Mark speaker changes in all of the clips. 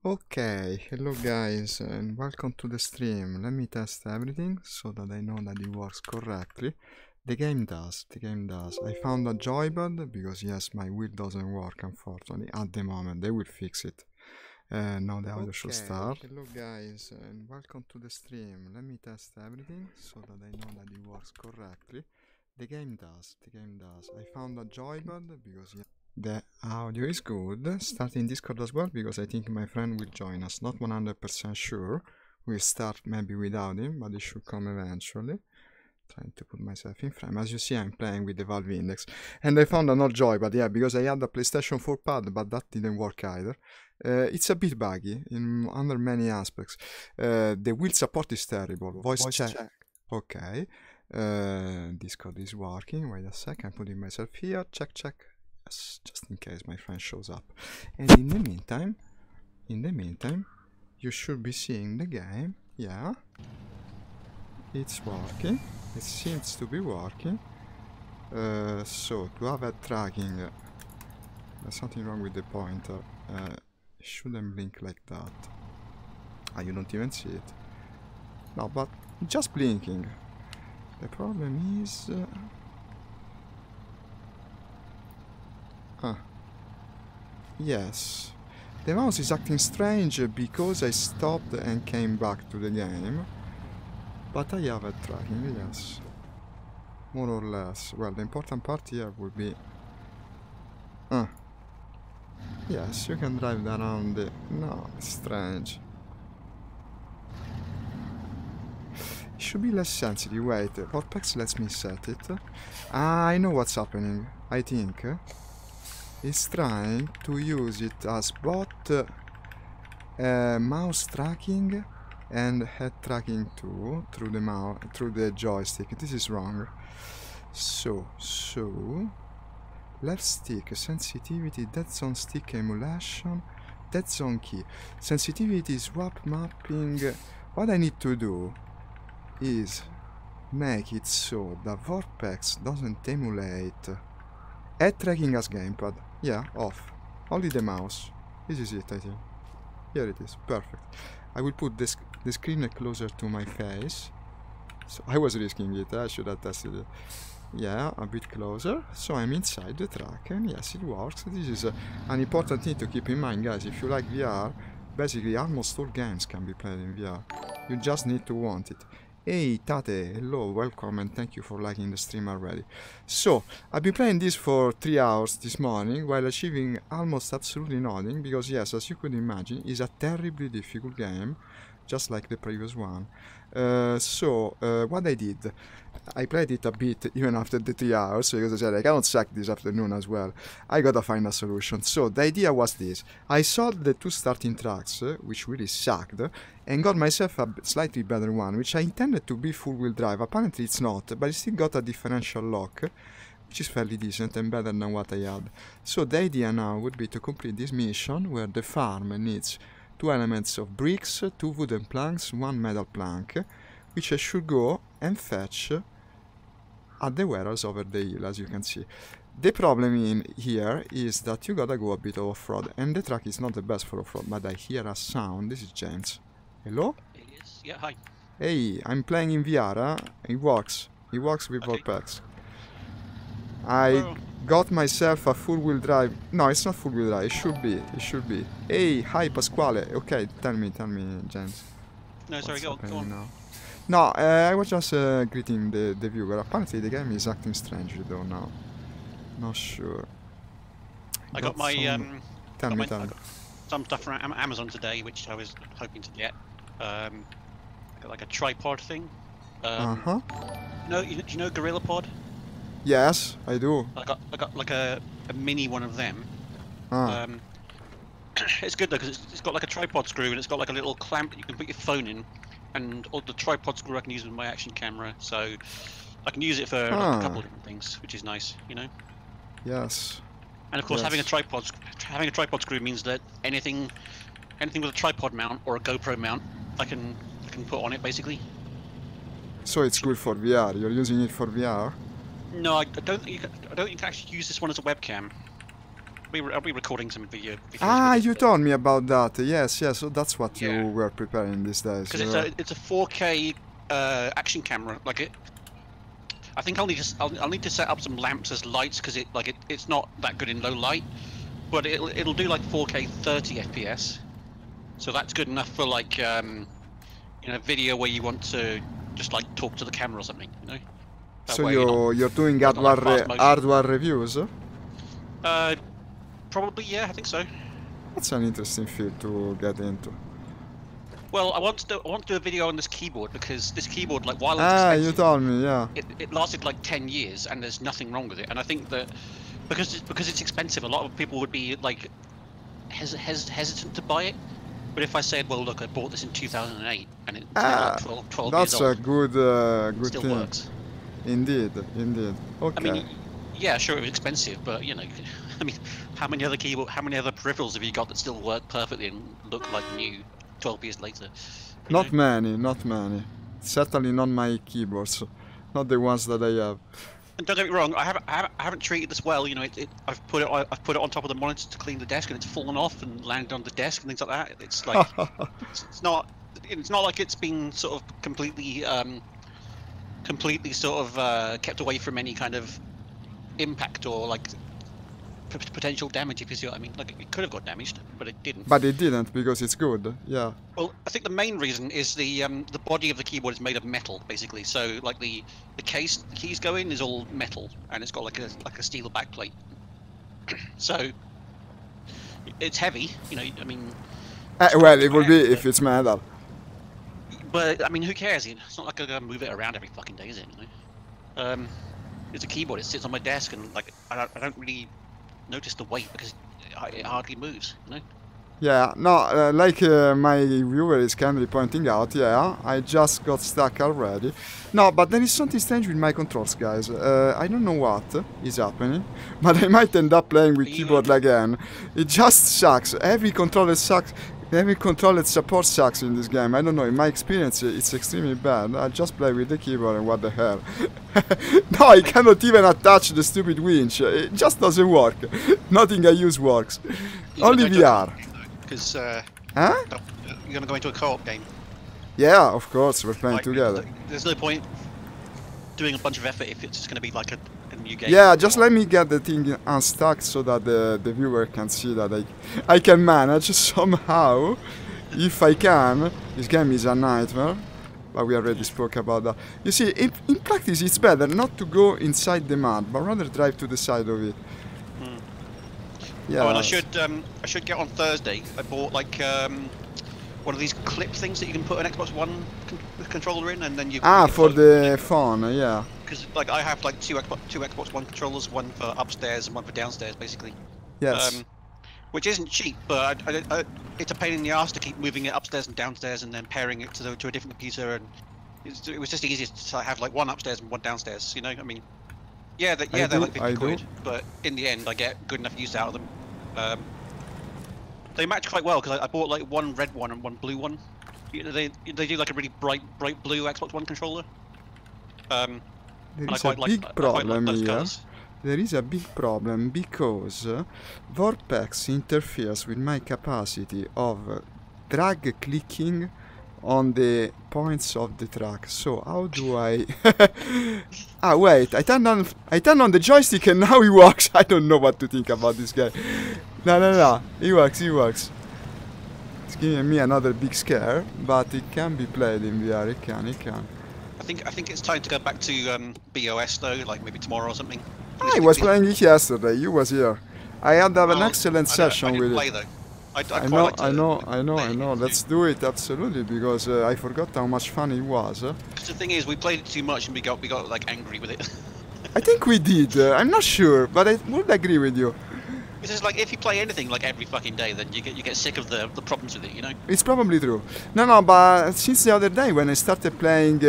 Speaker 1: Okay, hello guys and welcome to the stream. Let me test everything so that I know that it works correctly. The game does. I found a joypad because yes, my wheel doesn't work unfortunately at the moment. They will fix it. Now the audio should start. Hello guys and welcome to the stream. Let me test everything so that I know that it works correctly. The game does. I found a joypad because yes, the audio is good. Starting Discord as well because I think my friend will join us. Not 100% sure. We'll start maybe without him, but it should come eventually. Trying to put myself in frame. As you see, I'm playing with the Valve Index. And I found another joypad, yeah, because I had a PlayStation 4 pad, but that didn't work either. It's a bit buggy under many aspects. The wheel support is terrible. Voice check. Okay. Discord is working. Wait a sec. I'm putting myself here. Check. Yes, just in case my friend shows up. And in the meantime, you should be seeing the game. Yeah. It's working. It seems to be working. So to have head tracking, there's something wrong with the pointer. It shouldn't blink like that. Ah, you don't even see it. No, but just blinking. The problem is... yes. The mouse is acting strange because I stopped and came back to the game. But I have head tracking, yes. More or less. Well, the important part here would be... yes, you can drive around the... no, it's strange. It should be less sensitive. Wait, VorpX lets me set it. I know what's happening. I think it's trying to use it as both mouse tracking and head tracking too through the joystick. This is wrong. So left stick sensitivity, dead zone stick emulation, dead zone key, sensitivity swap mapping. What I need to do is make it so that VorpX doesn't emulate head tracking as gamepad. Yeah, off. Only the mouse. This is it, I think. Here it is. Perfect. I will put the screen closer to my face. So I was risking it. I should have tested it. Yeah, a bit closer. So I'm inside the track, and yes, it works. This is an important thing to keep in mind, guys. If you like VR, basically almost all games can be played in VR. You just need to want it. Hey Tate, hello, welcome, and thank you for liking the stream already. So, I've been playing this for 3 hours this morning while achieving almost absolutely nothing, because yes, as you could imagine, it's a terribly difficult game, just like the previous one. What I did, I played it a bit even after the 3 hours, because I said I cannot sack this afternoon as well. I gotta find a solution. So the idea was this: I solved the 2 starting tracks, which really sucked, and got myself a slightly better one, which I intended to be full-wheel drive. Apparently it's not, but it still got a differential lock, which is fairly decent and better than what I had. So the idea now would be to complete this mission, where the farm needs 2 elements of bricks, 2 wooden planks, 1 metal plank, which I should go and fetch at the warehouse over the hill, as you can see. The problem in here is that you gotta go a bit off-road, and the track is not the best for off-road, but I hear a sound. This is James. Hello?
Speaker 2: Yes. Yeah, hi.
Speaker 1: Hey, I'm playing in VR, huh? It works. It works with VorpX. I got myself a full-wheel drive. No, it's not full-wheel drive. It should be. Hey, hi Pasquale. Okay, tell me, James.
Speaker 2: No, sorry, go on.
Speaker 1: Now? No, I was just greeting the viewer. Apparently the game is acting strangely though now. Not sure.
Speaker 2: I got my
Speaker 1: Tell me.
Speaker 2: Some stuff from Amazon today, which I was hoping to get. Got like a tripod thing. No, do you know Gorilla Pod?
Speaker 1: Yes, I do.
Speaker 2: I got like a mini one of them. It's good though, because it's got like a tripod screw, and it's got like a little clamp that you can put your phone in, and all the tripod screw I can use with my action camera, so I can use it for like a couple of different things, which is nice, you know.
Speaker 1: Yes.
Speaker 2: And of course, having a tripod screw means that anything with a tripod mount or a GoPro mount, I can put on it basically.
Speaker 1: So it's good for VR. You're using it for VR?
Speaker 2: No, I don't think you can actually use this one as a webcam. I'll be recording some videos.
Speaker 1: Ah, you told me about that. Yes, yes. So that's what you were preparing these days.
Speaker 2: Because it's a 4K action camera. Like it, I think I'll need to set up some lamps as lights because it's not that good in low light, but it'll do like 4K 30 FPS. So that's good enough for like video where you want to just like talk to the camera or something, you know.
Speaker 1: So you're doing hardware reviews?
Speaker 2: Probably, yeah, I think so.
Speaker 1: That's an interesting field to get into.
Speaker 2: Well, I want to do a video on this keyboard because this keyboard, like, while it's expensive,
Speaker 1: you told me, yeah.
Speaker 2: It lasted like 10 years and there's nothing wrong with it. And I think that because it's expensive, a lot of people would be like hesitant to buy it. But if I said, well, look, I bought this in 2008 and it's now like 12 years old.
Speaker 1: That's a good
Speaker 2: still
Speaker 1: thing.
Speaker 2: Works.
Speaker 1: Indeed, indeed. Okay.
Speaker 2: I mean, yeah, sure, it was expensive, but you know, I mean, how many other peripherals have you got that still work perfectly and look like new 12 years later?
Speaker 1: Not many. Certainly not my keyboards, not the ones that I have.
Speaker 2: And don't get me wrong, I haven't treated this well. You know, I've put it on top of the monitor to clean the desk, and it's fallen off and landed on the desk and things like that. It's like it's not like it's been sort of completely sort of kept away from any kind of impact or like potential damage, if you see what I mean. Like, it could have got damaged, but it didn't.
Speaker 1: But it didn't because it's good. Yeah.
Speaker 2: Well, I think the main reason is the body of the keyboard is made of metal, basically. So like the case the keys go in is all metal, and it's got like a steel backplate. So it's heavy, you know. I mean.
Speaker 1: Well, it will be if it's metal.
Speaker 2: But I mean, who cares? It's not like I'm gonna move it around every fucking day, is it? You know? It's a keyboard. It sits on my desk, and like I don't really notice the weight because it hardly moves, you know.
Speaker 1: Yeah, no, like my viewer is kindly pointing out, yeah, I just got stuck already. No, but there is something strange with my controls, guys. I don't know what is happening, but I might end up playing with keyboard again. It just sucks. Every controller sucks. Every controller support sucks in this game. I don't know, in my experience it's extremely bad. I just play with the keyboard and what the hell. No, I cannot even attach the stupid winch. It just doesn't work. Nothing I use works. Only VR.
Speaker 2: Because
Speaker 1: huh?
Speaker 2: You're gonna go into a co-op game.
Speaker 1: Yeah, of course, we're playing together.
Speaker 2: There's no point doing a bunch of effort if it's just gonna be like a new game.
Speaker 1: Yeah, just let me get the thing unstuck so that the viewer can see that I can manage somehow. If I can. This game is a nightmare, but we already spoke about that. You see, in practice it's better not to go inside the mud, but rather drive to the side of it. Yeah.
Speaker 2: Oh, and I should get on Thursday. I bought like one of these clip things that you can put an Xbox One controller in, and then you.
Speaker 1: For the phone, yeah.
Speaker 2: Because like I have like two Xbox One controllers, one for upstairs and one for downstairs, basically.
Speaker 1: Yes.
Speaker 2: Which isn't cheap, but it's a pain in the ass to keep moving it upstairs and downstairs, and then pairing it to a different computer, and it was just easier to have like one upstairs and one downstairs. You know, I mean, they're like 50 quid, but in the end I get good enough use out of them. They match quite well because I bought like one red one and one blue one. They do like a really bright blue Xbox One controller.
Speaker 1: There is a big problem here. There is a big problem because VorpX interferes with my capacity of drag clicking on the points of the track. So how do I? Wait! I turned on the joystick and now it works. I don't know what to think about this guy. No. It works. It's giving me another big scare, but it can be played in VR. It can.
Speaker 2: I think it's time to go back to BOS though, like maybe tomorrow or something.
Speaker 1: I was playing it yesterday. You was here. I had an excellent session with it. I know. Let's do it absolutely because I forgot how much fun it was.
Speaker 2: Because the thing is, we played it too much and we got like angry with it.
Speaker 1: I think we did. I'm not sure, but I would agree with you.
Speaker 2: It's just like if you play anything like every fucking day, then you get sick of the problems with it, you know.
Speaker 1: It's probably true. No, but since the other day when I started playing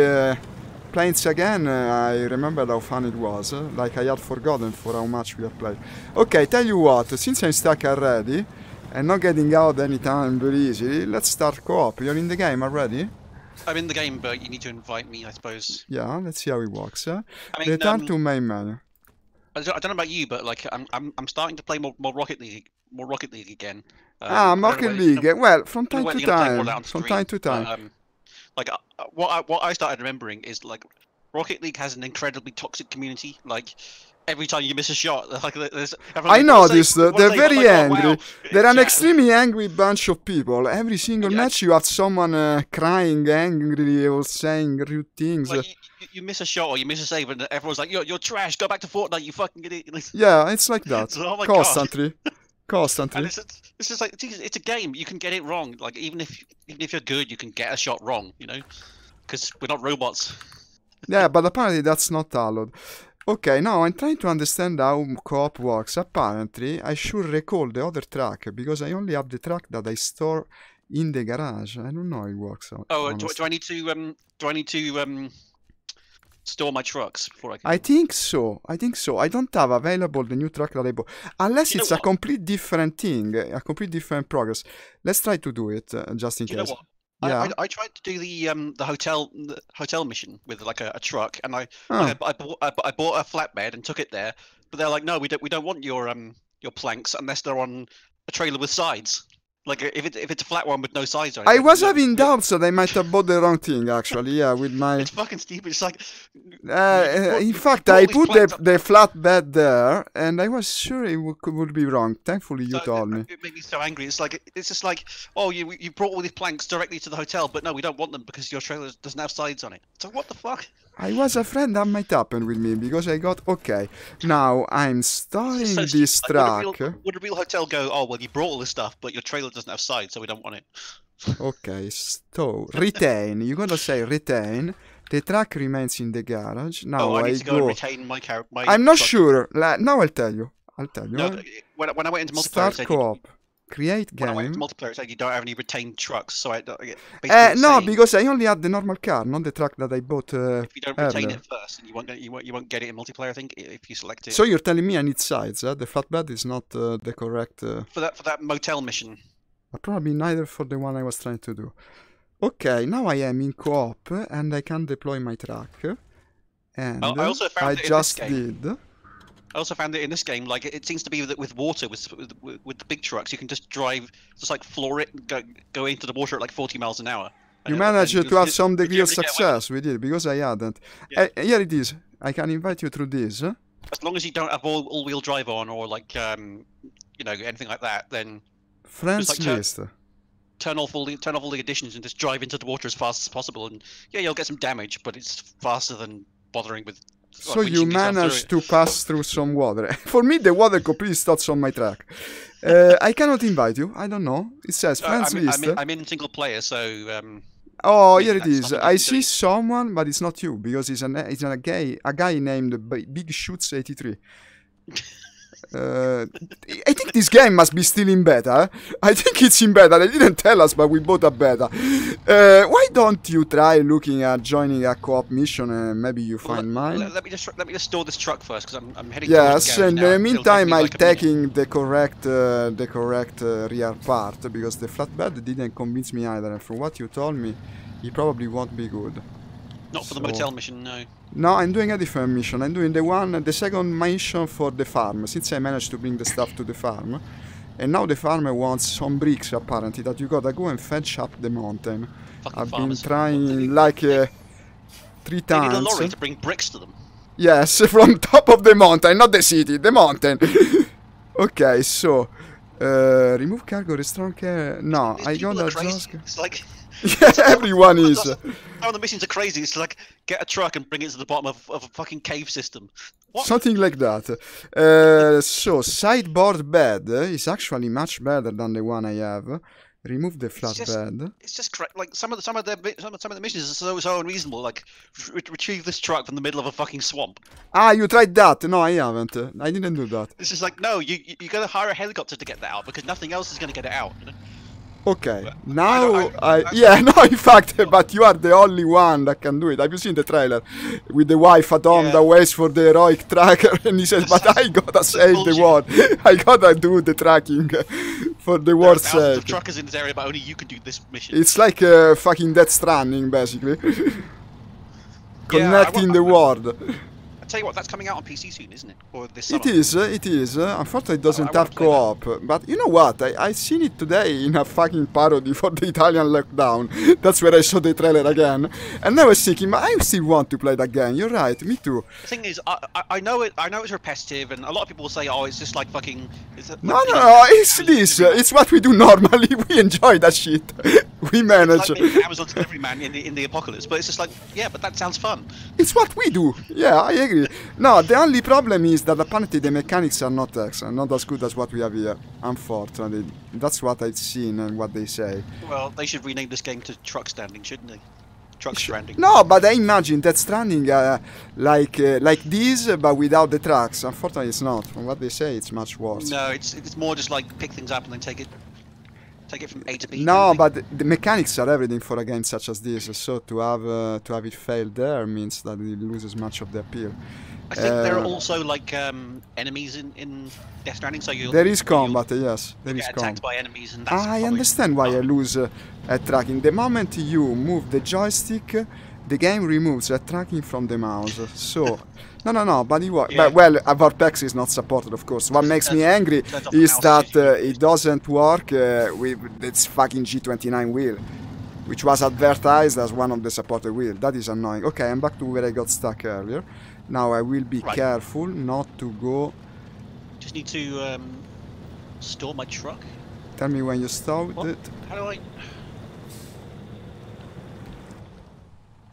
Speaker 1: Planes again, I remembered how fun it was. Like I had forgotten for how much we have played. Okay, tell you what. Since I'm stuck already and not getting out anytime very easily, let's start co-op. You're in the game already?
Speaker 2: I'm in the game, but you need to invite me, I suppose.
Speaker 1: Yeah, let's see how it works.
Speaker 2: I mean,
Speaker 1: return to main menu.
Speaker 2: I don't know about you, but like I'm starting to play more Rocket League again.
Speaker 1: Ah,
Speaker 2: I don't know
Speaker 1: Rocket League. Well, from
Speaker 2: I don't know
Speaker 1: time
Speaker 2: whether
Speaker 1: to
Speaker 2: you're gonna play more of that
Speaker 1: time.
Speaker 2: on
Speaker 1: From time
Speaker 2: stream,
Speaker 1: to
Speaker 2: but
Speaker 1: time.
Speaker 2: like what I started remembering is like Rocket League has an incredibly toxic community. Like every time you miss a shot, like there's everyone's
Speaker 1: I
Speaker 2: like,
Speaker 1: noticed
Speaker 2: wanna
Speaker 1: they're
Speaker 2: save, oh my
Speaker 1: very
Speaker 2: God, wow,
Speaker 1: angry. They're an
Speaker 2: chat.
Speaker 1: extremely angry bunch of people. Every single
Speaker 2: Yeah,
Speaker 1: match you have someone crying angrily or saying rude things.
Speaker 2: like you miss a shot or you miss a save, and everyone's like, you're trash. Go back to Fortnite, you fucking idiot.
Speaker 1: Yeah, it's like that.
Speaker 2: So, oh my God.
Speaker 1: Constantly.
Speaker 2: And
Speaker 1: Constantly.
Speaker 2: it's just like it's a game. You can get it wrong. Like even if you're good, you can get a shot wrong. You know, because we're not robots.
Speaker 1: Yeah, but apparently that's not allowed. Okay, now I'm trying to understand how co-op works. Apparently, I should recall the other track because I only have the track that I store in the garage. I don't know how it works.
Speaker 2: Oh, do I need to store my trucks before I can?
Speaker 1: I think so. I think so. I don't have available the new track that I bought. Unless it's a complete different thing, a complete different progress. Let's try to do it just in case.
Speaker 2: You know what?
Speaker 1: Yeah.
Speaker 2: I tried to do the hotel mission with like a truck, and I bought a flatbed and took it there. But they're like, no, we don't want your planks unless they're on a trailer with sides. Like if it's a flat one with no sides on it.
Speaker 1: I was having doubts that I might have bought the wrong thing actually. Yeah, with my.
Speaker 2: It's fucking stupid. It's like.
Speaker 1: In fact, I put the flatbed there, and I was sure it would be wrong. Thankfully, you told me.
Speaker 2: It made me so angry. It's just like, oh, you brought all these planks directly to the hotel, but no, we don't want them because your trailer doesn't have sides on it. So what the fuck?
Speaker 1: I was afraid that might happen with me because I got okay. Now I'm storing this track.
Speaker 2: Would a real hotel go? Oh well, you brought all this stuff, but your trailer doesn't have sides, so we don't want it.
Speaker 1: Okay, so retain. You gotta say retain. The truck remains in the garage. Now
Speaker 2: I need to go and retain my car.
Speaker 1: I'm not sure. Now I'll tell you.
Speaker 2: No, when I went into multiplayer,
Speaker 1: start co-op. Create game.
Speaker 2: When I went into multiplayer, it said you don't have any retained trucks, so
Speaker 1: no, because I only had the normal car, not the truck that I bought.
Speaker 2: If you don't retain it first, you won't get it in multiplayer. I think if you select it.
Speaker 1: So you're telling me I need sides? The flatbed is not the correct.
Speaker 2: For that motel mission.
Speaker 1: Probably neither for the one I was trying to do. Okay, now I am in co-op and I can deploy my truck. And
Speaker 2: I also found
Speaker 1: I just did.
Speaker 2: I also found that in this game, like it seems to be that with water, with the big trucks, you can just drive, just like floor it, and go into the water at like 40 miles an hour.
Speaker 1: You managed to have some degree of success with it because I hadn't. Yeah. Here it is. I can invite you through this.
Speaker 2: As long as you don't have all-wheel drive on or like you know, anything like that, then
Speaker 1: friends
Speaker 2: like
Speaker 1: list.
Speaker 2: Turn off all the additions and just drive into the water as fast as possible. And yeah, you'll get some damage, but it's faster than bothering with.
Speaker 1: So you managed to pass through some water. For me, the water completely stops on my track. I cannot invite you. I don't know. It says friends list.
Speaker 2: I'm in single player, so.
Speaker 1: Oh, here it is. I see someone, but it's not you because it's a guy named Big Shoots 83. I think this game must be still in beta. I think it's in beta. They didn't tell us, but we bought a beta. Why don't you try looking at joining a co-op mission and maybe you find mine?
Speaker 2: Let me just store this truck first because I'm heading.
Speaker 1: Yes, in the meantime, I'm taking the correct rear part because the flatbed didn't convince me either. And from what you told me, it probably won't be good.
Speaker 2: Not for the motel mission, no.
Speaker 1: No, I'm doing a different mission. I'm doing the second mission for the farm, since I managed to bring the stuff to the farm. And now the farmer wants some bricks, apparently, that you gotta go and fetch up the mountain. I've been trying like 3 times.
Speaker 2: They need a lorry to bring bricks to them.
Speaker 1: Yes, from top of the mountain, not the city, the mountain. Okay, so remove cargo, restaurant care. No, I gotta just.
Speaker 2: It's like.
Speaker 1: Yeah, everyone is.
Speaker 2: How the missions are crazy. It's like get a truck and bring it to the bottom of a fucking cave system. What?
Speaker 1: Something like that. So sideboard bed is actually much better than the one I have. Remove the flatbed.
Speaker 2: It's just like some of the missions are so unreasonable. Like retrieve this truck from the middle of a fucking swamp.
Speaker 1: Ah, you tried that? No, I haven't. I didn't do that.
Speaker 2: It's just like no, you gotta hire a helicopter to get that out because nothing else is gonna get it out. You know?
Speaker 1: Okay, now yeah, no, in fact, but you are the only one that can do it. Have you seen the trailer with the wife at home that waits for the heroic tracker and he says, but I gotta save the world. I gotta do the tracking for the world's sake.
Speaker 2: Thousands of truckers in this area, but only you can do this mission.
Speaker 1: It's like fucking Death Stranding, basically. Connecting the world.
Speaker 2: tell you what, that's coming out on PC soon, isn't it? Or this summer?
Speaker 1: It is. Unfortunately, it doesn't
Speaker 2: I
Speaker 1: have
Speaker 2: wanna play
Speaker 1: co-op. But you know what? I seen it today in a fucking parody for the Italian lockdown. That's where I saw the trailer again. And I was thinking, I still want to play that game. You're right, me too.
Speaker 2: The thing is, I know it's repetitive, and a lot of people say, oh, it's just like fucking.
Speaker 1: No, it's this. It's what we do normally. We enjoy that shit. We manage.
Speaker 2: It's like Amazon delivery man in the apocalypse, but it's just like, yeah, but that sounds fun.
Speaker 1: It's what we do. Yeah, I agree. No, the only problem is that apparently the mechanics are not excellent, not as good as what we have here. Unfortunately, that's what I've seen and what they say.
Speaker 2: Well, they should rename this game to Truck Standing, shouldn't they? Truck Stranding.
Speaker 1: No, but I imagine that Stranding like this, but without the trucks. Unfortunately, it's not. From what they say, it's much worse.
Speaker 2: No, it's more just like pick things up and then take it from A to B.
Speaker 1: No, but the mechanics are everything for a game such as this. So to have it fail there means that it loses much of the appeal.
Speaker 2: I think there are also like enemies in Death Stranding, so
Speaker 1: there is combat. Yes, there is
Speaker 2: get
Speaker 1: combat.
Speaker 2: attacked by enemies, and that's
Speaker 1: I understand why I lose at tracking. The moment you move the joystick, the game removes tracking from the mouse. So, no, but it works.
Speaker 2: Yeah.
Speaker 1: Well, VorpX is not supported, of course. What makes me angry is that it doesn't work with its fucking G29 wheel, which was advertised as one of the supported wheels. That is annoying. Okay, I'm back to where I got stuck earlier. Now I will be careful not to go.
Speaker 2: Just need to store my truck.
Speaker 1: Tell me when you start it.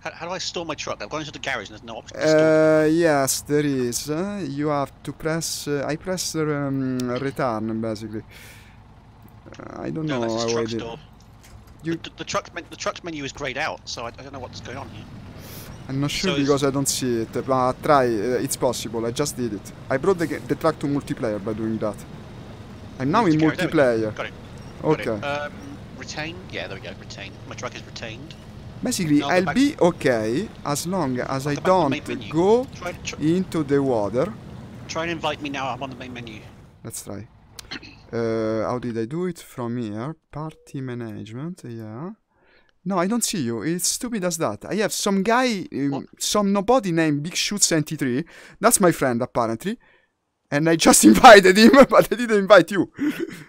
Speaker 2: How do I store my truck? I've gone into the garage and there's no option to store.
Speaker 1: Yes, there is. You have to press. I press return basically. I don't know
Speaker 2: that's
Speaker 1: how I
Speaker 2: truck
Speaker 1: did.
Speaker 2: store. The truck's menu is grayed out, so I don't know what's going on here.
Speaker 1: I'm not sure because I don't see it, but try. It's possible. I just did it. I brought the truck to multiplayer by doing that. I'm now in multiplayer.
Speaker 2: Got it.
Speaker 1: Okay.
Speaker 2: Retain? Yeah, there we go. Retain. My truck is retained.
Speaker 1: Basically, I'll be okay as long as I don't go into the water.
Speaker 2: Try and invite me now. I'm on the main menu.
Speaker 1: Let's try. How did I do it? From here. Party management. Yeah. No, I don't see you. It's stupid as that. I have some guy, some nobody named Big Shoot 73. That's my friend, apparently. And I just invited him, but I didn't invite you.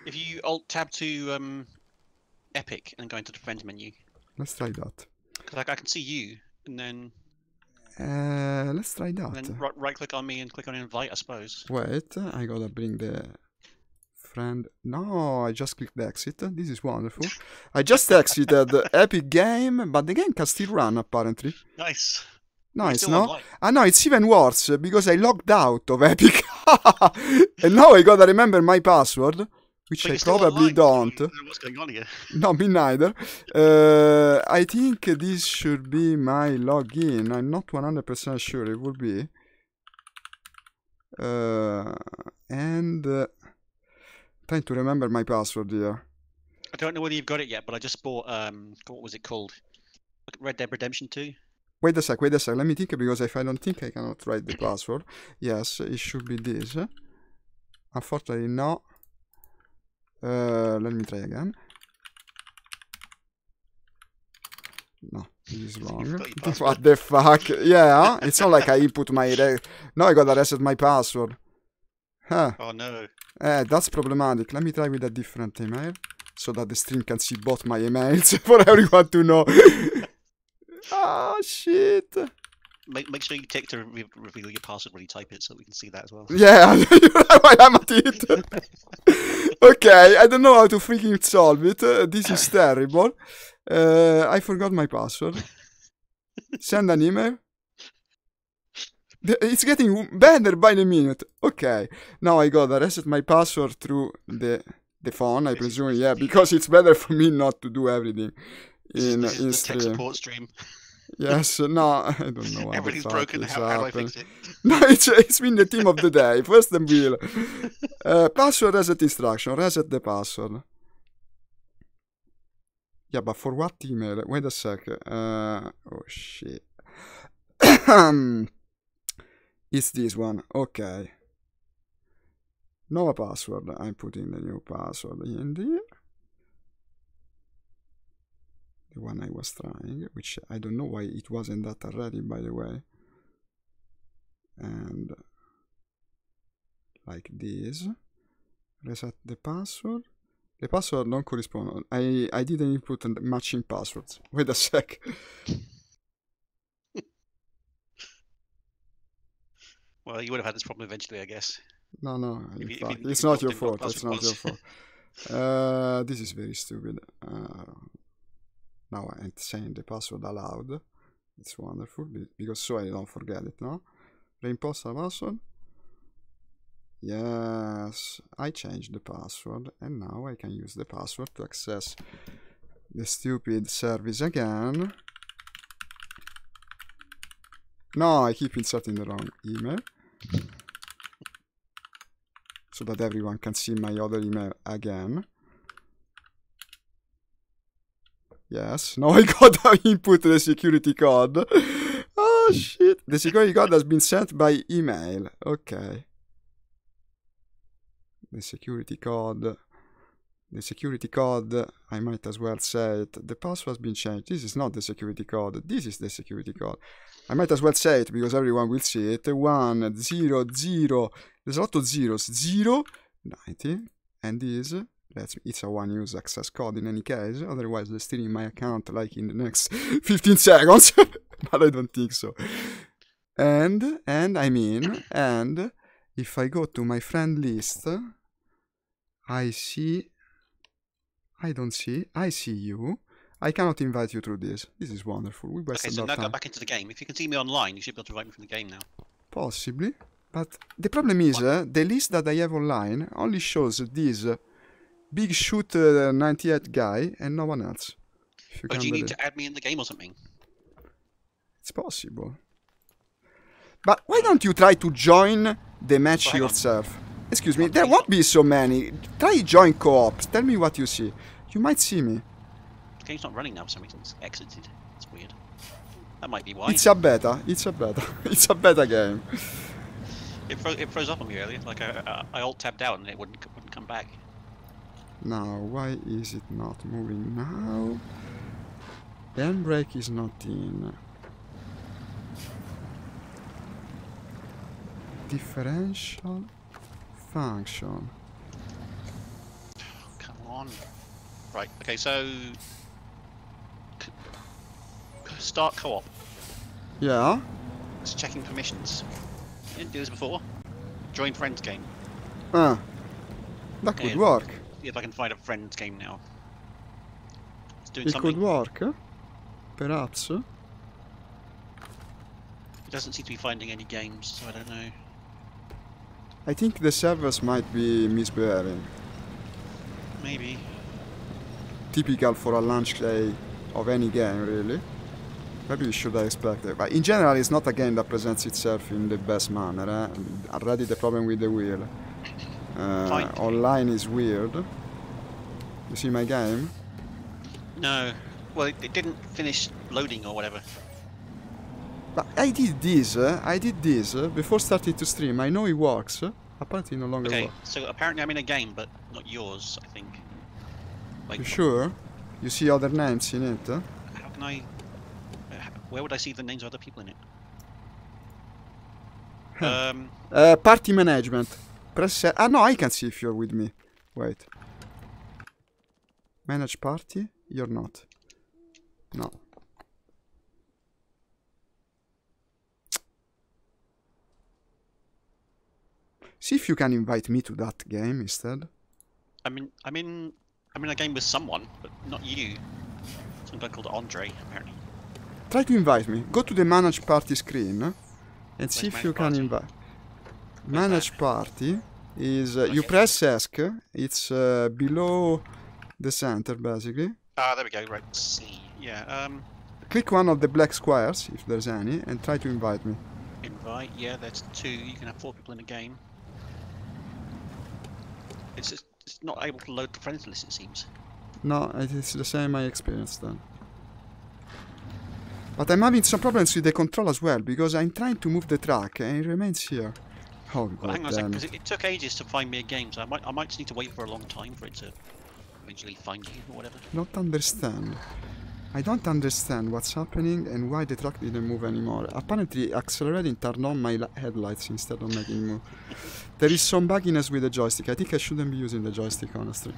Speaker 2: If you Alt-Tab to Epic and go into the friends menu.
Speaker 1: Let's try that.
Speaker 2: Because I can see you, and then...
Speaker 1: let's try that.
Speaker 2: And then right-click on me and click on invite, I suppose.
Speaker 1: Wait, I gotta bring the... friend. No, I just clicked exit. This is wonderful. I just exited the Epic game, but the game can still run apparently.
Speaker 2: Nice.
Speaker 1: Nice, no? Ah, no, it's even worse because I logged out of Epic. And now I gotta remember my password, which I probably don't.
Speaker 2: What's going on here?
Speaker 1: No, me neither. I think this should be my login. I'm not 100% sure it will be. Trying to remember my password here.
Speaker 2: I don't know whether you've got it yet, but I just bought, what was it called? Red Dead Redemption 2?
Speaker 1: Wait a sec, let me think, because if I don't think I cannot write the password. Yes, it should be this. Unfortunately, no. Let me try again. No, this is wrong. What the fuck? Yeah, it's not like I input my... No, I gotta reset my password. Huh.
Speaker 2: Oh no.
Speaker 1: That's problematic. Let me try with a different email, so that the stream can see both my emails for everyone to know. Oh, shit.
Speaker 2: Make sure you take to reveal your password when you type it so we can see that as well.
Speaker 1: Yeah, I am at it. Okay, I don't know how to freaking solve it. This is terrible. I forgot my password. Send an email. It's getting better by the minute. Okay, now I gotta reset my password through the phone, I presume. Yeah, because it's better for me not to do everything in
Speaker 2: stream.
Speaker 1: tech
Speaker 2: support stream.
Speaker 1: Yes, no, I don't know.
Speaker 2: Everything's broken. How do I fix it?
Speaker 1: No, it's been the theme of the day. First the wheel. Password reset instruction. Reset the password. Yeah, but for what email? Wait a sec. Oh shit. It's this one. Okay. No password. I'm putting the new password in there. The one I was trying, which I don't know why it wasn't that already, by the way. and like this. Reset the password. The password don't correspond. I didn't input matching passwords. Wait a sec.
Speaker 2: Well, you would have had this problem eventually, I guess.
Speaker 1: No,
Speaker 2: If you
Speaker 1: it's not your
Speaker 2: looked in what
Speaker 1: fault. It's not
Speaker 2: password
Speaker 1: your
Speaker 2: was.
Speaker 1: fault. This is very stupid. Now I'm saying the password aloud. It's wonderful because so I don't forget it, no? Reimpose the password. Yes, I changed the password and now I can use the password to access the stupid service again. No, I keep inserting the wrong email so that everyone can see my other email again. Yes, now I gotta input the security code. Oh shit, the security code has been sent by email. Okay. The security code, I might as well say it. The password has been changed. This is not the security code. This is the security code. I might as well say it because everyone will see it. 1, 0, 0. There's a lot of zeros. 0, 90. And this, it's a one-use access code in any case. Otherwise, they're stealing my account like in the next 15 seconds. But I don't think so. And if I go to my friend list, I see you. I cannot invite you through this. This is wonderful. We wasted
Speaker 2: Okay, so
Speaker 1: our
Speaker 2: now
Speaker 1: time.
Speaker 2: go back into the game. If you can see me online, you should be able to invite me from the game now.
Speaker 1: Possibly. But the problem is, the list that I have online only shows this big shoot 98 guy and no one else.
Speaker 2: Oh, do you need to add me in the game or something?
Speaker 1: It's possible. But why don't you try to join the match yourself? Excuse me, there won't be so many. Try join co-op. Tell me what you see. You might see me.
Speaker 2: The game's not running now for some reason. It's exited. It's weird. That might be why.
Speaker 1: It's a beta. It's a beta game.
Speaker 2: It froze up on me earlier. Like I alt-tabbed out and it wouldn't come back.
Speaker 1: Now, why is it not moving now? Handbrake is not in. Differential function.
Speaker 2: Come on. Right, okay, so start co-op.
Speaker 1: Yeah.
Speaker 2: It's checking permissions. You didn't do this before. Join friends game.
Speaker 1: That could work.
Speaker 2: See if I can find a friends game now. It's doing
Speaker 1: It
Speaker 2: something.
Speaker 1: could work. Perhaps.
Speaker 2: It doesn't seem to be finding any games, so I don't know.
Speaker 1: I think the servers might be misbehaving.
Speaker 2: Maybe.
Speaker 1: Typical for a launch day of any game, really. Maybe we should have expected. But in general, it's not a game that presents itself in the best manner. Already the problem with the wheel. Online is weird. You see my game?
Speaker 2: No. Well, it didn't finish loading or whatever.
Speaker 1: But I did this before starting to stream. I know it works. Apparently no longer
Speaker 2: Okay,
Speaker 1: works.
Speaker 2: so apparently I'm in a game, but not yours, I think. Like,
Speaker 1: You sure? You see other names in it?
Speaker 2: how can I... where would I see the names of other people in it?
Speaker 1: Party management. Press... no, I can see if you're with me. Wait. Manage party? You're not. No. See if you can invite me to that game instead.
Speaker 2: I'm in a game with someone, but not you. Some guy called Andre, apparently.
Speaker 1: Try to invite me. Go to the manage party screen and see if you can invite. Manage party is you press ESC. It's below the center, basically.
Speaker 2: Ah, there we go. Right, C. Yeah.
Speaker 1: Click one of the black squares if there's any, and try to invite me.
Speaker 2: Invite. Yeah, that's 2. You can have 4 people in a game. It's not able to load the friends list, it seems.
Speaker 1: No, it's the same I experienced then. But I'm having some problems with the control as well, because I'm trying to move the track and it remains here. Oh,
Speaker 2: well, hang on a second, because it took ages to find me a game, so I might just need to wait for a long time for it to eventually find you or whatever.
Speaker 1: Not understand. I don't understand what's happening and why the truck didn't move anymore. Apparently accelerating turned on my headlights instead of making move. There is some bugginess with the joystick. I think I shouldn't be using the joystick, honestly.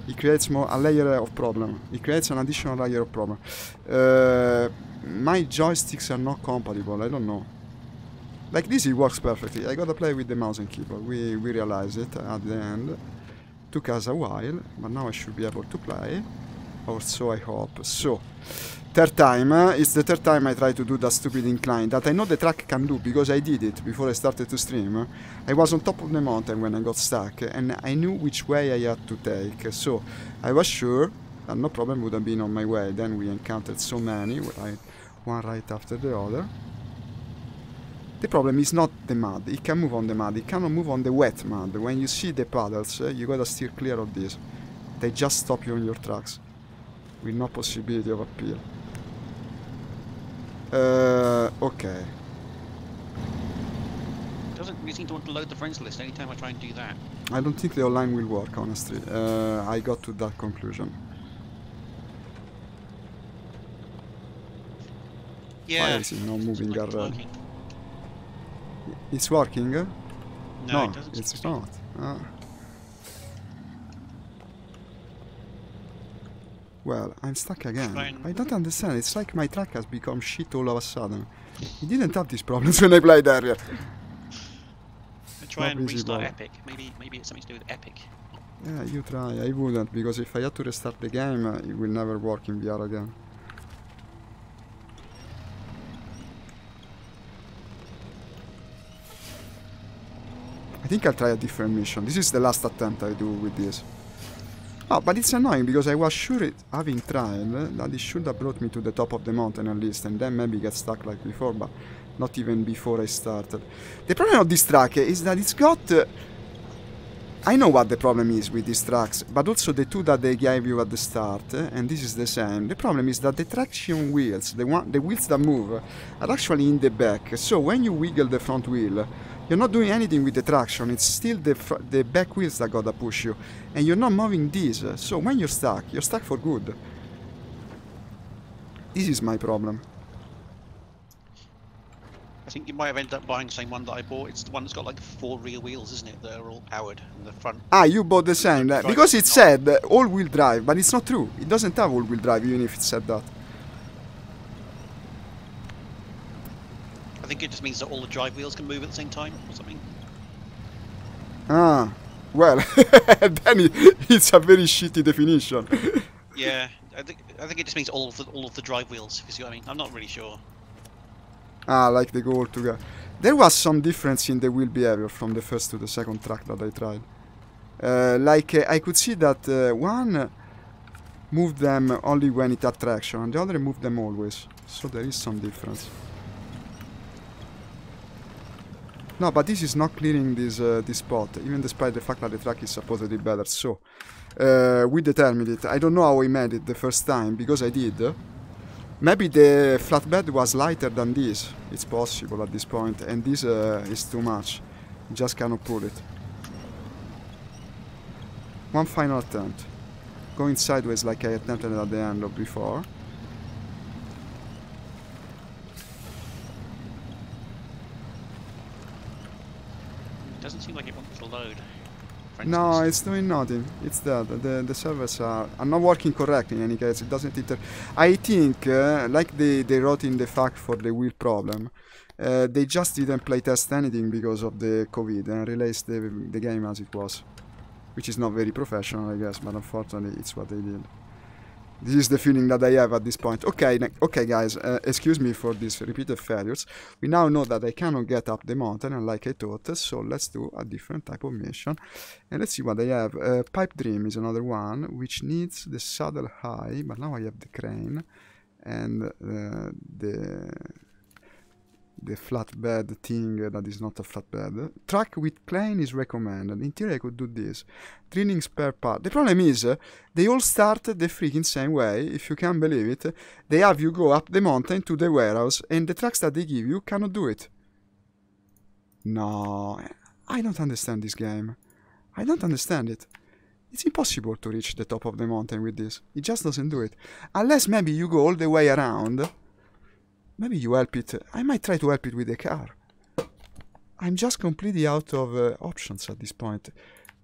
Speaker 1: It creates a layer of problem. It creates an additional layer of problem. My joysticks are not compatible, I don't know. Like this it works perfectly. I gotta play with the mouse and keyboard. We realized it at the end. Took us a while, but now I should be able to play. Or so I hope. So, third time. It's the third time I try to do that stupid incline that I know the track can do because I did it before I started to stream. I was on top of the mountain when I got stuck and I knew which way I had to take. So, I was sure that no problem would have been on my way. Then we encountered so many, one right after the other. The problem is not the mud. It can move on the mud. It cannot move on the wet mud. When you see the puddles, you gotta steer clear of this. They just stop you on your tracks. With no possibility of appeal. Okay.
Speaker 2: Doesn't really seem to want to load the friends list anytime I try and do that.
Speaker 1: I don't think the online will work, honestly. I got to that conclusion.
Speaker 2: Yeah.
Speaker 1: Why is it not moving
Speaker 2: like
Speaker 1: already? It's working?
Speaker 2: No, it doesn't.
Speaker 1: It's not. Well, I'm stuck again. I don't understand. It's like my track has become shit all of a sudden. It didn't have these problems when I played earlier.
Speaker 2: Try and restart Epic. Maybe it's something to do with Epic.
Speaker 1: Yeah, you try. I wouldn't, because if I had to restart the game, it will never work in VR again. I think I'll try a different mission. This is the last attempt I do with this. Oh, but it's annoying because I was sure having tried that it should have brought me to the top of the mountain at least and then maybe get stuck like before, but not even before I started. The problem of this track is that it's got... I know what the problem is with these tracks, but also the two that they gave you at the start, and this is the same. The problem is that the traction wheels, the wheels that move, are actually in the back. So when you wiggle the front wheel, you're not doing anything with the traction, it's still the back wheels that gotta push you. And you're not moving these, so when you're stuck for good. This is my problem.
Speaker 2: I think you might have ended up buying the same one that I bought. It's the one that's got like 4 rear wheels, isn't it? That are all powered in the front.
Speaker 1: Ah, you bought the same, because it said all-wheel drive, but it's not true. It doesn't have all-wheel drive, even if it said that.
Speaker 2: I think it just means that all the drive wheels can move at the same time, or something.
Speaker 1: Ah, well, then it's a very shitty definition.
Speaker 2: Yeah, I think it just means all of the drive wheels. If you see what I mean, I'm not really sure.
Speaker 1: Ah, like they go all together. There was some difference in the wheel behavior from the first to the second track that I tried. I could see that one moved them only when it had traction, and the other moved them always. So there is some difference. No, but this is not clearing this spot, even despite the fact that the track is supposedly better. So, we determined it. I don't know how I made it the first time, because I did. Maybe the flatbed was lighter than this. It's possible at this point, and this is too much. You just cannot pull it. One final attempt. Going sideways like I attempted at the end of before.
Speaker 2: Doesn't seem like it wants to load.
Speaker 1: No, it's doing nothing. It's dead. The servers are not working correctly in any case. It doesn't I think, like they wrote in the fact for the wheel problem, they just didn't playtest anything because of the COVID and released the game as it was. Which is not very professional, I guess, but unfortunately it's what they did. This is the feeling that I have at this point. Okay, guys, excuse me for these repeated failures. We now know that I cannot get up the mountain, like I thought, so let's do a different type of mission. And let's see what I have. Pipe Dream is another one, which needs the saddle high, but now I have the crane and the flatbed thing that is not a flatbed. Track with plane is recommended. In theory I could do this. Drilling spare part. The problem is, they all start the freaking same way, if you can believe it. They have you go up the mountain to the warehouse, and the tracks that they give you cannot do it. No, I don't understand this game. I don't understand it. It's impossible to reach the top of the mountain with this. It just doesn't do it. Unless maybe you go all the way around. Maybe you help it. I might try to help it with a car. I'm just completely out of options at this point.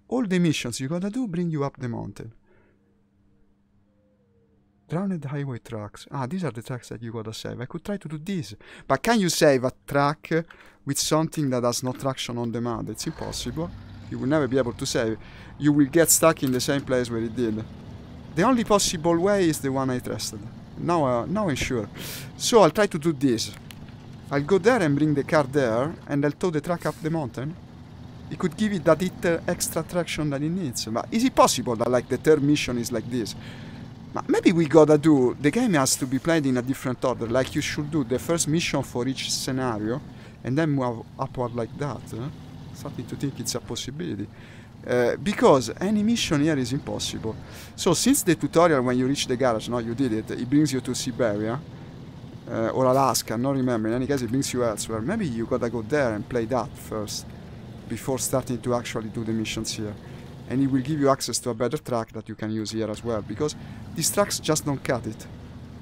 Speaker 1: All the missions you gotta do bring you up the mountain. Drowned highway trucks. Ah, these are the trucks that you gotta save. I could try to do this. But can you save a truck with something that has no traction on the mud? It's impossible. You will never be able to save. You will get stuck in the same place where it did. The only possible way is the one I trusted. Now I'm sure. So I'll try to do this. I'll go there and bring the car there, and I'll tow the truck up the mountain. It could give it that extra traction that it needs. But is it possible that like the third mission is like this? Maybe we gotta do... The game has to be played in a different order. Like you should do the first mission for each scenario, and then move upward like that. Starting to think it's a possibility. Because any mission here is impossible. So since the tutorial when you reach the garage, no, you did it, it brings you to Siberia. Or Alaska, I don't remember. In any case, it brings you elsewhere. Maybe you gotta go there and play that first, before starting to actually do the missions here. And it will give you access to a better track that you can use here as well, because these tracks just don't cut it.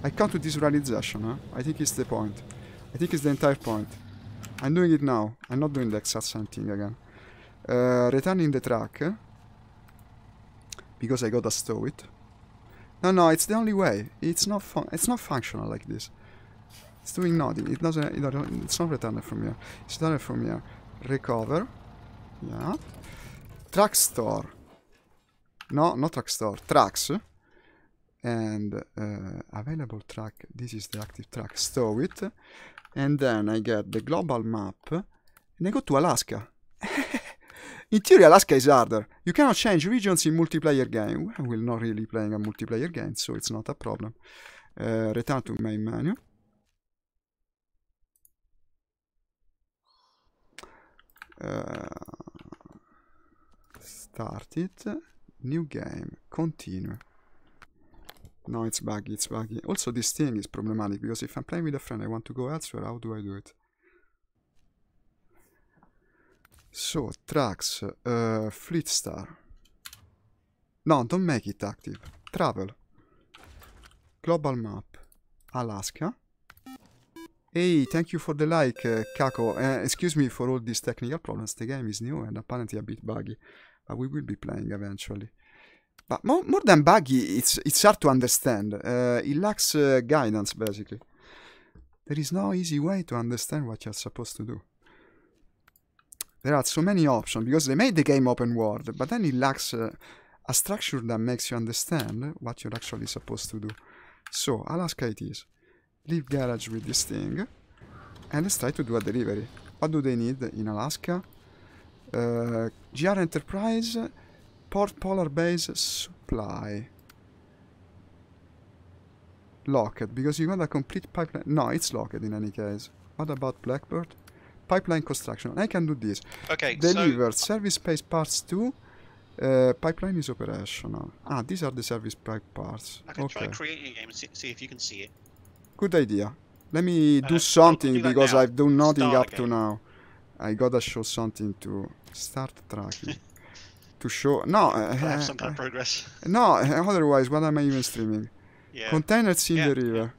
Speaker 1: I come to this realization, huh? I think it's the point. I think it's the entire point. I'm doing it now. I'm not doing the exact same thing again. Returning the track, because I gotta stow it. No, it's the only way. It's not functional like this. It's doing nothing. It doesn't. It's not returning from here. It's returning from here. Recover. Yeah. Track store. No, not track store. Tracks. And available track. This is the active track. Stow it. And then I get the global map. And I go to Alaska. In theory, Alaska is harder. You cannot change regions in multiplayer game. Well, we're not really playing a multiplayer game, so it's not a problem. Return to main menu. Start it. New game. Continue. No, it's buggy, it's buggy. Also, this thing is problematic, because if I'm playing with a friend, I want to go elsewhere. How do I do it? So, tracks. Fleet Star. No, don't make it active. Travel. Global map. Alaska. Hey, thank you for the like, Kako. Excuse me for all these technical problems. The game is new and apparently a bit buggy. But we will be playing eventually. But more than buggy, it's hard to understand. It lacks guidance, basically. There is no easy way to understand what you're supposed to do. There are so many options, because they made the game open world, but then it lacks a structure that makes you understand what you're actually supposed to do. So, Alaska it is. Leave garage with this thing, and let's try to do a delivery. What do they need in Alaska? GR Enterprise, Port Polar Base Supply. Locked, because you got a complete pipeline. No, it's locked in any case. What about Blackbird? Pipeline construction. I can do this.
Speaker 2: Okay,
Speaker 1: Deliver service space parts to. Pipeline is operational. Ah, these are the service pipe parts.
Speaker 2: I can try creating a game and see if you can see it.
Speaker 1: Good idea. Let me do something, because I've done nothing
Speaker 2: Start
Speaker 1: up to now. I gotta show something to start tracking. To show. No.
Speaker 2: Have some kind of progress.
Speaker 1: No, otherwise, what am I even streaming?
Speaker 2: Yeah.
Speaker 1: Containers in the river. Yeah.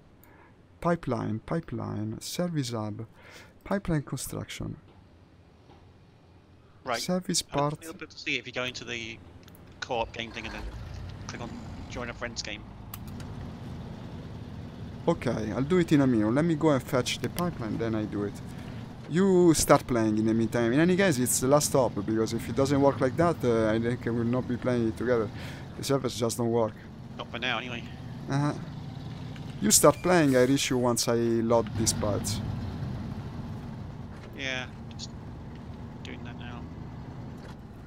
Speaker 1: Pipeline. Service hub. Pipeline construction.
Speaker 2: Right.
Speaker 1: Service part.
Speaker 2: You'll be able to see if you go into the co-op game thing and then click on join a friend's game.
Speaker 1: Okay, I'll do it in a minute. Let me go and fetch the pipeline, then I do it. You start playing in the meantime. In any case, it's the last stop, because if it doesn't work like that, I think I will not be playing it together. The servers just don't work.
Speaker 2: Not for now, anyway.
Speaker 1: You start playing, I reach you once I load these parts.
Speaker 2: Yeah, just doing that now.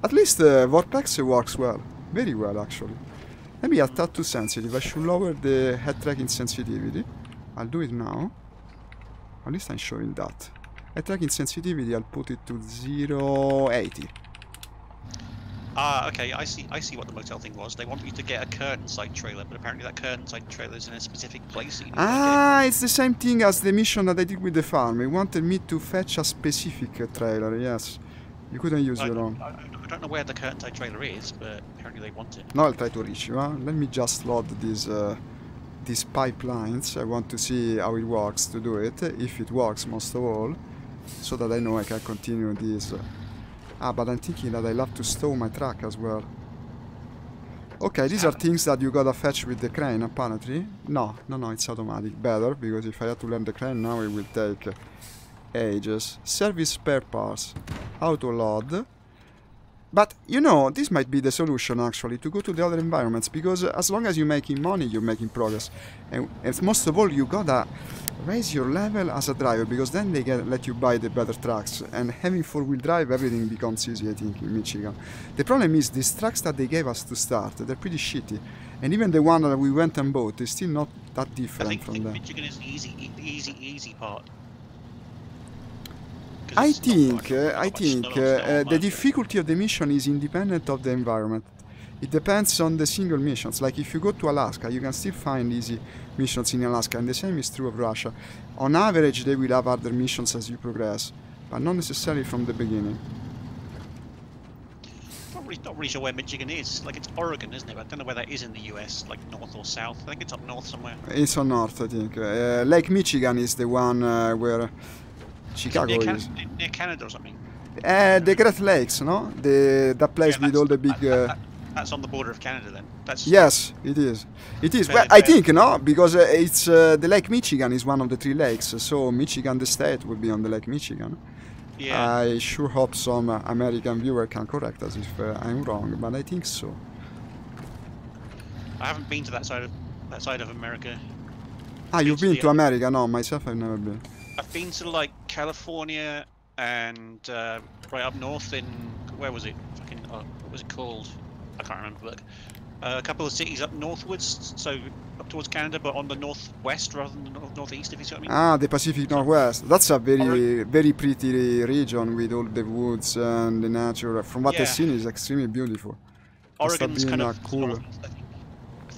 Speaker 1: At least VorpX works well. Very well, actually. Maybe a tad too sensitive. I should lower the head tracking sensitivity. I'll do it now. At least I'm showing that. Head tracking sensitivity, I'll put it to 0.80.
Speaker 2: Ah, okay, I see what the motel thing was. They want you to get a curtain side trailer, but apparently that curtain side trailer is in a specific place.
Speaker 1: Ah, it's the same thing as the mission that I did with the farm. It wanted me to fetch a specific trailer, yes. You couldn't use your own.
Speaker 2: don't know where the curtain tie trailer is, but apparently they want it.
Speaker 1: Now I'll try to reach you. Let me just load these pipelines. I want to see how it works to do it, if it works most of all, so that I know I can continue this. But I'm thinking that I'll have to stow my truck as well. Okay, these are things that you gotta fetch with the crane, apparently. No, it's automatic. Better, because if I have to learn the crane now, it will take ages. Service spare parts. Auto load. But, you know, this might be the solution, actually, to go to the other environments, because as long as you're making money, you're making progress. And most of all, you gotta raise your level as a driver, because then they let you buy the better trucks. And having four-wheel drive, everything becomes easy, I think, in Michigan. The problem is, these trucks that they gave us to start, they're pretty shitty. And even the one that we went and bought is still not that different from them.
Speaker 2: Michigan is the easy part.
Speaker 1: I think the difficulty of the mission is independent of the environment. It depends on the single missions. Like if you go to Alaska, you can still find easy missions in Alaska, and the same is true of Russia. On average, they will have other missions as you progress, but not necessarily from the beginning.
Speaker 2: Not really sure where Michigan is. Like, it's Oregon, isn't it? But I don't know where that is in the US, like north or south. I think it's up north somewhere.
Speaker 1: It's on north, I think. Lake Michigan is the one where Chicago is.
Speaker 2: Near Canada or something?
Speaker 1: The Great Lakes, no? That place with all the big...
Speaker 2: that's on the border of Canada then?
Speaker 1: Yes, it is. It is. Well, I think, no? Because it's the Lake Michigan is one of the three lakes, so Michigan, the state, would be on the Lake Michigan.
Speaker 2: Yeah.
Speaker 1: I sure hope some American viewer can correct us if I'm wrong, but I think so.
Speaker 2: I haven't been to that side of America.
Speaker 1: You've been to America? No, myself I've never been.
Speaker 2: I've been to like California and right up north in where was it? Fucking what was it called? I can't remember. But a couple of cities up northwards, so up towards Canada, but on the northwest rather than the northeast. If you see what I mean.
Speaker 1: The Pacific Northwest. That's a very pretty region with all the woods and the nature. From what I've seen, is extremely beautiful.
Speaker 2: Oregon's kind of
Speaker 1: cool.
Speaker 2: North, I think.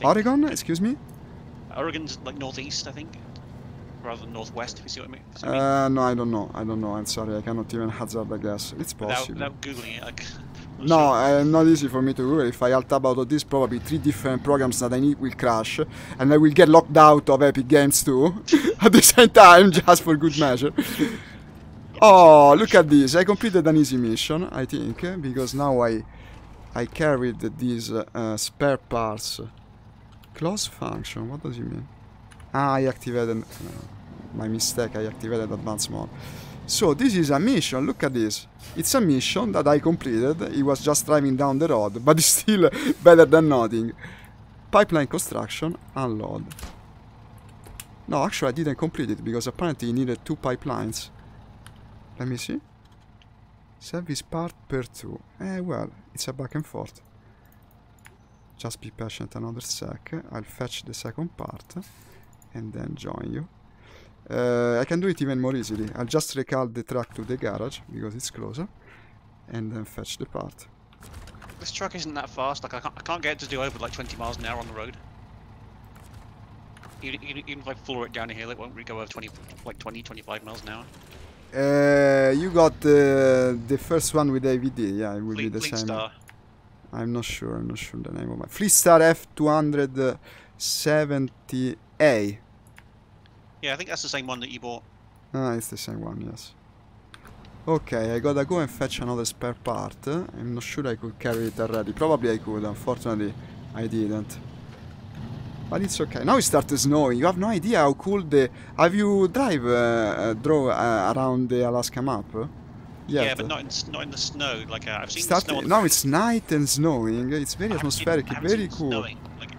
Speaker 1: Oregon? Excuse me?
Speaker 2: Oregon's like northeast, I think. Rather than northwest, if you see what I mean.
Speaker 1: No, I don't know. I'm sorry, I cannot even hazard a guess. It's possible.
Speaker 2: Without googling it,
Speaker 1: no, not easy for me to Google. If I alt about all this, probably 3 different programs that I need will crash, and I will get locked out of Epic Games too, at the same time, just for good measure. Oh, look at this! I completed an easy mission, I think, because now I carried these spare parts. Close function. What does it mean? I activated, my mistake, I activated advanced mode. So this is a mission, look at this. It's a mission that I completed, it was just driving down the road, but it's still better than nothing. Pipeline construction, unload. No, actually I didn't complete it, because apparently it needed 2 pipelines. Let me see. Service part per 2. Well, it's a back and forth. Just be patient another sec, I'll fetch the second part. And then join you. I can do it even more easily. I'll just recall the truck to the garage because it's closer, and then fetch the part.
Speaker 2: This truck isn't that fast. Like I can't get it to do over like 20 miles an hour on the road. Even if I floor it down a hill, it won't really go over 25 miles an hour.
Speaker 1: You got the first one with AVD. Yeah, it will be the
Speaker 2: Fleet
Speaker 1: same.
Speaker 2: Star.
Speaker 1: I'm not sure the name of my Fleet Star F270A.
Speaker 2: Yeah, I think that's the same one that you bought.
Speaker 1: It's the same one, yes. Okay, I gotta go and fetch another spare part. I'm not sure I could carry it already. Probably I could, unfortunately I didn't. But it's okay. Now it started snowing. You have no idea how cool the... Have you drove around the Alaska map? Yet?
Speaker 2: Yeah, but not in the snow. Like I've seen the snow.
Speaker 1: Now it's night and snowing. It's very atmospheric, very cool.
Speaker 2: Snowing, like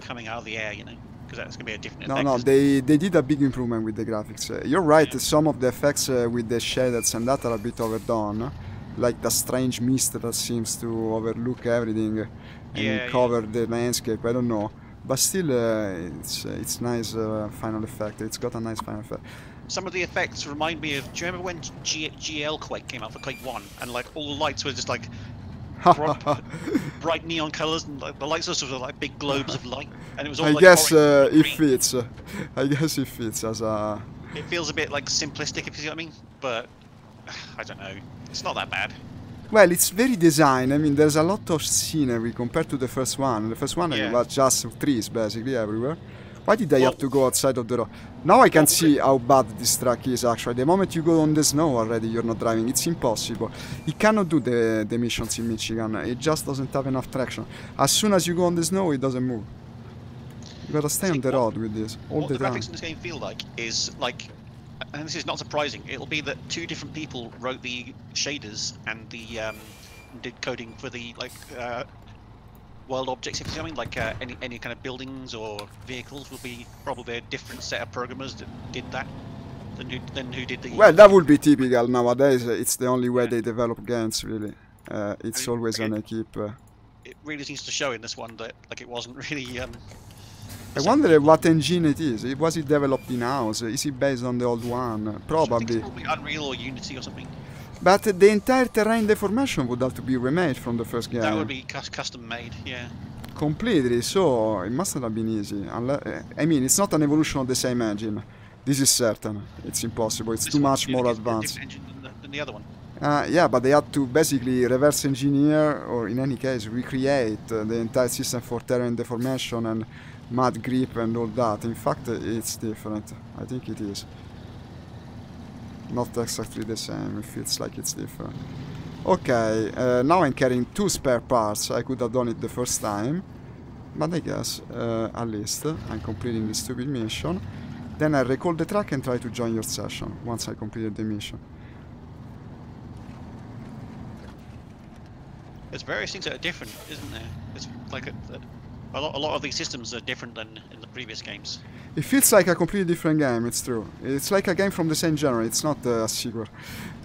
Speaker 2: coming out of the air, you know. Because that's going to be a different effect.
Speaker 1: No, they did a big improvement with the graphics. You're right, some of the effects with the shaders and that are a bit overdone. Like the strange mist that seems to overlook everything and cover the landscape, I don't know. But still, it's nice final effect. It's got a nice final effect.
Speaker 2: Some of the effects remind me of... Do you remember when GL Quake came out for Quake 1? And like all the lights were just like... bright neon colors, and like, the lights were sort of like big globes of light, and it was all.
Speaker 1: I
Speaker 2: like
Speaker 1: guess it fits. I guess it fits as a.
Speaker 2: It feels a bit like simplistic, if you see what I mean. But I don't know. It's not that bad.
Speaker 1: Well, it's very designed. I mean, there's a lot of scenery compared to the first one. The first one
Speaker 2: Yeah.
Speaker 1: was just trees, basically, everywhere. Why did I
Speaker 2: Well-
Speaker 1: have to go outside of the road? Now I can
Speaker 2: Well,
Speaker 1: see how bad this track is, actually. The moment you go on the snow already, you're not driving. It's impossible. It cannot do the missions in Michigan. It just doesn't have enough traction. As soon as you go on the snow, it doesn't move. You gotta stay on the road with this all
Speaker 2: What
Speaker 1: the
Speaker 2: the
Speaker 1: time.
Speaker 2: graphics in this game feel like is like, and this is not surprising, it'll be that two different people wrote the shaders and the did coding for the world objects, if you know what I mean, like any kind of buildings or vehicles will be probably a different set of programmers that did that than who did the.
Speaker 1: Well, that would be typical nowadays. It's the only way
Speaker 2: Yeah.
Speaker 1: they develop games, really. It's
Speaker 2: I mean,
Speaker 1: always
Speaker 2: okay.
Speaker 1: an equipe.
Speaker 2: It really seems to show in this one that like it wasn't really.
Speaker 1: I wonder what engine it is. Was it developed in-house? Is it based on the old one?
Speaker 2: I think
Speaker 1: Probably.
Speaker 2: it's probably Unreal or Unity or something.
Speaker 1: But the entire terrain deformation would have to be remade from the first game.
Speaker 2: That would be custom made, yeah.
Speaker 1: Completely, so it must have been easy. I mean, it's not an evolution of the same engine. This is certain. It's impossible. It's
Speaker 2: This
Speaker 1: too
Speaker 2: one
Speaker 1: much more
Speaker 2: is a
Speaker 1: advanced.
Speaker 2: different engine than the other one.
Speaker 1: Yeah, but they had to basically reverse engineer, or in any case, recreate the entire system for terrain deformation and mud grip and all that. In fact, it's different. I think it is. Not exactly the same. It feels like it's different. Okay, now I'm carrying 2 spare parts. I could have done it the first time. But I guess, at least, I'm completing this stupid mission. Then I recall the track and try to join your session once I completed the mission.
Speaker 2: There's various things that are different, isn't there? It's like a lot of these systems are different than in the previous games.
Speaker 1: It feels like a completely different game, it's true. It's like a game from the same genre, it's not a sequel,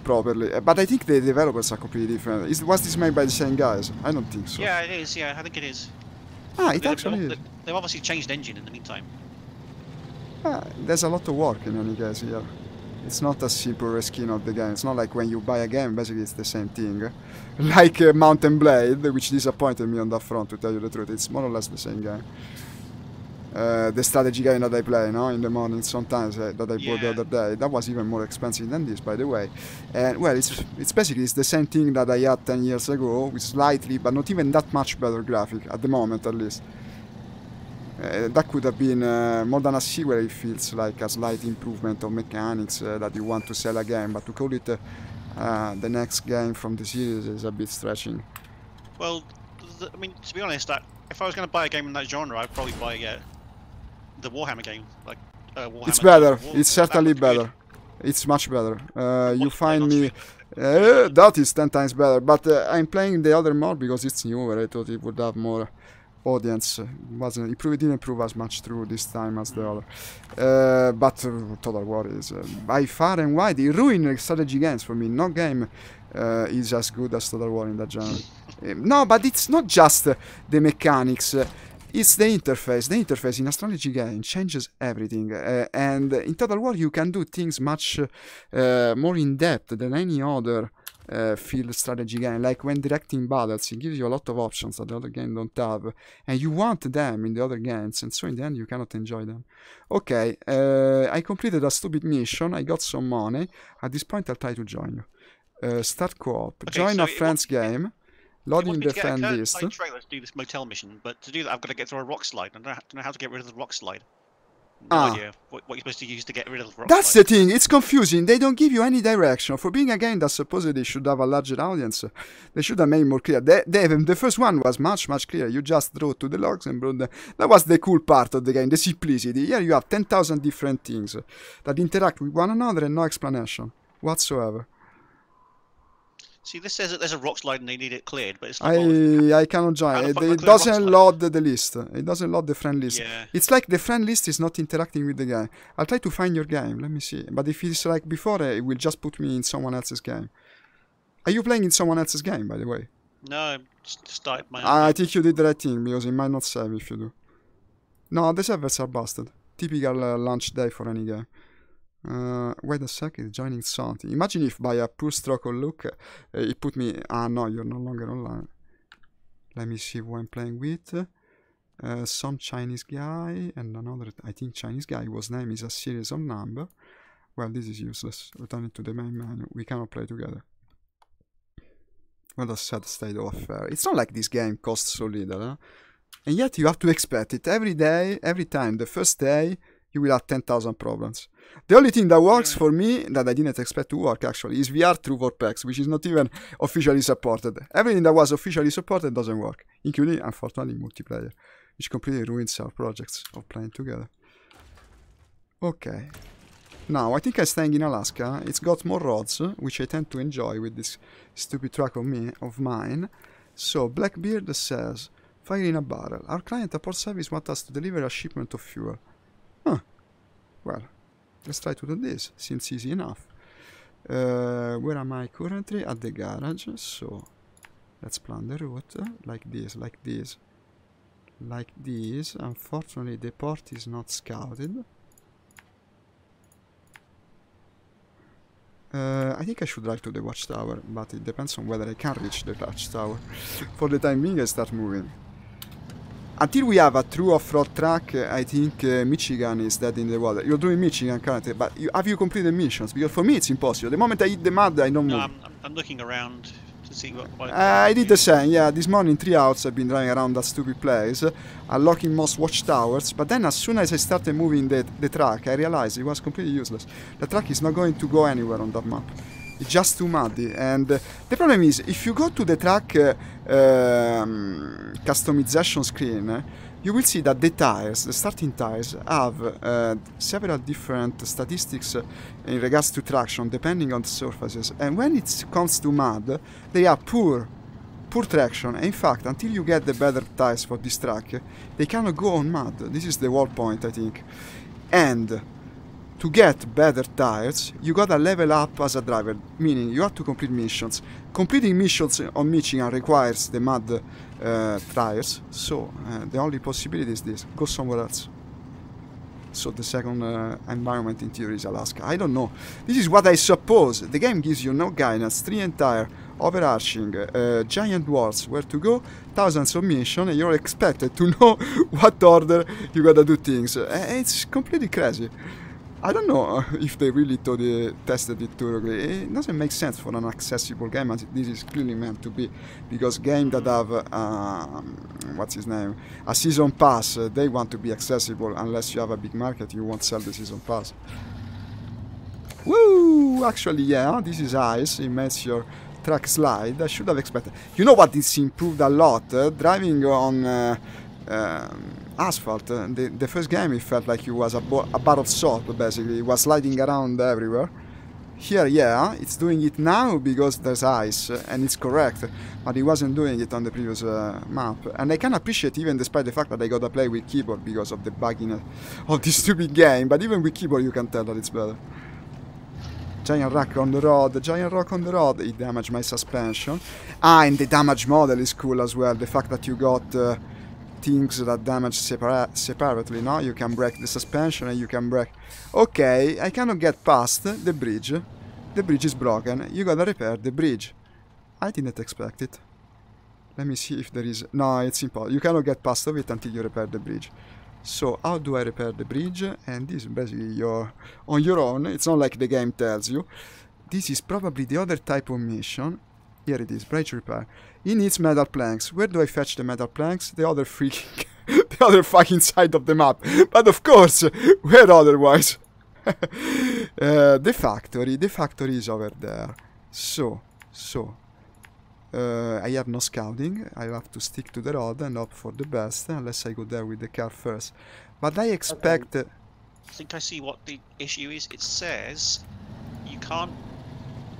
Speaker 1: properly. But I think the developers are completely different. Was this made by the same guys? I don't think so.
Speaker 2: Yeah, it is, yeah, I think it is.
Speaker 1: Ah, it actually is.
Speaker 2: They've obviously changed engine in the meantime.
Speaker 1: There's a lot of work in any case here. It's not a simple reskin of the game. It's not like when you buy a game, basically it's the same thing. Like Mountain Blade, which disappointed me on that front, to tell you the truth. It's more or less the same game. The strategy game that I play, no, in the morning sometimes that I bought the other day. That was even more expensive than this, by the way. And well, it's basically the same thing that I had 10 years ago, with slightly, but not even that much better graphic at the moment, at least. That could have been more than a sequel. It feels like a slight improvement of mechanics that you want to sell a game, but to call it the next game from the series is a bit stretching.
Speaker 2: Well, I mean, to be honest, if I was going to buy a game in that genre, I'd probably buy the Warhammer game. Like Warhammer.
Speaker 1: It's better. It's certainly better. It's much better. You find me. That is 10 times better. But I'm playing the other mod because it's newer. I thought it would have more audience. It didn't prove as much true this time as the other. But Total War is by far and wide. It ruined strategy games for me. No game is as good as Total War in that genre. No, but it's not just the mechanics. It's the interface. The interface in a strategy game changes everything. And in Total War you can do things much more in depth than any other field strategy game. Like when directing battles, it gives you a lot of options that the other game don't have, and you want them in the other games, and so in the end you cannot enjoy them. Okay, I completed a stupid mission. I got some money. At this point I'll try to join you. Start co-op.
Speaker 2: Okay,
Speaker 1: Join
Speaker 2: so
Speaker 1: a friend's game. Loading the friend list.
Speaker 2: I trailer to do this motel mission, but to do that I've got to get through a rock slide. I don't know how to get rid of the rock slide. No idea what you're supposed to use to get rid of the rock slide.
Speaker 1: That's the thing, it's confusing. They don't give you any direction. For being a game that supposedly should have a larger audience, they should have made more clear. The first one was much clearer. You just draw to the logs and brought them. That was the cool part of the game, the simplicity. Here you have 10,000 different things that interact with one another and no explanation whatsoever.
Speaker 2: See, this says that there's a rock slide and they need it cleared, but it's not.
Speaker 1: I cannot join. It doesn't load the list. It doesn't load the friend list.
Speaker 2: Yeah.
Speaker 1: It's like the friend list is not interacting with the game. I'll try to find your game. Let me see. But if it's like before, it will just put me in someone else's game. Are you playing in someone else's game, by the way?
Speaker 2: No, I just started my own.
Speaker 1: I think you did the right thing, because it might not save if you do. No, the servers are busted. Typical launch day for any game. Wait a sec, it's joining something. Imagine if by a pure stroke of luck it put me. Ah, no, you're no longer online. Let me see who I'm playing with. Some Chinese guy and another, I think, Chinese guy whose name is a series of number. Well, this is useless. Return it to the main menu. We cannot play together. What a sad state of affair. It's not like this game costs so little, huh? And yet you have to expect it every day, every time. The first day, you will have 10,000 problems. The only thing that works for me, that I didn't expect to work actually, is VR through VorpX, which is not even officially supported. Everything that was officially supported doesn't work, including, unfortunately, multiplayer, which completely ruins our projects of playing together. Okay. Now, I think I'm staying in Alaska. It's got more roads, which I tend to enjoy with this stupid truck of mine. So, Blackbeard says, fire in a barrel. Our client at Port Service wants us to deliver a shipment of fuel. Huh. Well, let's try to do this. Seems easy enough. Where am I currently? At the garage. So, let's plan the route. Like this, like this. Like this. Unfortunately, the port is not scouted. I think I should drive to the watchtower, but it depends on whether I can reach the watchtower. For the time being, I start moving. Until we have a true off-road track, I think Michigan is dead in the water. You're doing Michigan currently, but have you completed missions? Because for me it's impossible. The moment I hit the mud, I don't move.
Speaker 2: No, I'm looking around to see what
Speaker 1: I did the same, yeah. This morning, 3 hours I've been driving around that stupid place, unlocking most watchtowers, but then as soon as I started moving the truck, I realized it was completely useless. The truck is not going to go anywhere on that map. It's just too muddy, and the problem is, if you go to the track customization screen, you will see that the tires, the starting tires, have several different statistics in regards to traction, depending on the surfaces. And when it comes to mud, they are poor traction. And in fact, until you get the better tires for this track, they cannot go on mud. This is the whole point, I think. And to get better tires, you gotta level up as a driver, meaning you have to complete missions. Completing missions on Michigan requires the mud tires, so the only possibility is this: go somewhere else. So the second environment in theory is Alaska. I don't know. This is what I suppose. The game gives you no guidance, 3 entire, overarching, giant walls where to go, thousands of missions, and you're expected to know what order you gotta do things. It's completely crazy. I don't know if they really tested it thoroughly. It doesn't make sense for an accessible game as this is clearly meant to be, because games that have what's his name, a season pass, they want to be accessible. Unless you have a big market, you won't sell the season pass. Woo! Actually, yeah, this is ice. It makes your track slide. I should have expected. You know what? It's improved a lot. Driving on asphalt. The first game, it felt like it was a bar of soap, basically. It was sliding around everywhere. Here, yeah, it's doing it now because there's ice, and it's correct, but it wasn't doing it on the previous map. And I can appreciate, even despite the fact that I gotta play with keyboard because of the bugginess of this stupid game, but even with keyboard you can tell that it's better. Giant rock on the road, giant rock on the road, it damaged my suspension. Ah, and the damage model is cool as well, the fact that you got things that damage separately, no? You can break the suspension and you can break... Okay, I cannot get past the bridge. The bridge is broken. You gotta repair the bridge. I didn't expect it. Let me see if there is... No, it's impossible. You cannot get past of it until you repair the bridge. So, how do I repair the bridge? And this is basically you're on your own. It's not like the game tells you. This is probably the other type of mission. Here it is, bridge repair. It needs metal planks. Where do I fetch the metal planks? The other freaking... the other fucking side of the map. But of course, where otherwise? The factory is over there. So... I have no scouting. I have to stick to the road and hope for the best, unless I go there with the car first. But I expect...
Speaker 2: I think I see what the issue is. It says you can't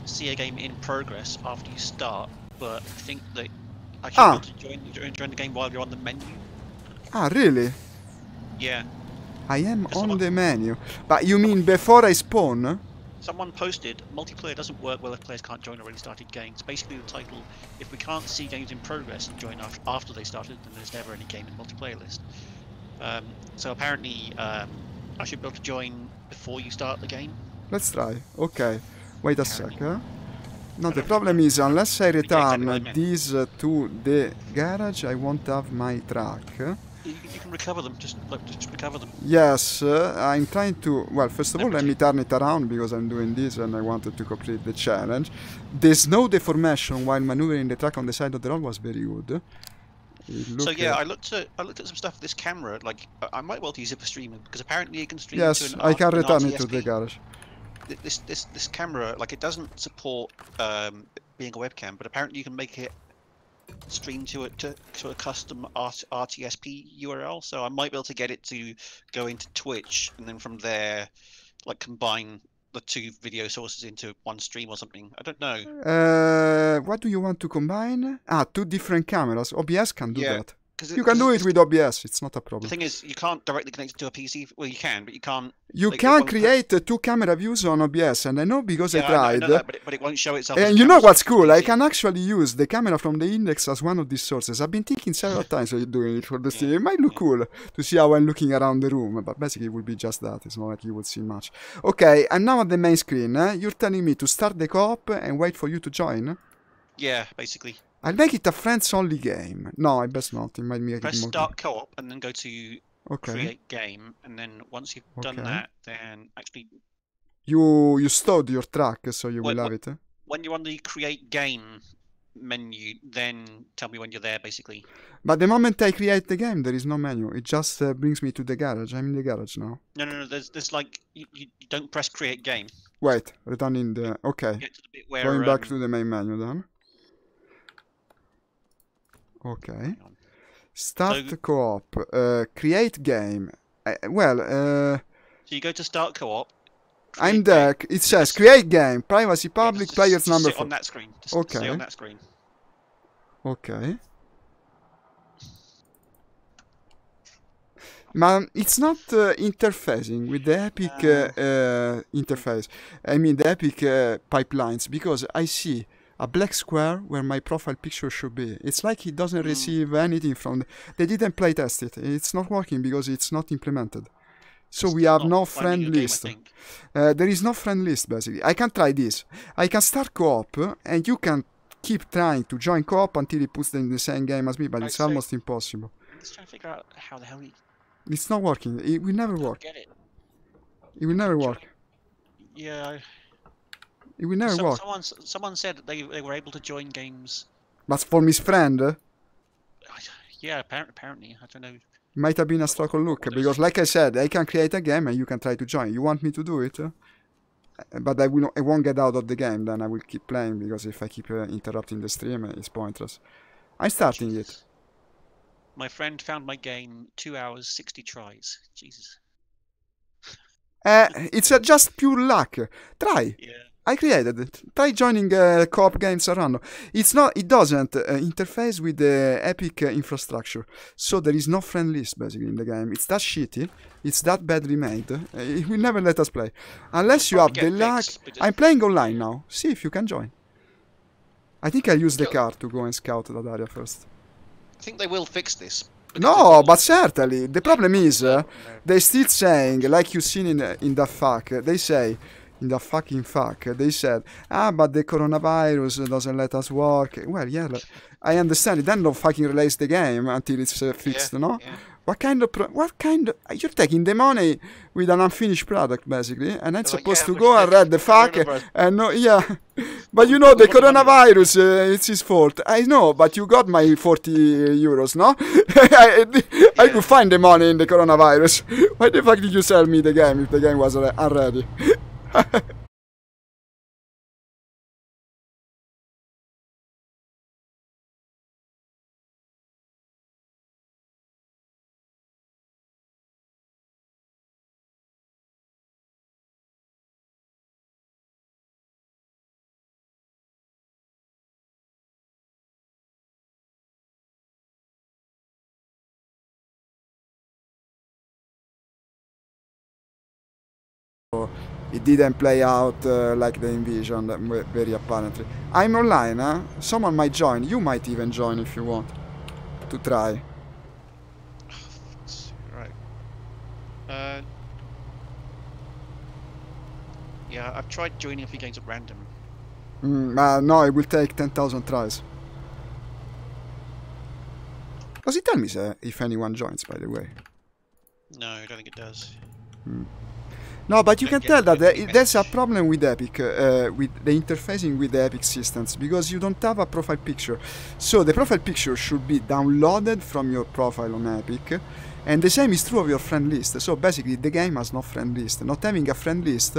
Speaker 2: see a game in progress after you start, but I think that I should be able to join the game while you're on the menu.
Speaker 1: Ah, really?
Speaker 2: Yeah.
Speaker 1: I am on the menu. But you mean before I spawn?
Speaker 2: Someone posted, multiplayer doesn't work well if players can't join already started games. Basically the title, if we can't see games in progress and join after they started, then there's never any game in the multiplayer list. So apparently I should be able to join before you start the game.
Speaker 1: Let's try. Okay. Wait a sec. No, the problem is, unless I return this to the garage, I won't have my truck.
Speaker 2: You can recover them. Just recover them.
Speaker 1: Yes, I'm trying to... Well, first of all, let me turn it around because I'm doing this and I wanted to complete the challenge. The snow deformation while maneuvering the truck on the side of the road was very good.
Speaker 2: So yeah, I looked at some stuff with this camera. Like I might well use it for streaming because apparently you can stream to
Speaker 1: Yes,
Speaker 2: an
Speaker 1: I can return it to
Speaker 2: RTSP.
Speaker 1: the garage.
Speaker 2: This camera, like, it doesn't support being a webcam, but apparently you can make it stream to a custom RTSP URL. So I might be able to get it to go into Twitch, and then from there, like, combine the two video sources into one stream or something. I don't know.
Speaker 1: What do you want to combine? Ah, two different cameras. OBS can do that. You can do it with OBS, it's not a problem.
Speaker 2: The thing is, you can't directly connect it to a PC. Well, you can, but you can't.
Speaker 1: You can create two camera views on OBS, and I know because I tried.
Speaker 2: I know that, but it won't show itself.
Speaker 1: And you know what's cool? I can actually use the camera from the index as one of these sources. I've been thinking several times of doing it for the stream. It might look cool to see how I'm looking around the room, but basically it will be just that. It's not like you will see much. Okay, I'm now at the main screen. You're telling me to start the co-op and wait for you to join?
Speaker 2: Yeah, basically.
Speaker 1: I'll make it a friends-only game. No, I best not. It might make
Speaker 2: Press
Speaker 1: it more...
Speaker 2: start co-op and then go to create game, and then once you've done that, then actually...
Speaker 1: You stowed your truck, so you will have it.
Speaker 2: When you're on the create game menu, then tell me when you're there, basically.
Speaker 1: But the moment I create the game, there is no menu. It just brings me to the garage. I'm in the garage now.
Speaker 2: No. There's like... You don't press create game.
Speaker 1: Wait, returning the... Okay.
Speaker 2: Get to the bit where,
Speaker 1: going back to the main menu then. Okay. Start so, co-op. Create game. So
Speaker 2: you go to start co-op.
Speaker 1: I'm there. It says create game. Privacy public. Players number 4.
Speaker 2: On that screen. Just
Speaker 1: okay.
Speaker 2: stay on that screen.
Speaker 1: Okay. Man, it's not interfacing with the Epic interface. I mean the Epic pipelines, because I see a black square where my profile picture should be. It's like it doesn't receive anything from... They didn't play test it. It's not working because it's not implemented. So we have no friend list. There is no friend list, basically. I can try this. I can start co-op, and you can keep trying to join co-op until it puts them in the same game as me, but it's almost impossible.
Speaker 2: I'm just trying to figure out how the hell
Speaker 1: It's not working. It will never work.
Speaker 2: Get it.
Speaker 1: It will never work.
Speaker 2: Yeah.
Speaker 1: It will never work.
Speaker 2: Someone said that they were able to join games.
Speaker 1: But from his friend?
Speaker 2: Yeah, apparently. I don't know.
Speaker 1: Might have been a stroke of luck, because like I said, I can create a game and you can try to join. You want me to do it? But I won't get out of the game, then I will keep playing, because if I keep interrupting the stream, it's pointless. I'm starting it.
Speaker 2: My friend found my game 2 hours, 60 tries. Jesus.
Speaker 1: It's just pure luck. Try.
Speaker 2: Yeah.
Speaker 1: I created it. Try joining co-op games around. It's not. It doesn't interface with the Epic infrastructure, so there is no friend list basically in the game. It's that shitty. It's that badly made. It will never let us play unless you have the luck. I'm playing online now. See if you can join. I think I'll use the car to go and scout that area first.
Speaker 2: I think they will fix this.
Speaker 1: No, but certainly. The problem is they still saying, like you've seen in the fuck. They say. In the fucking fuck, they said, but the coronavirus doesn't let us work. Well, yeah, I understand it. Then don't fucking release the game until it's fixed, no? Yeah. What kind of you're taking the money with an unfinished product, basically, and I'm supposed to go and read the fuck, and no, yeah. But you know, the coronavirus, it's his fault. I know, but you got my 40 euros, no? I could find the money in the coronavirus. Why the fuck did you sell me the game if the game was unready? It didn't play out like they envisioned, very apparently. I'm online, huh? Someone might join. You might even join if you want to try.
Speaker 2: Right. Yeah, I've tried joining a few games at random.
Speaker 1: No, it will take 10,000 tries. Does it tell me if anyone joins, by the way?
Speaker 2: No, I don't think it does.
Speaker 1: No, but you can tell that there's a
Speaker 2: message.
Speaker 1: problem with Epic, with the interfacing with the Epic systems, because you don't have a profile picture. So the profile picture should be downloaded from your profile on Epic, and the same is true of your friend list. So basically the game has no friend list. Not having a friend list,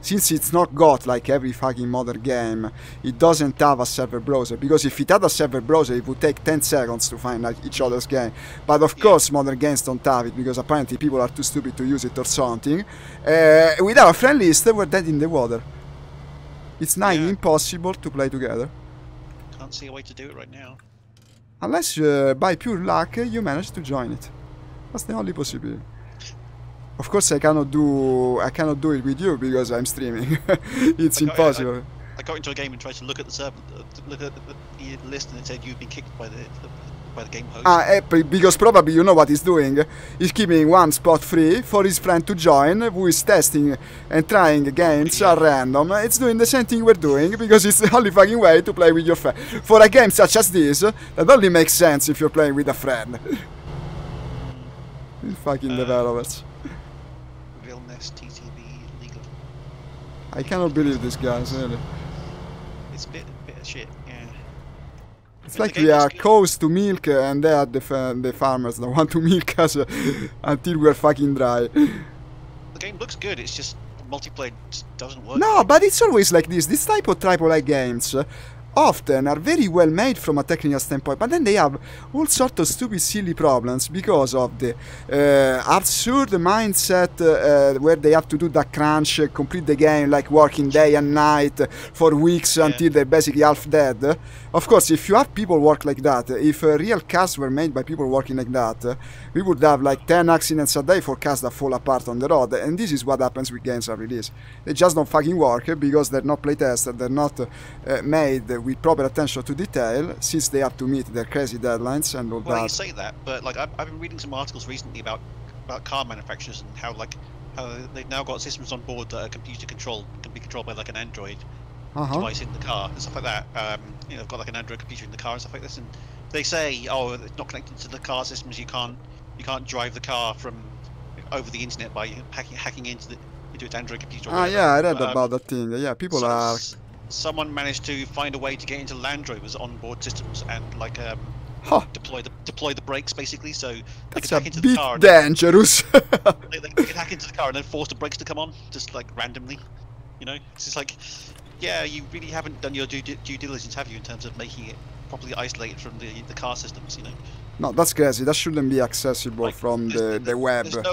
Speaker 1: since it's not got like every fucking modern game, it doesn't have a server browser, because if it had a server browser it would take 10 seconds to find like each other's game. But of course modern games don't have it, because apparently people are too stupid to use it or something. Without a friend list we're dead in the water. It's nigh impossible to play together.
Speaker 2: Can't see a way to do it right now.
Speaker 1: Unless by pure luck you manage to join it. That's the only possibility. Of course I cannot do it with you because I'm streaming. It's impossible.
Speaker 2: I got into a game and tried to look at the server, look at the list, and it said you've been kicked by the game host.
Speaker 1: Because probably you know what he's doing. He's keeping one spot free for his friend to join, who is testing and trying games at random. It's doing the same thing we're doing, because it's the only fucking way to play with your friend. For a game such as this, that only makes sense if you're playing with a friend. Fucking developers.
Speaker 2: Realness, TTV, legal.
Speaker 1: I cannot believe these guys, really.
Speaker 2: It's a bit of shit, yeah.
Speaker 1: It's like we are cows to milk, and they are the farmers that want to milk us until we're fucking dry.
Speaker 2: The game looks good, it's just multiplayer just doesn't work.
Speaker 1: No, but it's always like this. This type of AAA games often are very well made from a technical standpoint, but then they have all sorts of stupid, silly problems because of the absurd mindset where they have to do that crunch, complete the game, like working day and night for weeks until they're basically half dead. Of course, if you have people work like that, if real cars were made by people working like that, we would have like 10 accidents a day for cars that fall apart on the road, and this is what happens with games are released. They just don't fucking work because they're not playtested, they're not made with proper attention to detail, since they have to meet their crazy deadlines and all that.
Speaker 2: Well, you say that, but like I've been reading some articles recently about car manufacturers and how they've now got systems on board that are computer controlled, can be controlled by like an Android device in the car and stuff like that. You know, they've got like an Android computer in the car and stuff like this, and they say, oh, it's not connected to the car systems. You can't drive the car from over the internet by hacking into its Android computer.
Speaker 1: Yeah, I read about that thing. Yeah, people are.
Speaker 2: Someone managed to find a way to get into Land Rover's onboard systems and like deploy the brakes basically, so they could hack into the car.
Speaker 1: Dangerous.
Speaker 2: They could hack into the car and then force the brakes to come on, just like randomly. You know, it's just like, yeah, you really haven't done your due diligence, have you, in terms of making it properly isolated from the car systems, you know? No,
Speaker 1: that's crazy. That shouldn't be accessible like, from the web.
Speaker 2: There's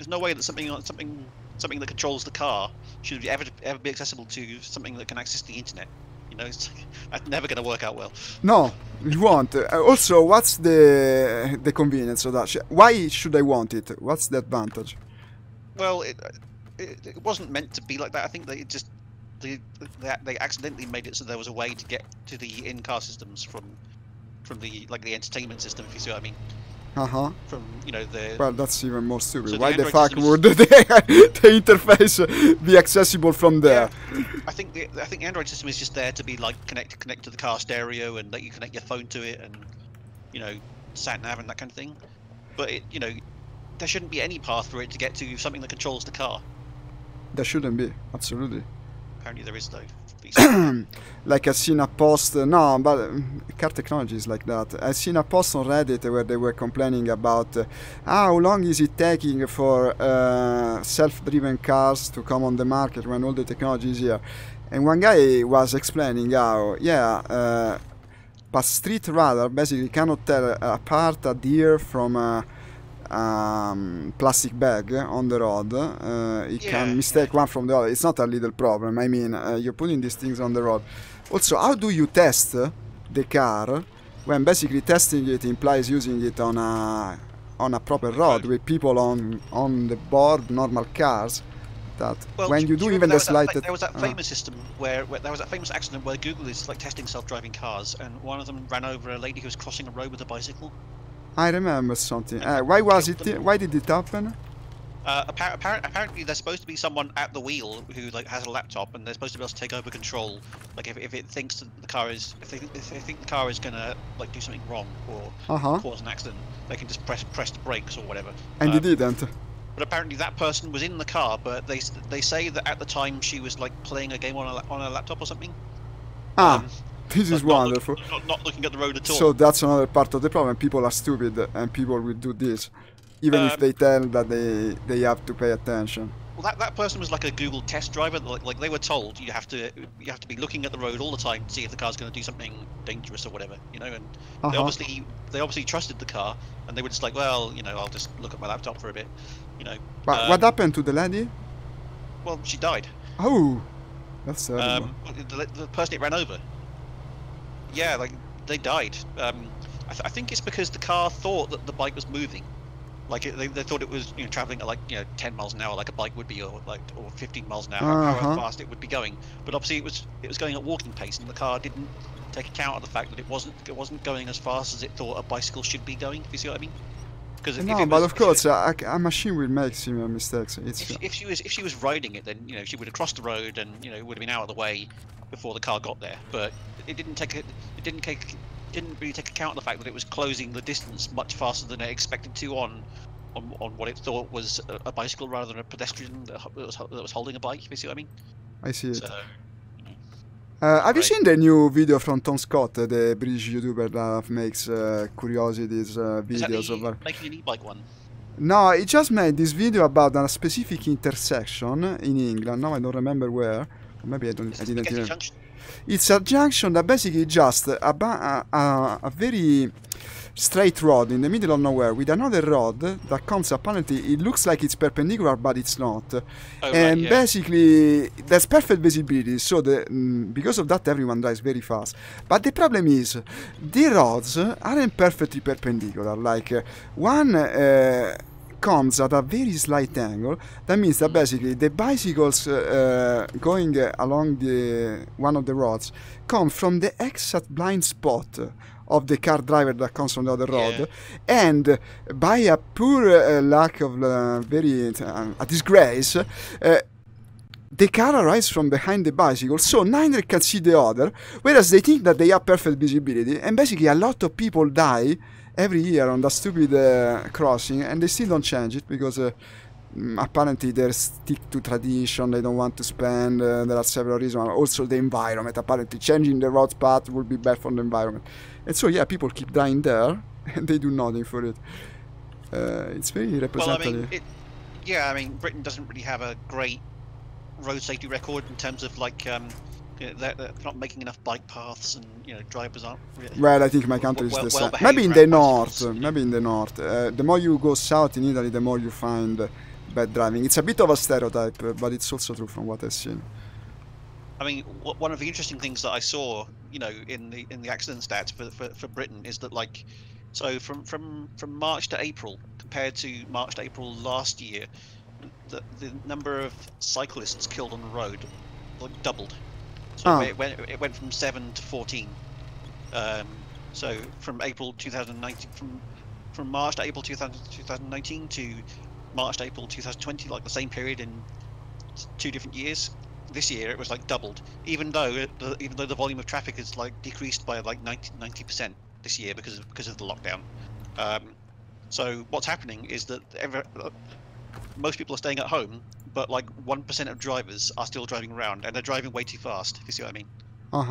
Speaker 2: no way that something that controls the car should ever be accessible to something that can access the internet. You know, that's never going to work out well.
Speaker 1: No, it won't. Also, what's the convenience of that? Why should I want it? What's the advantage?
Speaker 2: Well, it wasn't meant to be like that. I think they just they accidentally made it so there was a way to get to the in-car systems from the the entertainment system, if you see what I mean. From
Speaker 1: well, that's even more stupid. So why the fuck would the interface be accessible from there?
Speaker 2: Yeah. I think the Android system is just there to be like connect to the car stereo and let you connect your phone to it, and sat nav and that kind of thing. But there shouldn't be any path for it to get to something that controls the car.
Speaker 1: There shouldn't be, absolutely.
Speaker 2: Apparently there is though.
Speaker 1: Like I've seen a post, no, but car technology is like that. I've seen a post on Reddit where they were complaining about how long is it taking for self-driven cars to come on the market when all the technology is here. And one guy was explaining how, but street radar basically cannot tell apart a deer from a plastic bag on the road. It can mistake one from the other. It's not a little problem. I mean, you're putting these things on the road. Also, how do you test the car when basically testing it implies using it on a proper road with people on the board, normal cars? That when you do even the slightest,
Speaker 2: there was that famous system where there was that famous accident where Google is like testing self-driving cars, and one of them ran over a lady who was crossing a road with a bicycle.
Speaker 1: I remember something. Why was it? Why did it happen?
Speaker 2: Apparently, there's supposed to be someone at the wheel who like has a laptop, and they're supposed to be able to take over control. Like if it thinks that the car is, if they think the car is gonna like do something wrong or cause an accident, they can just press the brakes or whatever.
Speaker 1: And you didn't.
Speaker 2: But apparently that person was in the car, but they say that at the time she was like playing a game on a laptop or something.
Speaker 1: This is wonderful.
Speaker 2: Not looking at the road at all.
Speaker 1: So that's another part of the problem. People are stupid, and people will do this, even if they tell that they have to pay attention.
Speaker 2: Well, that person was like a Google test driver. Like they were told you have to be looking at the road all the time to see if the car's going to do something dangerous or whatever, you know. And they obviously trusted the car, and they were just like, well, you know, I'll just look at my laptop for a bit, you know.
Speaker 1: But what happened to the lady?
Speaker 2: Well, she died.
Speaker 1: Oh, that's terrible.
Speaker 2: The person it ran over. Yeah, like they died. I think it's because the car thought that the bike was moving. Like they thought it was, you know, traveling at like, you know, 10 miles an hour like a bike would be, or 15 miles an hour, how fast it would be going. But obviously it was going at walking pace, and the car didn't take account of the fact that it wasn't going as fast as it thought a bicycle should be going. If you see what I mean? Because
Speaker 1: but of course a machine will make similar mistakes.
Speaker 2: If she was riding it, then, you know, she would have crossed the road and, you know, it would have been out of the way before the car got there. But it didn't really take account of the fact that it was closing the distance much faster than it expected to on what it thought was a bicycle rather than a pedestrian that was holding a bike. You see what I mean?
Speaker 1: I see it.
Speaker 2: So,
Speaker 1: have you seen the new video from Tom Scott, the British YouTuber that makes curiosities videos of
Speaker 2: making an e-bike one?
Speaker 1: No, he just made this video about a specific intersection in England. Now I don't remember where. Maybe I didn't even. It's a junction that basically just a very straight road in the middle of nowhere with another road that comes, apparently it looks like it's perpendicular, but it's not. And basically there's perfect visibility, so because of that everyone drives very fast. But the problem is the roads aren't perfectly perpendicular. Like one comes at a very slight angle. That means that basically the bicycles going along one of the roads come from the exact blind spot of the car driver that comes from the other road, and by a poor lack of a disgrace, the car arrives from behind the bicycle, so neither can see the other, whereas they think that they have perfect visibility, and basically a lot of people die every year on that stupid crossing, and they still don't change it because apparently they stick to tradition, they don't want to spend, there are several reasons, also the environment, apparently changing the road path would be bad for the environment, and so yeah, people keep dying there and they do nothing for it. It's very representative.
Speaker 2: Well, I mean, Britain doesn't really have a great road safety record in terms of like they're not making enough bike paths, and, you know, drivers aren't really. Well,
Speaker 1: I think my country is the same. Maybe in the north. Maybe in the north. The more you go south in Italy, the more you find bad driving. It's a bit of a stereotype, but it's also true from what I've seen.
Speaker 2: I mean, one of the interesting things that I saw, you know, in the accident stats for Britain is that, like, so from March to April compared to March to April last year, the number of cyclists killed on the road like doubled. So it went from 7 to 14. So from April 2019, from March to April 2019 to March to April 2020, like the same period in 2 different years. This year it was like doubled, even though the volume of traffic is like decreased by like 90% this year because of the lockdown. So what's happening is that most people are staying at home, but like 1% of drivers are still driving around, and they're driving way too fast, if you see what I mean.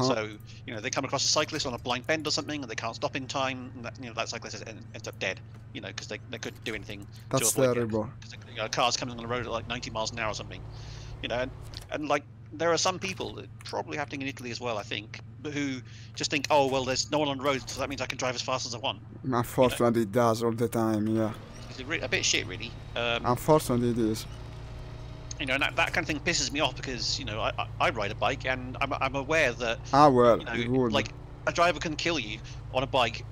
Speaker 2: So, you know, they come across a cyclist on a blind bend or something, and they can't stop in time, and that cyclist ends up dead, you know, because they couldn't do anything.
Speaker 1: That's terrible.
Speaker 2: Because, you know, cars coming on the road at like 90 miles an hour or something, you know, and like there are some people, probably happening in Italy as well, I think, who just think, oh well, there's no one on the road, so that means I can drive as fast as I want.
Speaker 1: Unfortunately, it does all the time. Yeah.
Speaker 2: It's a bit shit, really.
Speaker 1: Unfortunately, it is.
Speaker 2: You know, and that kind of thing pisses me off because, you know, I ride a bike, and I'm aware that
Speaker 1: you know,
Speaker 2: like a driver can kill you on a bike,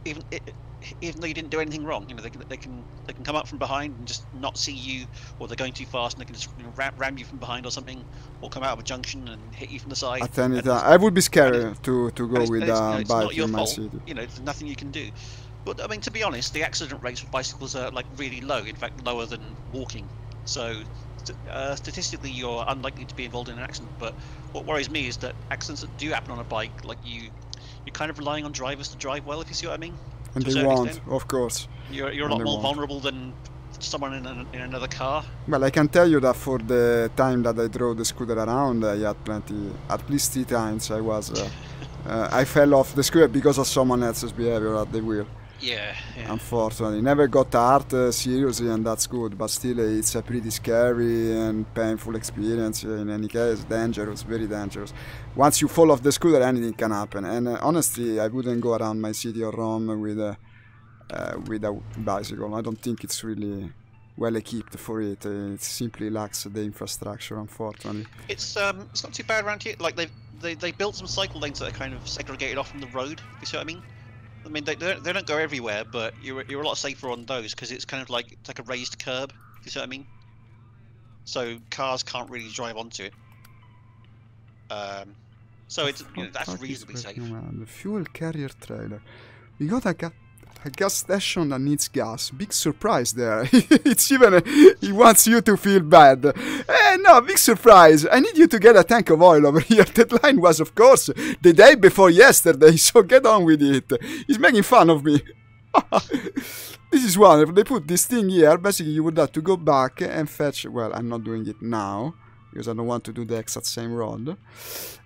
Speaker 2: even though you didn't do anything wrong. You know, they can come up from behind and just not see you, or they're going too fast and they can just, you know, ram you from behind or something, or come out of a junction and hit you from the side.
Speaker 1: I would be scared to go with a bike in my city.
Speaker 2: You know, there's nothing you can do. But I mean, to be honest, the accident rates with bicycles are like really low. In fact, lower than walking. So statistically, you're unlikely to be involved in an accident. But what worries me is that accidents that do happen on a bike, like you're kind of relying on drivers to drive well. If you see what I mean.
Speaker 1: And they won't, of course.
Speaker 2: You're a lot more vulnerable than someone in another car.
Speaker 1: Well, I can tell you that for the time that I drove the scooter around, I had plenty, at least 3 times I was, I fell off the scooter because of someone else's behavior at the wheel.
Speaker 2: Yeah.
Speaker 1: Unfortunately, never got hurt seriously, and that's good. But still, it's a pretty scary and painful experience. In any case, dangerous, very dangerous. Once you fall off the scooter, anything can happen. And honestly, I wouldn't go around my city or Rome with a bicycle. I don't think it's really well equipped for it. It simply lacks the infrastructure, unfortunately.
Speaker 2: It's not too bad around here. Like they built some cycle lanes that are kind of segregated off from the road. You see what I mean? I mean, they don't go everywhere, but you're a lot safer on those because it's kind of like a raised curb. You see what I mean? So cars can't really drive onto it. So it's that's reasonably safe.
Speaker 1: The fuel carrier trailer. We got a gas station that needs gas. Big surprise there. It's even he wants you to feel bad. No, big surprise. I need you to get a tank of oil over here. Deadline was, of course, the day before yesterday, so get on with it. He's making fun of me. This is wonderful. They put this thing here. Basically, you would have to go back and fetch. Well, I'm not doing it now because I don't want to do the exact same road.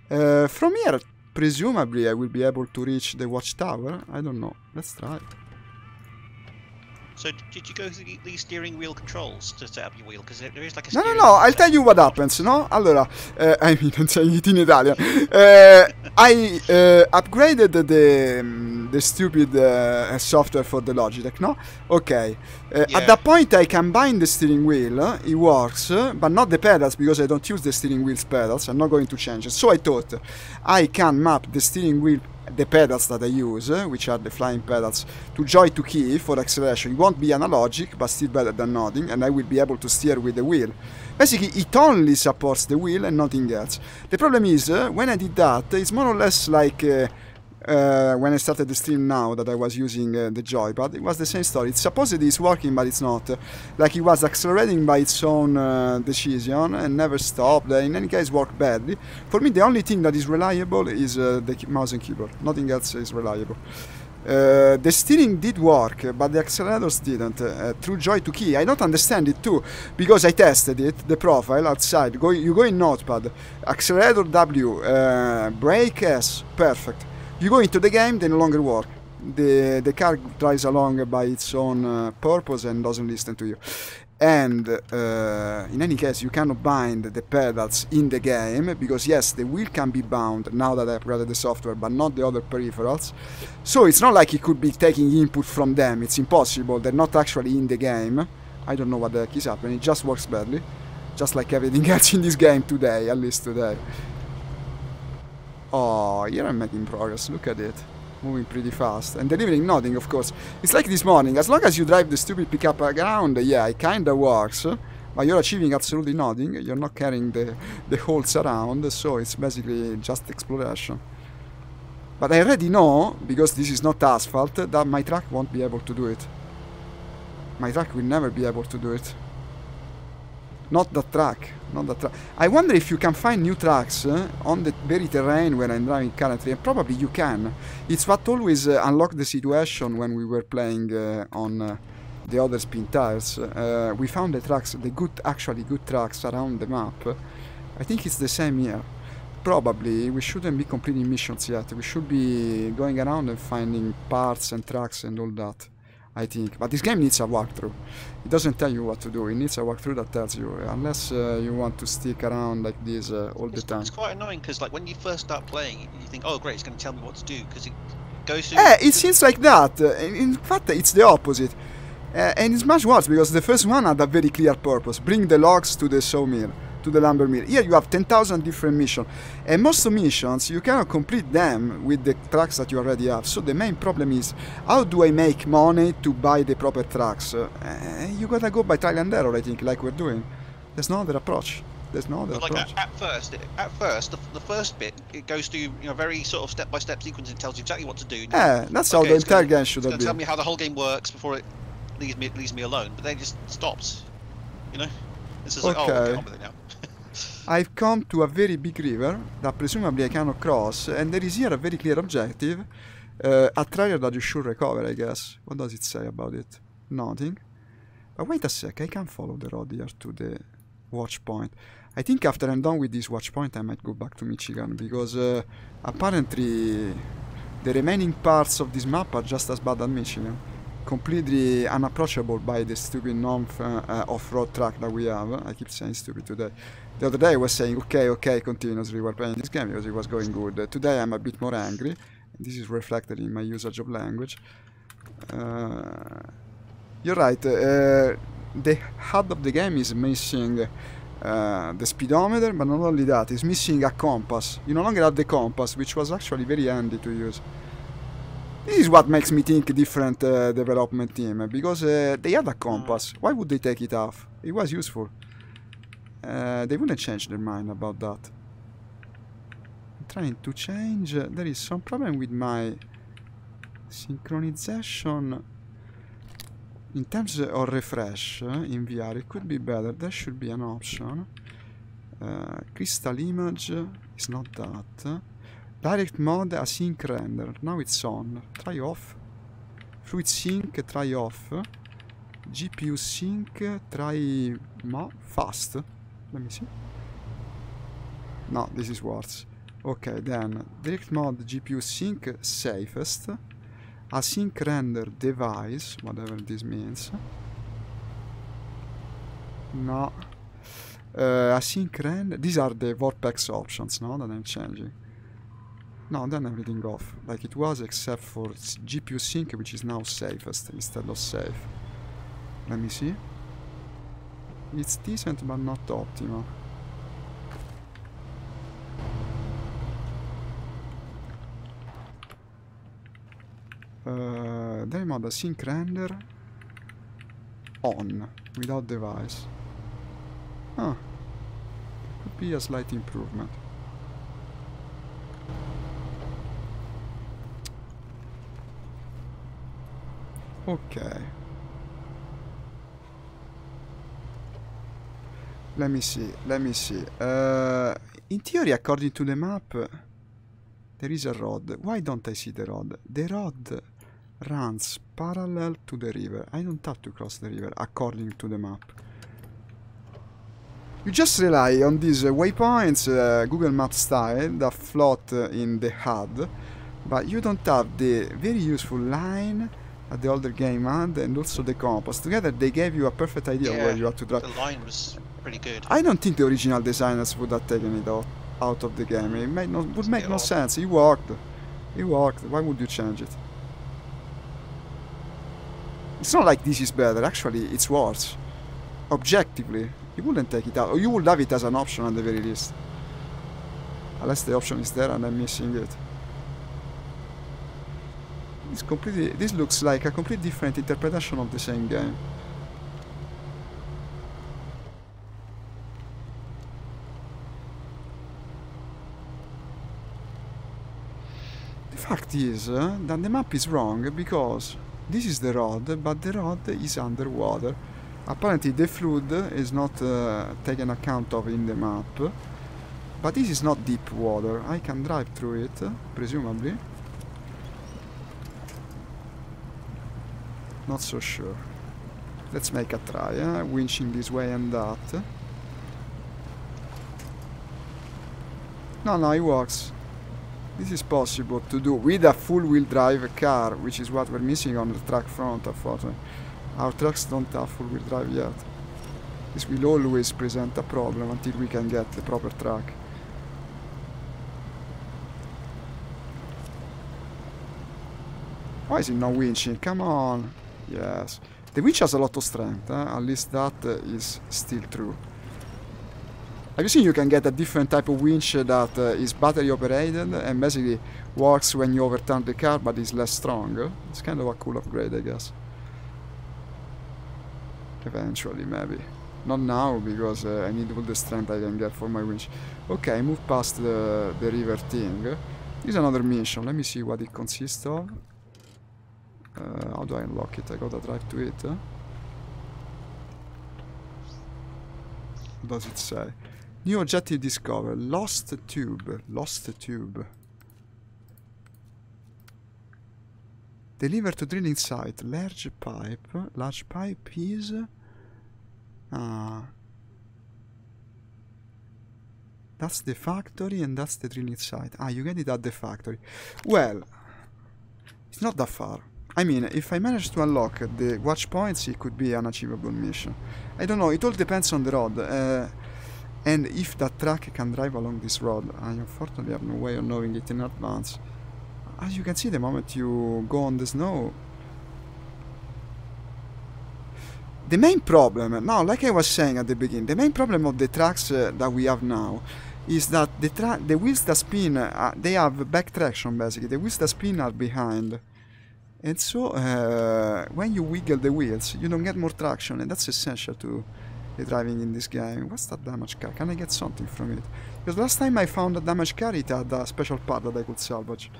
Speaker 1: From here, presumably, I will be able to reach the watchtower. I don't know. Let's try.
Speaker 2: So did you go through the steering wheel controls to set up your wheel? Because there is like a
Speaker 1: No, I'll tell you what happens, no? Allora, I mean, I'm saying it in Italian. I upgraded the stupid software for the Logitech, no? Okay. At that point, I combine the steering wheel. It works, but not the pedals, because I don't use the steering wheel's pedals. I'm not going to change it. So I thought I can map the steering wheel, the pedals that I use, which are the flying pedals, to joy to key for acceleration. It won't be analogic, but still better than nothing, and I will be able to steer with the wheel. Basically, it only supports the wheel and nothing else. The problem is, when I did that, it's more or less like when I started the stream now that I was using the joypad. It was the same story. It's supposedly it's working, but it's not. Like it was accelerating by its own decision and never stopped. In any case, worked badly. For me, the only thing that is reliable is the mouse and keyboard. Nothing else is reliable. The steering did work, but the accelerators didn't. Through joy to key, I don't understand it too, because I tested it, the profile outside. You go in Notepad, accelerator W, brake S, perfect. You go into the game, they no longer work. The car drives along by its own purpose and doesn't listen to you. And in any case, you cannot bind the pedals in the game, because yes, the wheel can be bound now that I upgraded the software, but not the other peripherals. So it's not like it could be taking input from them. It's impossible. They're not actually in the game. I don't know what the heck is happening. It just works badly, just like everything else in this game today, at least today. Oh, here I'm making progress. Look at it. Moving pretty fast. And delivering nothing, of course. It's like this morning. As long as you drive the stupid pickup around, yeah, it kinda works. But you're achieving absolutely nothing. You're not carrying the holes around. So it's basically just exploration. But I already know, because this is not asphalt, that my truck won't be able to do it. My truck will never be able to do it. Not that track. Not that track. I wonder if you can find new tracks on the very terrain where I'm driving currently, and probably you can. It's what always unlocked the situation when we were playing on the other spin tires. We found the tracks, the actually good tracks around the map. I think it's the same here. Probably we shouldn't be completing missions yet. We should be going around and finding parts and tracks and all that, I think. But this game needs a walkthrough. It doesn't tell you what to do. It needs a walkthrough that tells you, unless you want to stick around like this all the time.
Speaker 2: It's quite annoying, because like when you first start playing, you think, oh great, it's going to tell me what to do, because it goes through...
Speaker 1: it seems like that. In fact, it's the opposite. And it's much worse, because the first one had a very clear purpose. Bring the logs to the sawmill, to the lumber mill. Here you have 10,000 different missions, and most of missions you cannot complete them with the trucks that you already have. So the main problem is, how do I make money to buy the proper trucks? You gotta go by trial and error, I think, like we're doing. There's no other approach. There's no other
Speaker 2: But like
Speaker 1: approach.
Speaker 2: at first, the first bit it goes through very sort of step-by-step sequence and tells you exactly what to do.
Speaker 1: Yeah, that's how the entire game should have
Speaker 2: It's gonna tell
Speaker 1: been.
Speaker 2: me how the whole game works before it leaves me alone. But then it just stops. You know, it's just like, oh, get on with it now.
Speaker 1: I've come to a very big river that presumably I cannot cross, and there is here a very clear objective, a treasure that you should recover, I guess. What does it say about it? Nothing. But wait a sec, I can follow the road here to the watch point. I think after I'm done with this watch point I might go back to Michigan, because apparently the remaining parts of this map are just as bad as Michigan. Completely unapproachable by the stupid off-road track that we have. I keep saying stupid today. The other day I was saying okay continuously while playing this game because it was going good. Today I'm a bit more angry, and this is reflected in my usage of language. You're right, the HUD of the game is missing the speedometer, but not only that, it's missing a compass. You no longer have the compass, which was actually very handy to use. This is what makes me think different development team, because they had a compass. Why would they take it off? It was useful. They wouldn't change their mind about that. I'm trying to change. There is some problem with my synchronization. In terms of refresh in VR, it could be better. There should be an option. Crystal image is not that. Direct mode async render. Now it's on. Try off. Fluid sync, try off. GPU sync, try fast. Let me see. No, this is worse. Okay, then direct mode GPU sync safest. Async render device, whatever this means. No. Async render. These are the VorpX options, no? That I'm changing. No, then everything off, like it was, except for GPU sync, which is now safest instead of safe. Let me see. It's decent, but not optimal. Demo mode async render on without device. Huh. Could be a slight improvement. Okay. Let me see. In theory, according to the map, there is a road. Why don't I see the road? The road runs parallel to the river. I don't have to cross the river, according to the map. You just rely on these waypoints, Google Maps style, that float in the HUD, but you don't have the very useful line at the older game had, and also the compass. Together they gave you a perfect idea of where you have to drive.
Speaker 2: The line was pretty good.
Speaker 1: I don't think the original designers would have taken it out of the game. It would make no sense. It worked. Why would you change it? It's not like this is better. Actually, it's worse. Objectively, you wouldn't take it out. Or you would have it as an option at the very least. Unless the option is there and I'm missing it. This looks like a completely different interpretation of the same game. The fact is that the map is wrong because this is the road, but the road is underwater. Apparently the flood is not taken account of in the map, but this is not deep water. I can drive through it, presumably. Not so sure. Let's make a try, winching this way and that. No, it works. This is possible to do with a full-wheel drive car, which is what we're missing on the track front, unfortunately. Our trucks don't have full-wheel drive yet. This will always present a problem until we can get the proper track. Why is it not winching? Come on! Yes. The winch has a lot of strength, at least that is still true. Have you seen you can get a different type of winch that is battery operated and basically works when you overturn the car but is less strong? It's kind of a cool upgrade, I guess. Eventually, maybe. Not now, because I need all the strength I can get for my winch. Okay, move past the river thing. Here's another mission. Let me see what it consists of. How do I unlock it? I gotta drive to it. What does it say? New objective discovered. Lost tube. Lost tube. Deliver to drilling site. Large pipe. Large pipe is... That's the factory and that's the drilling site. You get it at the factory. Well, it's not that far. I mean, if I manage to unlock the watch points, it could be an achievable mission. I don't know, it all depends on the road. And if that truck can drive along this road. I unfortunately have no way of knowing it in advance. As you can see, the moment you go on the snow... The main problem, now, like I was saying at the beginning, the main problem of the trucks that we have now is that the wheels that spin, they have back traction basically. The wheels that spin are behind. And so, when you wiggle the wheels, you don't get more traction, and that's essential to the driving in this game. What's that damaged car? Can I get something from it? Because last time I found a damaged car, it had a special part that I could salvage.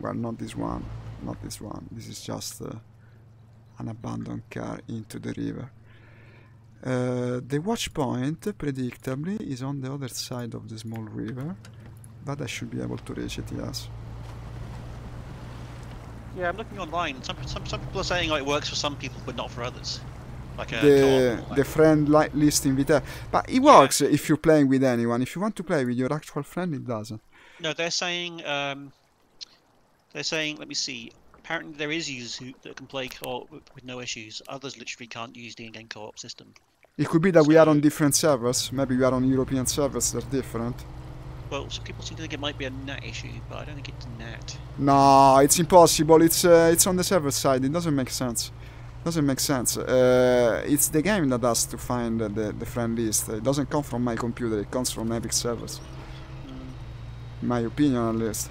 Speaker 1: Well, not this one. Not this one. This is just an abandoned car into the river. The watch point, predictably, is on the other side of the small river. But I should be able to reach it, yes.
Speaker 2: Yeah, I'm looking online. Some people are saying it works for some people, but not for others. Like
Speaker 1: the friend list invitation, but it works if you're playing with anyone. If you want to play with your actual friend, it doesn't.
Speaker 2: No, they're saying. Let me see. Apparently, there is users that can play co-op with no issues. Others literally can't use the in-game co-op system.
Speaker 1: It could be that we are on different servers. Maybe we are on European servers that are different.
Speaker 2: Well, some people seem to think it might be a NAT issue, but I don't think it's NAT.
Speaker 1: No, it's impossible. It's on the server side. It doesn't make sense. Doesn't make sense. It's the game that has to find the friend list. It doesn't come from my computer. It comes from Epic servers. In my opinion, at least.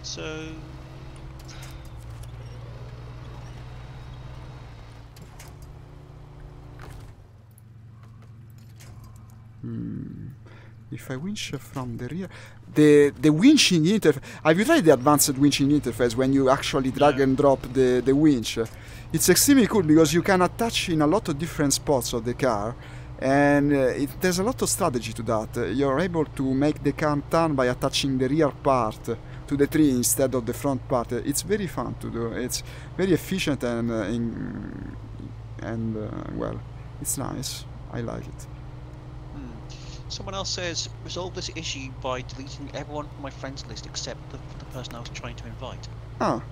Speaker 2: So.
Speaker 1: If I winch from the rear, the winching interface. Have you tried the advanced winching interface when you actually drag and drop the winch? It's extremely cool because you can attach in a lot of different spots of the car, and there's a lot of strategy to that. You're able to make the car turn by attaching the rear part to the tree instead of the front part. It's very fun to do. It's very efficient and well, it's nice. I like it.
Speaker 2: Someone else says, resolve this issue by deleting everyone from my friends list except the person I was trying to invite.
Speaker 1: Ah,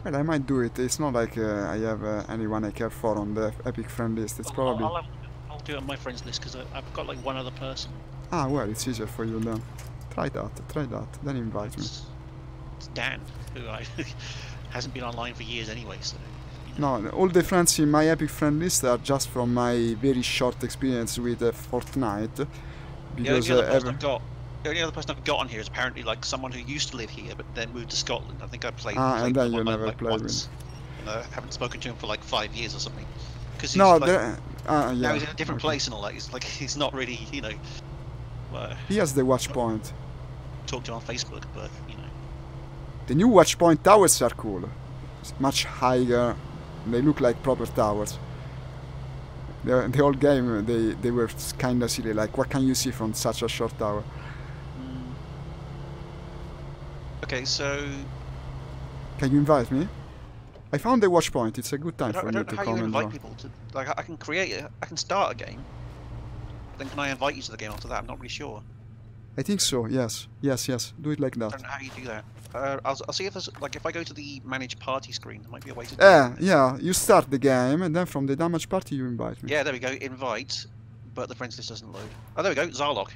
Speaker 1: well, I might do it. It's not like I have anyone I care for on the Epic friend list. It's probably...
Speaker 2: I'll do it on my friends list because I've got like one other person.
Speaker 1: Ah, well, it's easier for you then. Try that, then invite me.
Speaker 2: It's Dan, who hasn't been online for years anyway, so...
Speaker 1: No, all the friends in my Epic friend list are just from my very short experience with Fortnite. Because
Speaker 2: the only other person I've got on here is apparently like someone who used to live here but then moved to Scotland. I think I played.
Speaker 1: And then you never played with him.
Speaker 2: And I haven't spoken to him for like 5 years or something. Because
Speaker 1: no,
Speaker 2: now he's in a different place and all that. He's not really, you know.
Speaker 1: He has the watch point.
Speaker 2: Talk to him on Facebook, but you know.
Speaker 1: The new watch point towers are cool. It's much higher. They look like proper towers. The whole game, they were kind of silly, like what can you see from such a short tower?
Speaker 2: Okay, so...
Speaker 1: Can you invite me? I found the watch point, it's a good time for me to come and
Speaker 2: I don't know how you invite people to... Like, I can create it, I can start a game. Then can I invite you to the game after that? I'm not really sure.
Speaker 1: I think so, yes. Yes, do it like that.
Speaker 2: I don't know how you do that. I'll see if there's, like, if I go to the manage party screen, there might be a way to do it.
Speaker 1: Yeah, you start the game, and then from the damage party you invite me.
Speaker 2: Yeah, there we go, invite, but the friends list doesn't load. Oh, there we go, Zarlok.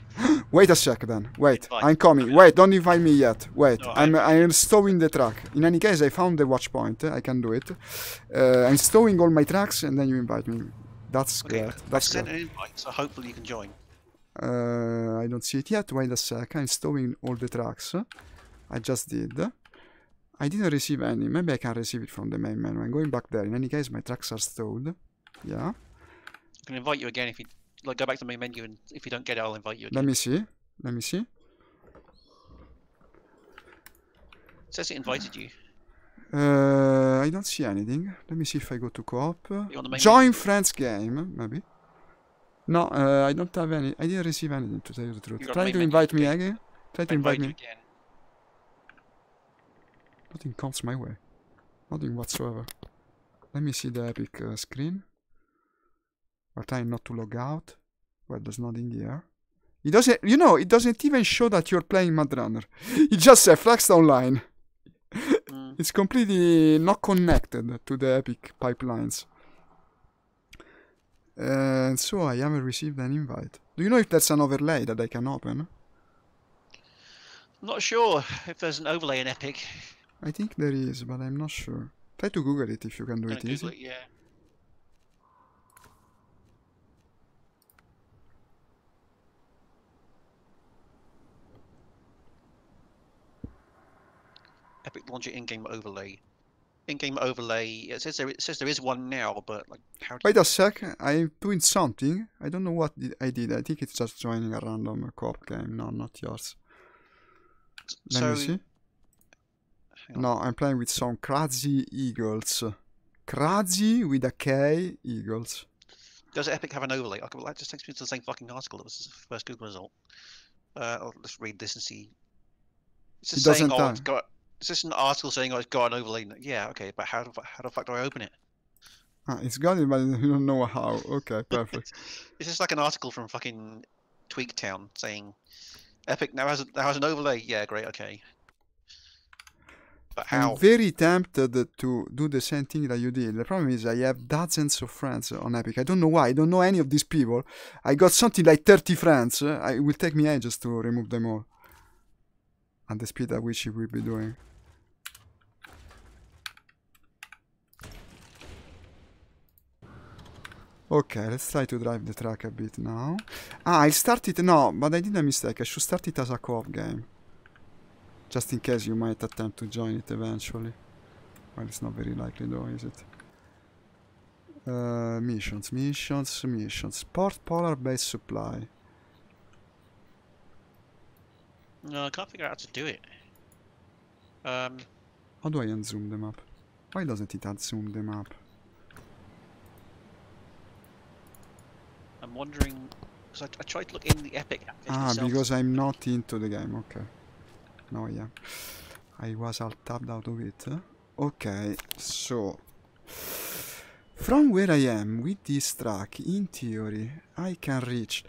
Speaker 1: Wait a sec then, wait,
Speaker 2: Invite.
Speaker 1: I'm coming, wait, don't invite me yet, wait,
Speaker 2: No,
Speaker 1: I'm stowing the truck. In any case, I found the watch point, I can do it. I'm stowing all my trucks, and then you invite me. That's great, that's
Speaker 2: I sent an invite, so hopefully you can join.
Speaker 1: I don't see it yet, wait a sec, I'm stowing all the trucks. I just did. I didn't receive any. Maybe I can receive it from the main menu. I'm going back there. In any case, my trucks are stowed. Yeah.
Speaker 2: I can invite you again if you like. Go back to the main menu, and if you don't get it, I'll invite you again.
Speaker 1: Let me see. Let me see.
Speaker 2: It says it invited you.
Speaker 1: I don't see anything. Let me see if I go to co-op. Join friends game, maybe. No, I don't have any. I didn't receive anything, to tell you the truth. Try to invite me again. Try to invite me
Speaker 2: again.
Speaker 1: Nothing comes my way. Nothing whatsoever. Let me see the Epic screen. I'm trying not to log out. Well, there's nothing here. It doesn't, you know, it doesn't even show that you're playing Mudrunner. It just says Flexed Online. It's completely not connected to the Epic pipelines. And so I haven't received an invite. Do you know if there's an overlay that I can open?
Speaker 2: I'm not sure if there's an overlay in Epic.
Speaker 1: I think there is, but I'm not sure. Try to Google it if you can do it easy.
Speaker 2: Google it, yeah. Epic launcher in-game overlay. In-game overlay. It says there is one now, but like how?
Speaker 1: Wait a sec. I'm doing something. I don't know what I did. I think it's just joining a random co-op game. No, not yours. Let me see. No, I'm playing with some crazy eagles. Crazy with a K eagles.
Speaker 2: Does Epic have an overlay? Okay, well, that just takes me to the same fucking article that was the first Google result. Let's read this and see. It's just saying, oh, it's got. Is this an article saying, oh, it's got an overlay? Yeah, okay, but how the fuck do I open it?
Speaker 1: Ah, it's got it, but you don't know how. Okay, perfect.
Speaker 2: It's just like an article from fucking Tweaktown saying, Epic now has an overlay. Yeah, great, okay. But how?
Speaker 1: I'm very tempted to do the same thing that you did. The problem is I have dozens of friends on Epic. I don't know why. I don't know any of these people. I got something like 30 friends. It will take me ages to remove them all. At the speed at which it will be doing. Okay, let's try to drive the truck a bit now. Ah, I started... No, but I did a mistake. I should start it as a co-op game. Just in case you might attempt to join it eventually. Well, it's not very likely though, is it? Missions. Port Polar Base Supply.
Speaker 2: No, I can't figure out how to do it.
Speaker 1: How do I unzoom the map? Why doesn't it unzoom the map?
Speaker 2: I'm wondering, because I tried to look in the Epic app.
Speaker 1: Ah, because I'm not into the game, okay. Now I am. I was all tapped out of it. Okay, so... From where I am, with this track, in theory, I can reach...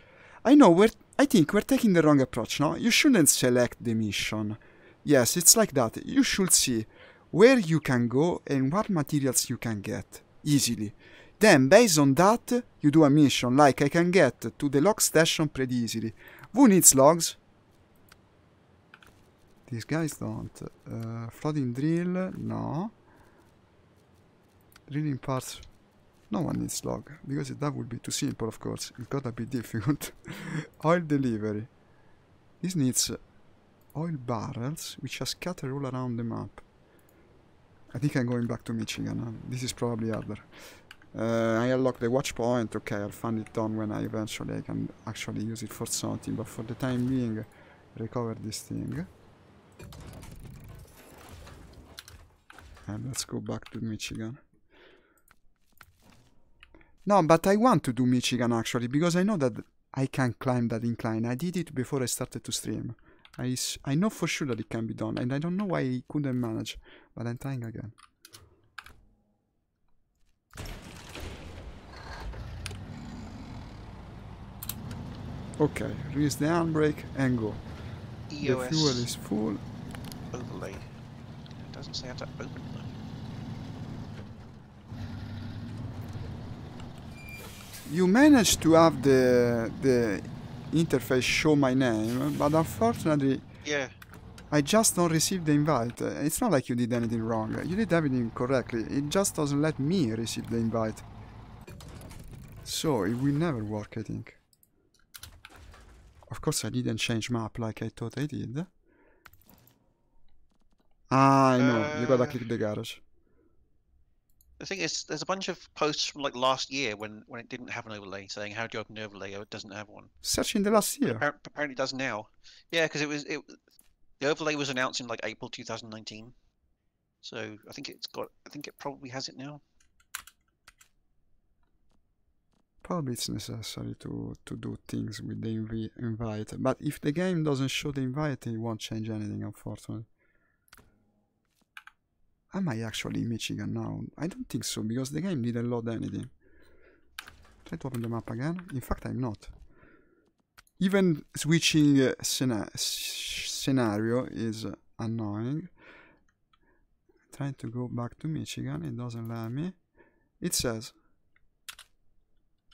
Speaker 1: I know, I think we're taking the wrong approach, no? You shouldn't select the mission. Yes, it's like that. You should see where you can go and what materials you can get, easily. Then, based on that, you do a mission, like I can get to the log station pretty easily. Who needs logs? These guys don't. Flooding drill, no. Drilling parts, no one needs log, because that would be too simple, of course. It's gotta be difficult. Oil delivery. This needs oil barrels, which are scattered all around the map. I think I'm going back to Michigan. This is probably harder. I unlock the watch point. Okay, I'll find it on when I eventually can actually use it for something. But for the time being, recover this thing. And let's go back to Michigan. No, but I want to do Michigan actually, because I know that I can climb that incline. I did it before I started to stream. I know for sure that it can be done, and I don't know why I couldn't manage, but I'm trying again. Okay, release the handbrake and go.
Speaker 2: EOS
Speaker 1: the fuel is full.
Speaker 2: Overlay. It doesn't say how to open it.
Speaker 1: You managed to have the interface show my name, but unfortunately,
Speaker 2: yeah,
Speaker 1: I just don't receive the invite. It's not like you did anything wrong. You did everything correctly. It just doesn't let me receive the invite. So it will never work, I think. Of course, I didn't change map like I thought I did. Ah, I know. You gotta click the garage.
Speaker 2: The thing is, there's a bunch of posts from like last year when it didn't have an overlay, saying how do you open the overlay? Oh, it doesn't have one.
Speaker 1: Search in the last
Speaker 2: But
Speaker 1: year.
Speaker 2: apparently it does now. Yeah, because the overlay was announced in like April 2019. So I think it probably has it now.
Speaker 1: Probably it's necessary to do things with the invite, but if the game doesn't show the invite, it won't change anything, unfortunately. Am I actually in Michigan now? I don't think so, because the game didn't load anything. Try to open the map again. In fact, I'm not. Even switching scenario is annoying. Trying to go back to Michigan, it doesn't let me. It says,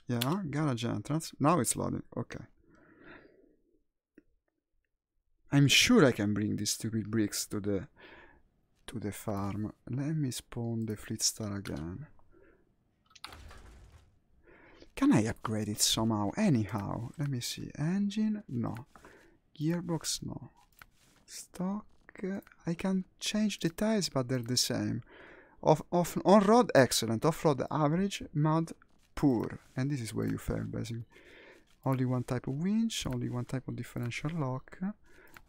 Speaker 1: yeah, garage entrance. Now it's loading. Okay. I'm sure I can bring these stupid bricks to the farm. Let me spawn the fleet star again. Can I upgrade it somehow? Anyhow, let me see. Engine? No. Gearbox? No. Stock? I can change the tires, but they're the same. On-road, excellent. Off-road, average. Mud, poor. And this is where you fail, basically. Only one type of winch, only one type of differential lock.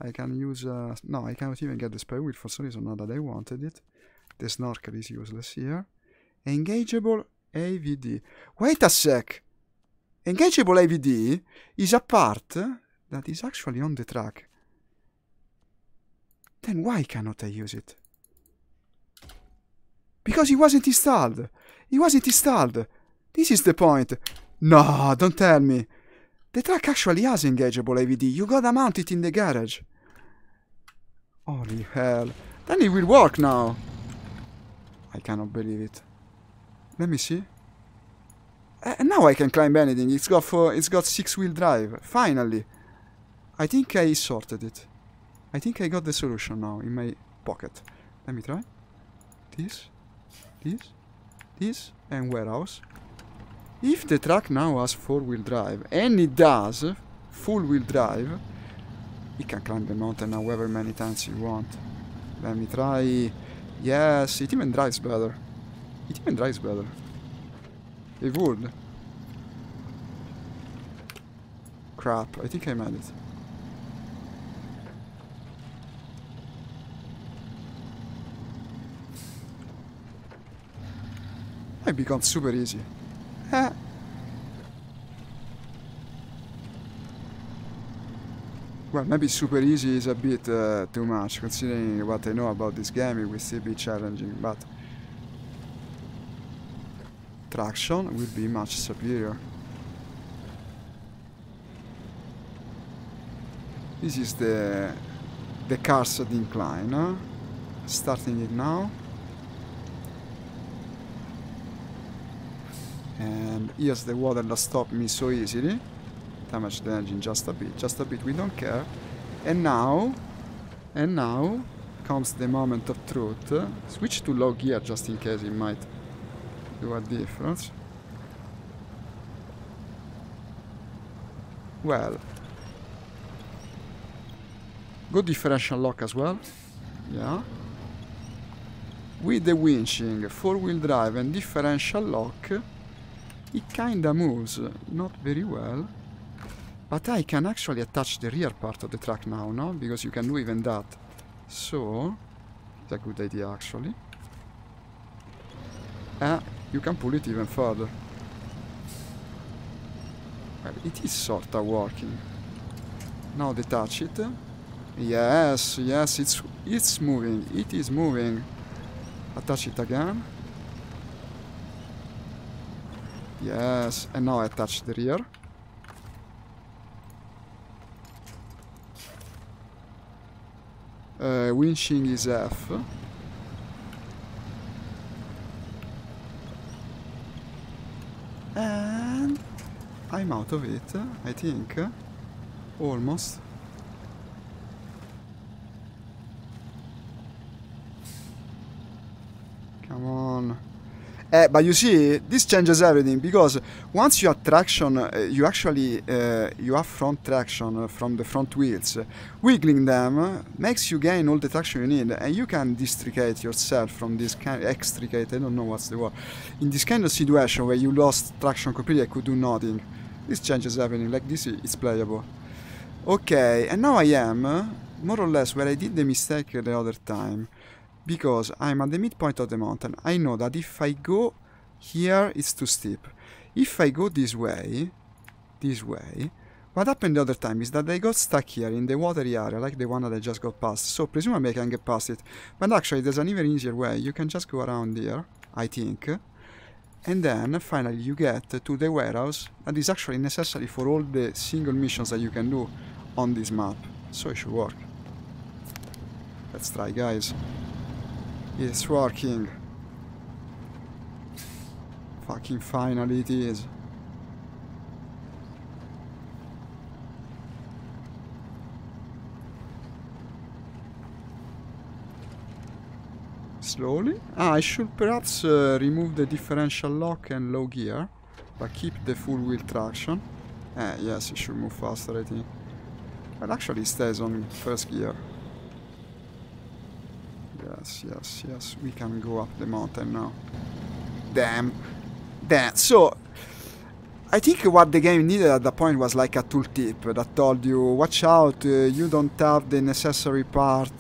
Speaker 1: I can use... no, I cannot even get the spare wheel for some reason, not that I wanted it. The snorkel is useless here. Engageable AVD. Wait a sec! Engageable AVD is a part that is actually on the track. Then why cannot I use it? Because it wasn't installed. It wasn't installed. This is the point. No, don't tell me. The truck actually has engageable AVD. You gotta mount it in the garage. Holy hell. Then it will work now. I cannot believe it. Let me see. Now I can climb anything. It's got 6-wheel drive. Finally. I think I sorted it. I think I got the solution now in my pocket. Let me try. This, and warehouse. If the truck now has 4-wheel drive, and it does, full-wheel drive, it can climb the mountain however many times you want. Let me try. Yes, it even drives better. It even drives better. It would. Crap, I think I made it. It becomes super easy. Well, maybe super easy is a bit too much, considering what I know about this game. It will still be challenging, but traction will be much superior. This is the cursed incline, huh? Starting it now. And here's the water that stopped me so easily. Damage the engine just a bit, we don't care. And now comes the moment of truth. Switch to low gear just in case it might do a difference. Well, good differential lock as well. Yeah. With the winching, 4-wheel drive and differential lock, it kinda moves, not very well. But I can actually attach the rear part of the truck now, no? Because you can do even that. So, it's a good idea actually. You can pull it even further. Well, it is sorta working. Now detach it. Yes, it's moving. It is moving. Attach it again. Yes, and now I attach the rear. Winching is F. And I'm out of it, I think. Almost. Come on. But you see, this changes everything, because once you have traction, you actually you have front traction from the front wheels. Wiggling them makes you gain all the traction you need, and you can districate yourself from this kind, extricate, I don't know what's the word, in this kind of situation where you lost traction completely, I could do nothing. This changes everything. Like this, it's playable. Okay, and now I am more or less where I did the mistake the other time. Because I'm at the midpoint of the mountain, I know that if I go here, it's too steep. If I go this way, what happened the other time is that I got stuck here in the watery area, like the one that I just got past. So presumably I can get past it. But actually there's an even easier way. You can just go around here, I think. And then finally you get to the warehouse that is actually necessary for all the single missions that you can do on this map. So it should work. Let's try, guys. It's working. Fucking finally it is. Slowly? I should perhaps remove the differential lock and low gear, but keep the full wheel traction. Yes, it should move faster, I think. But actually it stays on first gear. Yes, we can go up the mountain now. Damn. So, I think what the game needed at that point was like a tooltip that told you, watch out, you don't have the necessary part,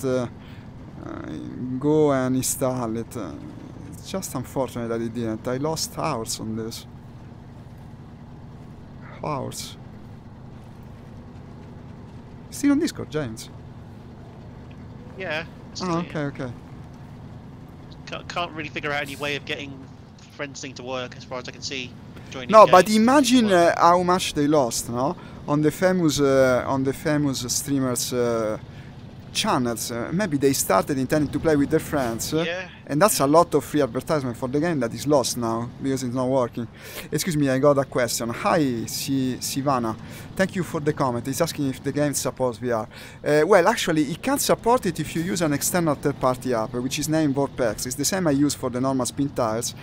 Speaker 1: go and install it. It's just unfortunate that it didn't. I lost hours on this. Hours. Still on Discord, James?
Speaker 2: Yeah.
Speaker 1: Oh, okay.
Speaker 2: Can't really figure out any way of getting friends thing to work, as far as I can see.
Speaker 1: No, but imagine how much they lost, no? On the famous streamers' channels. Maybe they started intending to play with their friends, and that's a lot of free advertisement for the game that is lost now because it's not working. Excuse me, I got a question. Hi, Sivana. Thank you for the comment. It's asking if the game supports VR. Well, actually, it can't support it if you use an external third-party app, which is named VorpX. It's the same I use for the normal spin tires,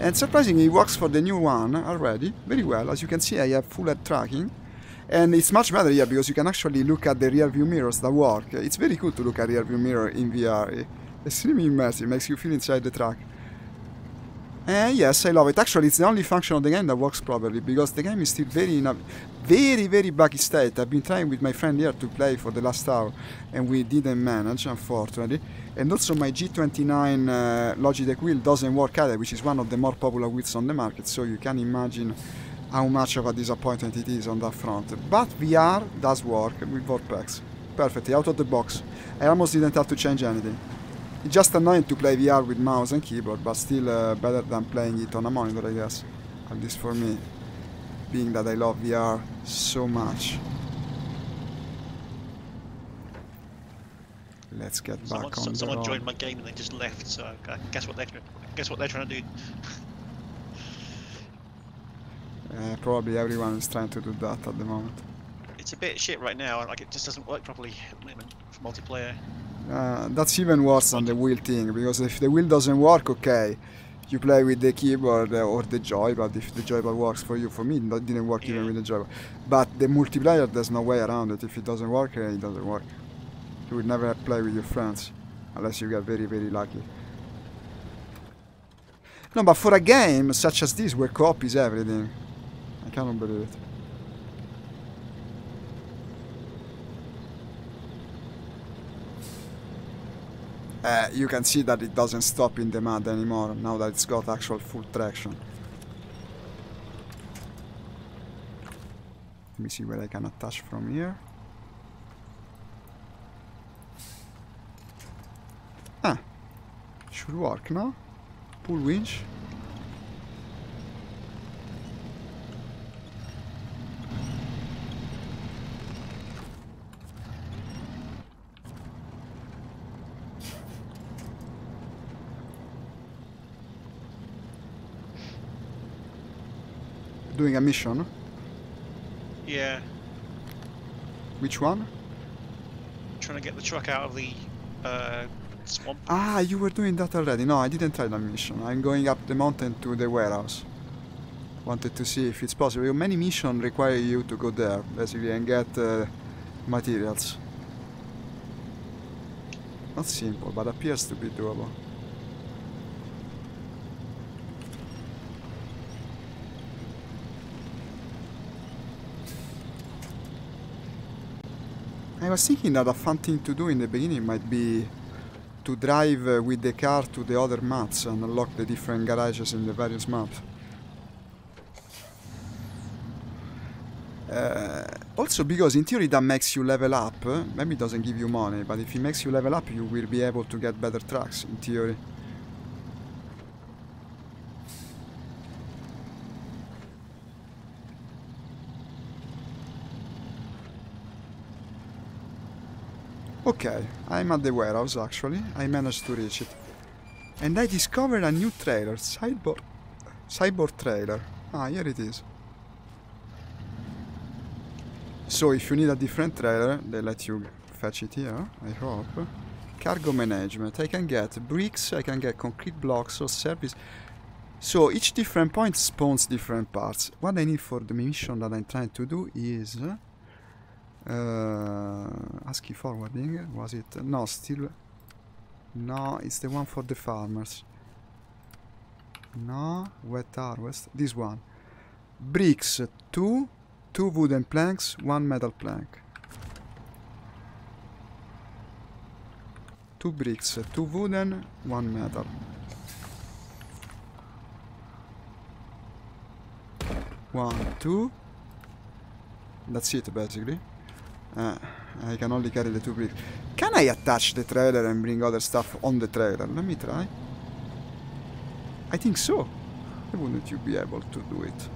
Speaker 1: and surprisingly, it works for the new one already very well. As you can see, I have full head tracking. And it's much better here because you can actually look at the rear view mirrors that work. It's very cool to look at rear view mirror in VR. It's extremely immersive, makes you feel inside the truck. And yes, I love it. Actually, it's the only function of the game that works properly because the game is still very in a very buggy state. I've been trying with my friend here to play for the last hour and we didn't manage, unfortunately. And also my G29 Logitech wheel doesn't work either, which is one of the more popular wheels on the market, so you can imagine how much of a disappointment it is on that front. But VR does work with VorpX perfectly, out of the box. I almost didn't have to change anything. It's just annoying to play VR with mouse and keyboard, but still better than playing it on a monitor, I guess. At least for me, being that I love VR so much. Let's get back on the road.
Speaker 2: Someone joined my game and they just left, so guess what they're trying to do.
Speaker 1: Probably everyone is trying to do that at the moment.
Speaker 2: It's a bit shit right now, like it just doesn't work properly at the moment for multiplayer.
Speaker 1: That's even worse than the wheel thing, because if the wheel doesn't work, okay, you play with the keyboard or the joypad if the joypad works for you. For me, that didn't work even with the joypad. But the multiplayer, there's no way around it. If it doesn't work, it doesn't work. You would never play with your friends, unless you get very lucky. No, but for a game such as this, where co-op is everything, I cannot believe it. You can see that it doesn't stop in the mud anymore, now that it's got actual full traction. Let me see where I can attach from here. Ah, should work, no? Pull winch. Doing a mission?
Speaker 2: Yeah.
Speaker 1: Which one?
Speaker 2: Trying to get the truck out of the swamp.
Speaker 1: Ah, you were doing that already. No, I didn't try that mission. I'm going up the mountain to the warehouse. Wanted to see if it's possible. Many missions require you to go there, basically, and get materials. Not simple, but appears to be doable. I was thinking that a fun thing to do in the beginning might be to drive with the car to the other maps and unlock the different garages in the various maps. Also because in theory that makes you level up. Maybe it doesn't give you money, but if it makes you level up you will be able to get better trucks, in theory. Okay, I'm at the warehouse actually. I managed to reach it. And I discovered a new trailer, cyborg trailer. Ah, here it is. So if you need a different trailer, they let you fetch it here, I hope. Cargo management. I can get bricks, I can get concrete blocks or service. So each different point spawns different parts. What I need for the mission that I'm trying to do is... ASCII forwarding, was it? No, still... No, it's the one for the farmers. No, wet harvest. This one. Bricks, 2 wooden planks, 1 metal plank. 2 bricks, 2 wooden, 1 metal. 1, 2. That's it, basically. I can only carry the 2 bricks. Can I attach the trailer and bring other stuff on the trailer? Let me try. I think so. Why wouldn't you be able to do it?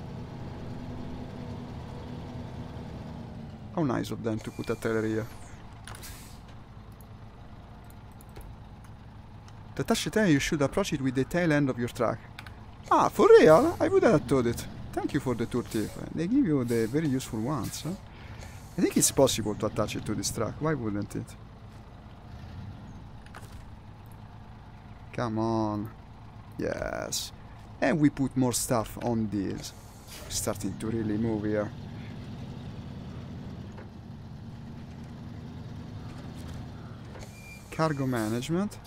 Speaker 1: How nice of them to put a trailer here. To attach the trailer, you should approach it with the tail end of your truck. Ah, for real? I would have thought it. Thank you for the tour tip. They give you the very useful ones, huh? I think it's possible to attach it to this truck. Why wouldn't it? Come on. Yes. And we put more stuff on this. Starting to really move here. Cargo management.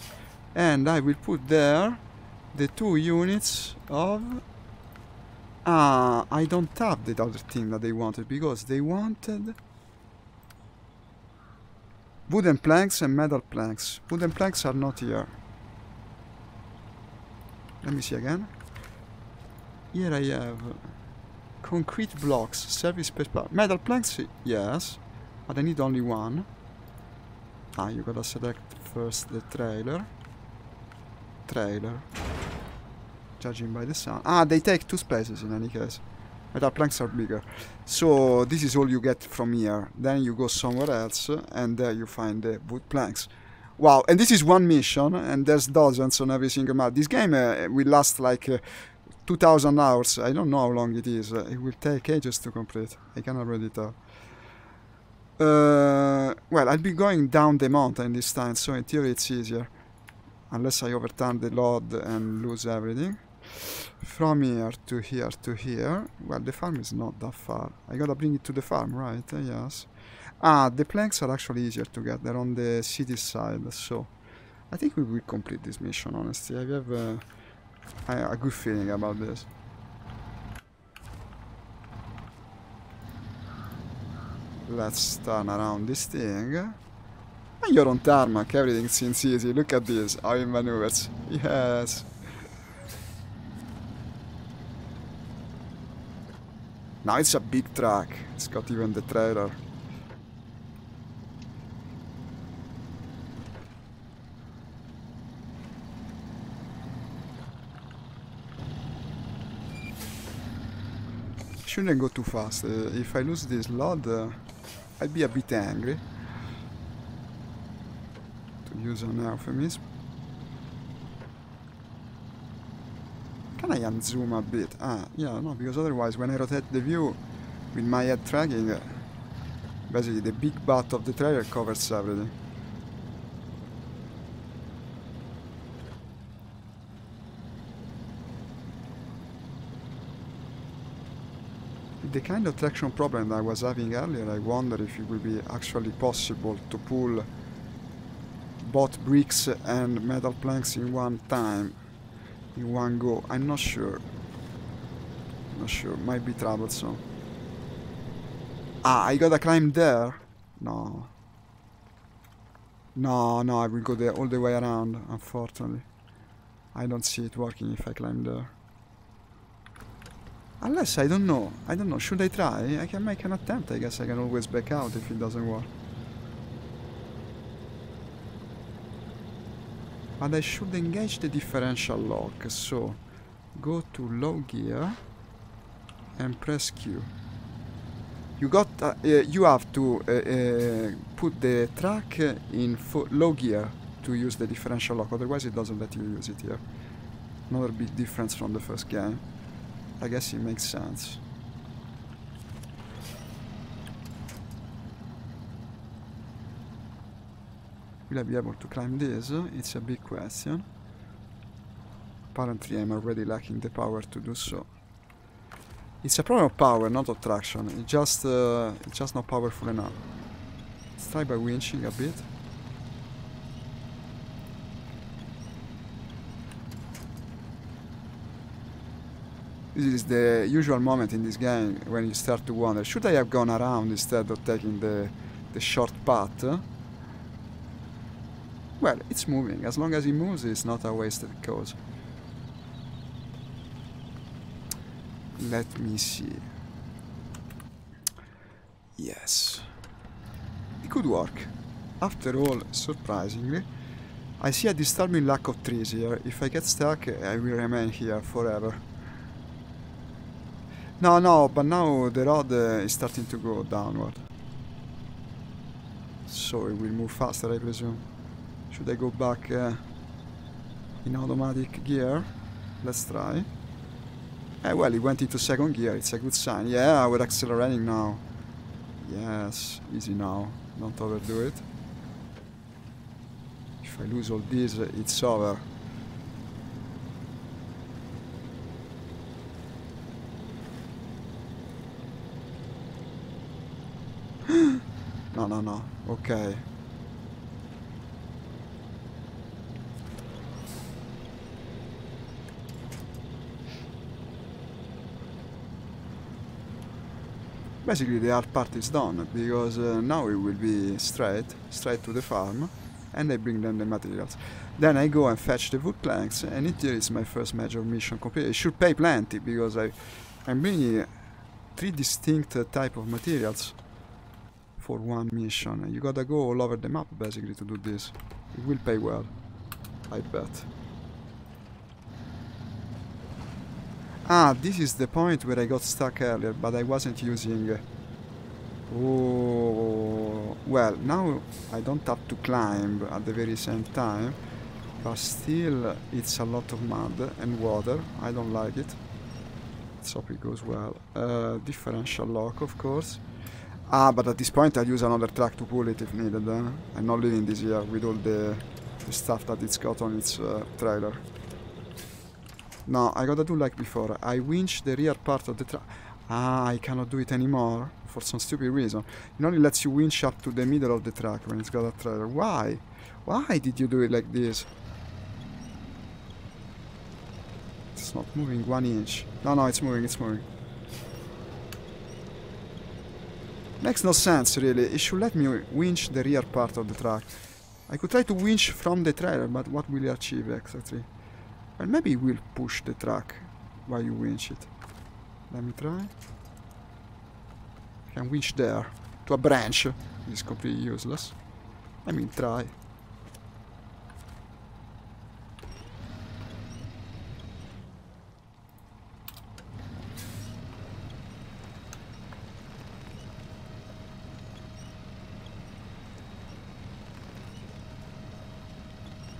Speaker 1: And I will put there the 2 units of... Ah, I don't have the other thing that they wanted, because they wanted... wooden planks and metal planks. Wooden planks are not here. Let me see again. Here I have concrete blocks, service space power. Metal planks, yes, but I need only 1. Ah, you gotta select first the trailer. Judging by the sound. Ah, they take 2 spaces in any case. Metal planks are bigger. So this is all you get from here. Then you go somewhere else and there you find the wood planks. Wow, and this is one mission and there's dozens on every single map. This game will last like 2000 hours. I don't know how long it is. It will take ages to complete. I can already tell. Well, I'll be going down the mountain this time, so in theory it's easier. Unless I overturn the load and lose everything. From here to here to here. Well, the farm is not that far. I gotta bring it to the farm, right? Yes. Ah, the planks are actually easier to get. They're on the city side, so... I think we will complete this mission, honestly. I have a good feeling about this. Let's turn around this thing. And you're on tarmac, everything seems easy. Look at this, how it maneuvers. Yes. Now it's a big truck. It's got even the trailer. Shouldn't go too fast. If I lose this load, I'd be a bit angry. To use an euphemism. Can I unzoom a bit? Ah, yeah, no, because otherwise when I rotate the view with my head tracking, basically the big butt of the trailer covers everything. With the kind of traction problem that I was having earlier, I wonder if it will be actually possible to pull both bricks and metal planks in one time, in one go. I'm not sure. Not sure. Might be troublesome. Ah, I gotta climb there? No. No, no, I will go there all the way around, unfortunately. I don't see it working if I climb there. Unless, I don't know. I don't know. Should I try? I can make an attempt. I guess I can always back out if it doesn't work. But I should engage the differential lock. So, go to low gear and press Q. You have to put the track in low gear to use the differential lock. Otherwise, it doesn't let you use it here. Another big difference from the first game. I guess it makes sense. Will I be able to climb this? It's a big question. Apparently I'm already lacking the power to do so. It's a problem of power, not of traction. It's just not powerful enough. Let's try by winching a bit. This is the usual moment in this game when you start to wonder, should I have gone around instead of taking the short path? Well, it's moving. As long as it moves, it's not a wasted cause. Let me see. Yes. It could work. After all, surprisingly, I see a disturbing lack of trees here. If I get stuck, I will remain here forever. No, but now the road is starting to go downward. So it will move faster, I presume. Should I go back in automatic gear? Let's try. Well, it went into second gear, it's a good sign. Yeah, we're accelerating now. Yes, easy now. Don't overdo it. If I lose all this, it's over. No. Okay. Basically the hard part is done, because now it will be straight to the farm, and I bring them the materials. Then I go and fetch the wood planks, and it is my first major mission complete. It should pay plenty, because I'm bringing 3 distinct type of materials for one mission. You gotta go all over the map basically to do this. It will pay well, I bet. Ah, this is the point where I got stuck earlier, but I wasn't using... Oh, well, now I don't have to climb at the very same time, but still it's a lot of mud and water. I don't like it. Let's hope it goes well. Differential lock, of course. Ah, but at this point I'll use another truck to pull it if needed. I'm not leaving this here with all the stuff that it's got on its trailer. No, I gotta do like before. I winch the rear part of the truck. Ah, I cannot do it anymore for some stupid reason. It only lets you winch up to the middle of the truck when it's got a trailer. Why? Why did you do it like this? It's not moving 1 inch. No, it's moving, it's moving. Makes no sense, really. It should let me winch the rear part of the truck. I could try to winch from the trailer, but what will it achieve exactly? Well, maybe it will push the truck while you winch it. Let me try. I can winch there to a branch. It's completely useless. Let me try.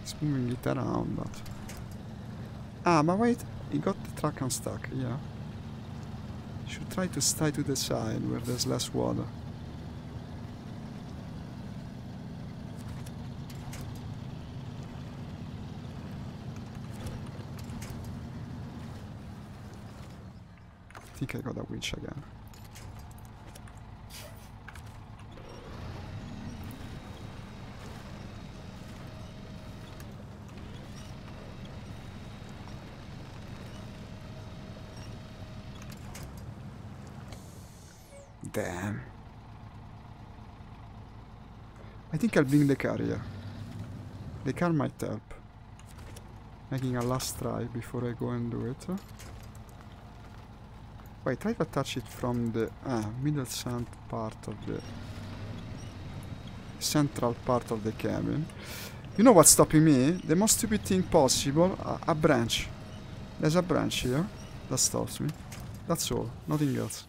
Speaker 1: It's moving it around, but... Ah, but wait, he got the truck unstuck, yeah. Should try to stay to the side where there's less water. I think I got a winch again. Damn. I think I'll bring the car here. The car might help. Making a last try before I go and do it. Wait, try to attach it from the middle part of the central part of the cabin. You know what's stopping me? The most stupid thing possible, a branch. There's a branch here that stops me. That's all, nothing else.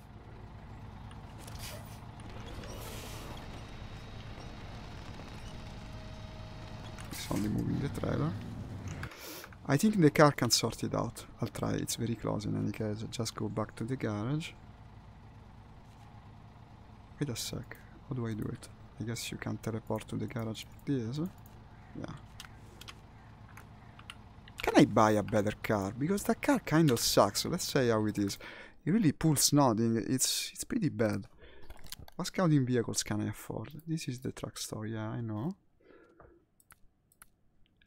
Speaker 1: It's only moving the trailer. I think the car can sort it out. I'll try, it's very close in any case. I'll just go back to the garage. Wait a sec, how do I do it? I guess you can teleport to the garage like this. Yeah. Can I buy a better car? Because that car kind of sucks, so let's say how it is. It really pulls nothing, it's pretty bad. What scouting vehicles can I afford? This is the truck store, yeah, I know.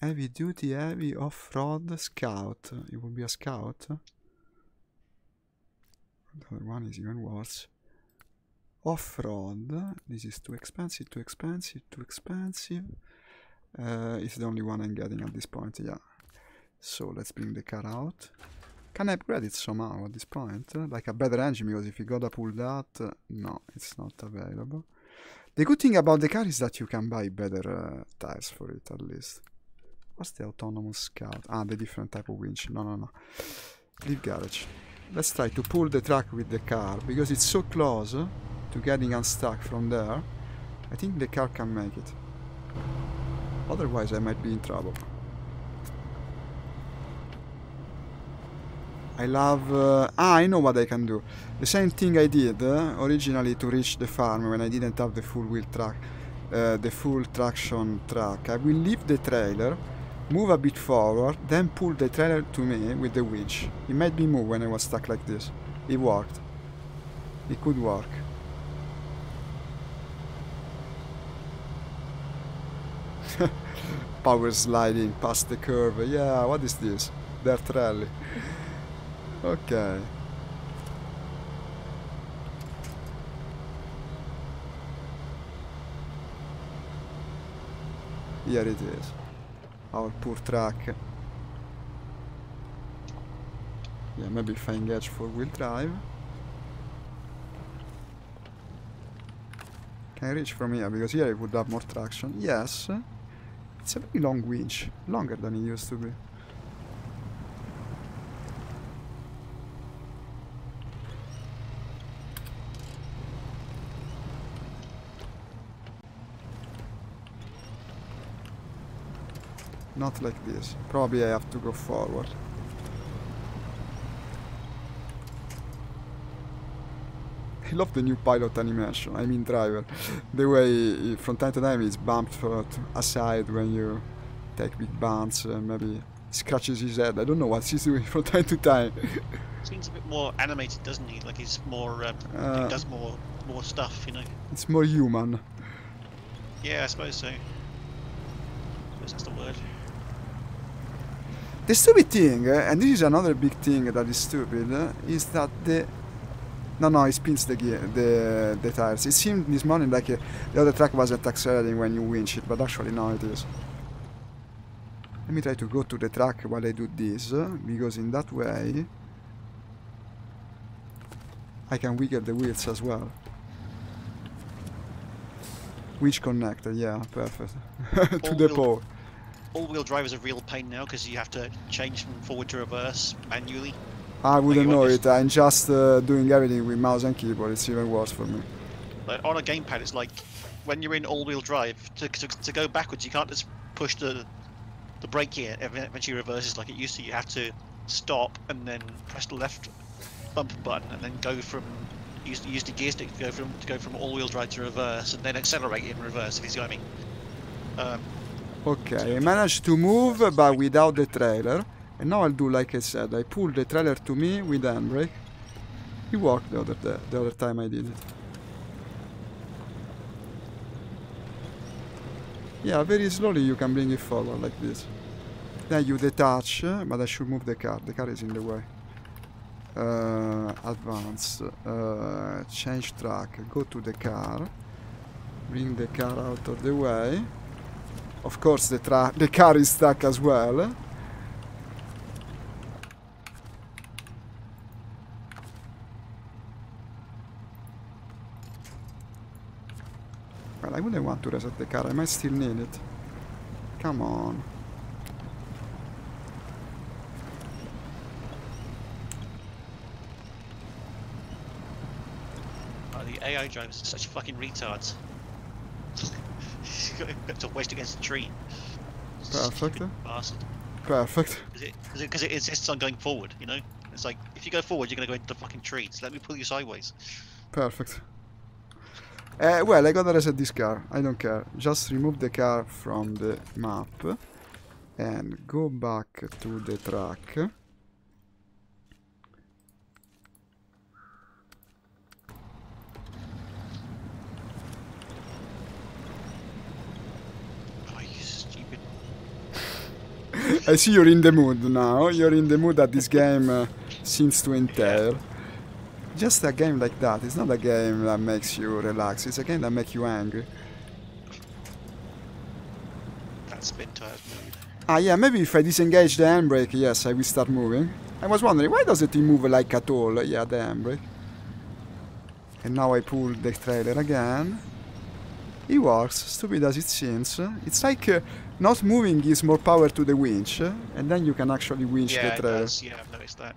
Speaker 1: Heavy duty, heavy off-road scout. It will be a scout. The other one is even worse. Off-road. This is too expensive, too expensive, too expensive. It's the only one I'm getting at this point, yeah. So let's bring the car out. Can I upgrade it somehow at this point? Like a better engine, because if you gotta pull that, no, it's not available. The good thing about the car is that you can buy better tires for it, at least. What's the autonomous scout? Ah, the different type of winch. No, no, no. Leave garage. Let's try to pull the truck with the car, because it's so close to getting unstuck from there. I think the car can make it. Otherwise, I might be in trouble. I love... I know what I can do. The same thing I did originally to reach the farm when I didn't have the full-wheel truck. The full traction truck. I will leave the trailer, move a bit forward, then pull the trailer to me with the winch. It made me move when I was stuck like this. It worked. It could work. Power sliding past the curve. Yeah, what is this? Dirt rally. Okay. Here it is. Our poor truck. Yeah, maybe if I engage four-wheel drive. Can I reach from here? Because here it would have more traction. Yes. It's a very long winch. Longer than it used to be. Not like this. Probably I have to go forward. I love the new pilot animation, I mean driver. The way from time to time he's bumped aside when you take big bounce and maybe scratches his head. I don't know what he's doing from time to time.
Speaker 2: Seems a bit more animated, doesn't he? Like he's more, he does more stuff, you know.
Speaker 1: It's more human.
Speaker 2: Yeah, I suppose so. I suppose that's the word.
Speaker 1: The stupid thing, and this is another big thing that is stupid, is that the... No, it spins the gear, the tires. It seemed this morning like the other truck wasn't accelerating when you winch it, but actually now it is. Let me try to go to the truck while I do this, because in that way I can wiggle the wheels as well. Winch connected, yeah, perfect. To the pole.
Speaker 2: All-wheel drive is a real pain now because you have to change from forward to reverse manually.
Speaker 1: I wouldn't know it. I'm just doing everything with mouse and keyboard. It's even worse for me.
Speaker 2: Like on a gamepad, it's like when you're in all-wheel drive, to go backwards, you can't just push the brake here. Eventually reverses like it used to. You have to stop and then press the left bumper button and then go from use the gear stick to go from all-wheel drive to reverse and then accelerate in reverse. If you see what I mean.
Speaker 1: Okay, I managed to move, but without the trailer. And now I'll do like I said. I pull the trailer to me with the handbrake. It worked the other time I did it. Yeah, very slowly you can bring it forward like this. Then you detach, but I should move the car. The car is in the way. Advance. Change track. Go to the car. Bring the car out of the way. Of course, the car is stuck as well. Well, I wouldn't want to reset the car. I might still need it. Come on.
Speaker 2: Oh, the AI drivers are such fucking retards. It's a waste against the tree.
Speaker 1: Perfect.
Speaker 2: Bastard.
Speaker 1: Perfect.
Speaker 2: Because it insists on going forward, you know? It's like, if you go forward, you're going to go into the fucking trees. Let me pull you sideways.
Speaker 1: Perfect. Well, I gotta reset this car. I don't care. Just remove the car from the map and go back to the track.
Speaker 2: Oh, you stupid.
Speaker 1: I see you're in the mood now. You're in the mood that this game seems to entail. Yeah. Just a game like that. It's not a game that makes you relax. It's a game that makes you angry.
Speaker 2: That spin tire's moved.
Speaker 1: Ah, yeah, maybe if I disengage the handbrake, yes, I will start moving. I was wondering, why doesn't it move like at all? Yeah, the handbrake. And now I pull the trailer again. It works, stupid as it seems. It's like not moving gives more power to the winch, and then you can actually winch the trailer.
Speaker 2: It does. Yeah, I've noticed that.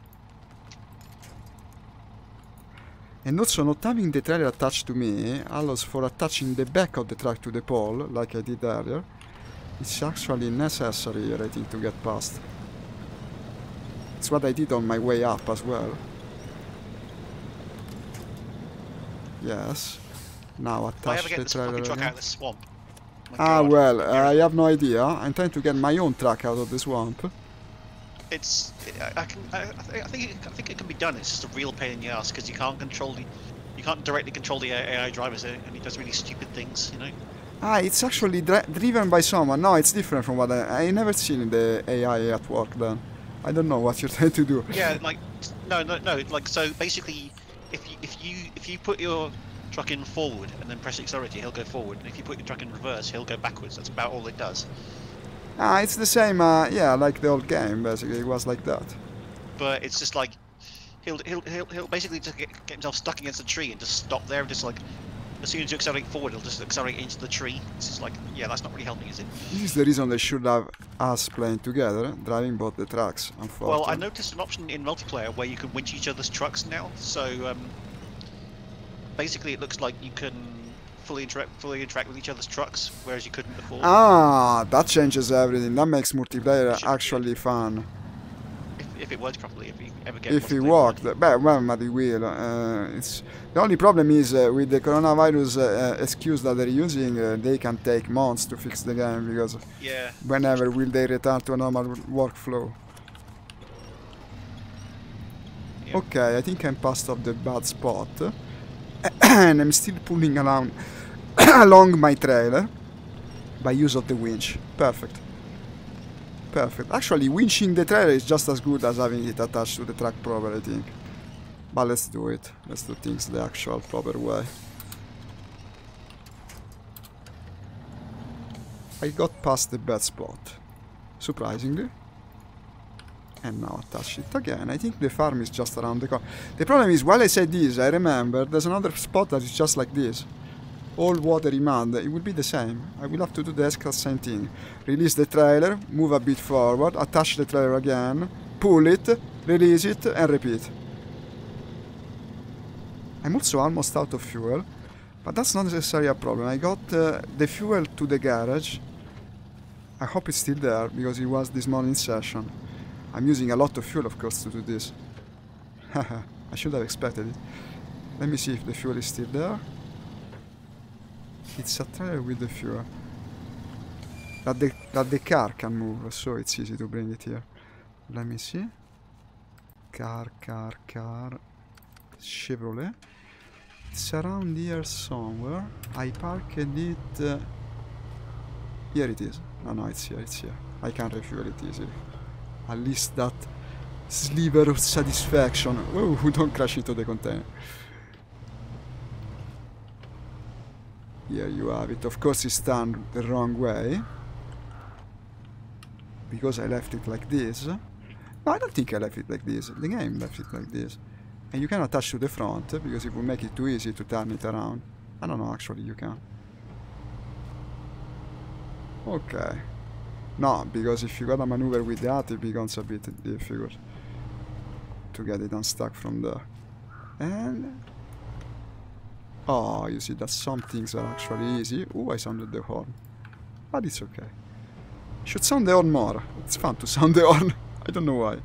Speaker 1: And also, not having the trailer attached to me allows for attaching the back of the truck to the pole, like I did earlier. It's actually necessary here, I think, to get past. It's what I did on my way up as well. Yes. Now attach the trailer
Speaker 2: again. Truck out of the swamp.
Speaker 1: Ah, well, I have no idea. I'm trying to get my own truck out of the swamp.
Speaker 2: I think it can be done. It's just a real pain in the ass because you can't directly control the AI drivers, and he does really stupid things, you know.
Speaker 1: Ah, it's actually driven by someone. No, it's different from what I never seen the AI at work. Then I don't know what you're trying to do.
Speaker 2: Yeah, like no. Like so, basically, if you put your truck in forward and then press accelerator, he'll go forward, and if you put your truck in reverse, he'll go backwards. That's about all it does.
Speaker 1: Ah, it's the same, yeah, like the old game, basically, it was like that.
Speaker 2: But it's just like, he'll basically just get himself stuck against a tree and just stop there, and just like, as soon as you accelerate forward, he'll just accelerate into the tree. It's just like, yeah, that's not really helping, is it?
Speaker 1: This is the reason they should have us playing together, driving both the trucks, unfortunately.
Speaker 2: Well, I noticed an option in multiplayer where you can winch each other's trucks now, so, basically it looks like you can fully interact with each other's trucks, whereas you couldn't before.
Speaker 1: Ah, that changes everything. That makes multiplayer actually fun.
Speaker 2: If it works properly, if you ever get.
Speaker 1: If it worked, but it will. It's the only problem is with the coronavirus excuse that they're using. They can take months to fix the game because whenever will they return to a normal workflow? Yeah. Okay, I think I'm past off the bad spot. And I'm still pulling around along my trailer by use of the winch. Perfect. Perfect. Actually, winching the trailer is just as good as having it attached to the truck proper, I think. But let's do it. Let's do things the actual proper way. I got past the bad spot, surprisingly. And now attach it again. I think the farm is just around the corner. The problem is, while I said this, I remember there's another spot that is just like this. All watery mud. It will be the same. I will have to do the exact same thing. Release the trailer, move a bit forward, attach the trailer again, pull it, release it, and repeat. I'm also almost out of fuel, but that's not necessarily a problem. I got the fuel to the garage. I hope it's still there, because it was this morning session. I'm using a lot of fuel, of course, to do this. Haha, I should have expected it. Let me see if the fuel is still there. It's a trailer with the fuel. That the car can move, so it's easy to bring it here. Let me see. Car. Chevrolet. It's around here somewhere. I parked it... here it is. No, it's here. I can refuel it easily. At least that Sliver of satisfaction. Oh, don't crash into the container. Here you have it. Of course it's done the wrong way. Because I left it like this. No, I don't think I left it like this. The game left it like this. And you can attach to the front, because it will make it too easy to turn it around. I don't know, actually you can. Okay. No, because if you gotta maneuver with that, it becomes a bit difficult to get it unstuck from there. And... oh, you see that some things are actually easy. Oh, I sounded the horn. But it's okay. Should sound the horn more. It's fun to sound the horn. I don't know why.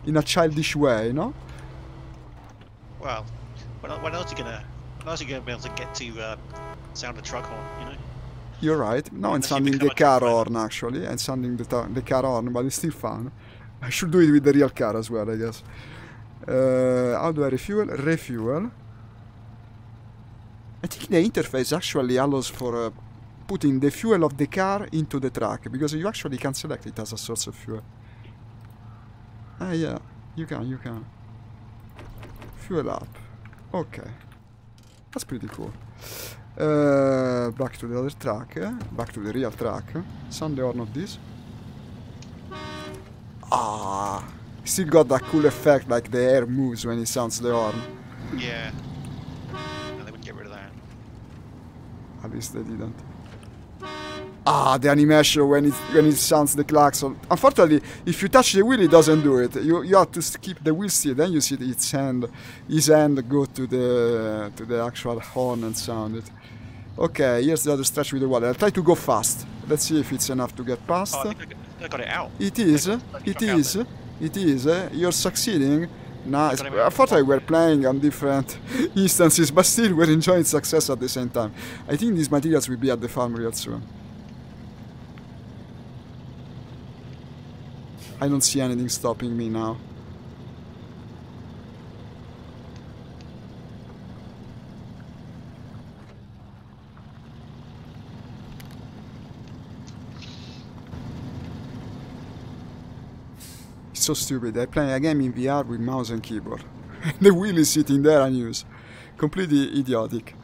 Speaker 1: In a childish way, no?
Speaker 2: Well, when else are you gonna be able to get to sound a truck horn, you know?
Speaker 1: You're right. No, I'm sounding the car horn, actually. I'm sounding the car horn, but it's still fun. I should do it with the real car as well, I guess. How do I refuel? Refuel. I think the interface actually allows for putting the fuel of the car into the truck, because you actually can select it as a source of fuel. Ah, yeah. You can. Fuel up. Okay. That's pretty cool. Back to the other track, back to the real track. Sound the horn of this. Ah, still got that cool effect, like the air moves when it sounds the horn.
Speaker 2: Yeah. No, they wouldn't get rid of that.
Speaker 1: At least they didn't. Ah, the animation when it sounds the klaxon. Unfortunately, if you touch the wheel, it doesn't do it. You have to keep the wheel still. Then you see his hand go to the actual horn and sound it. Okay, here's the other stretch with the water. I'll try to go fast. Let's see if it's enough to get past.
Speaker 2: Oh, I got it out.
Speaker 1: It is. It is. You're succeeding. Nice. Unfortunately, we're playing on different instances, but still we're enjoying success at the same time. I think these materials will be at the farm real soon. I don't see anything stopping me now. It's so stupid. I play a game in VR with mouse and keyboard. The wheel is sitting there unused. Completely idiotic.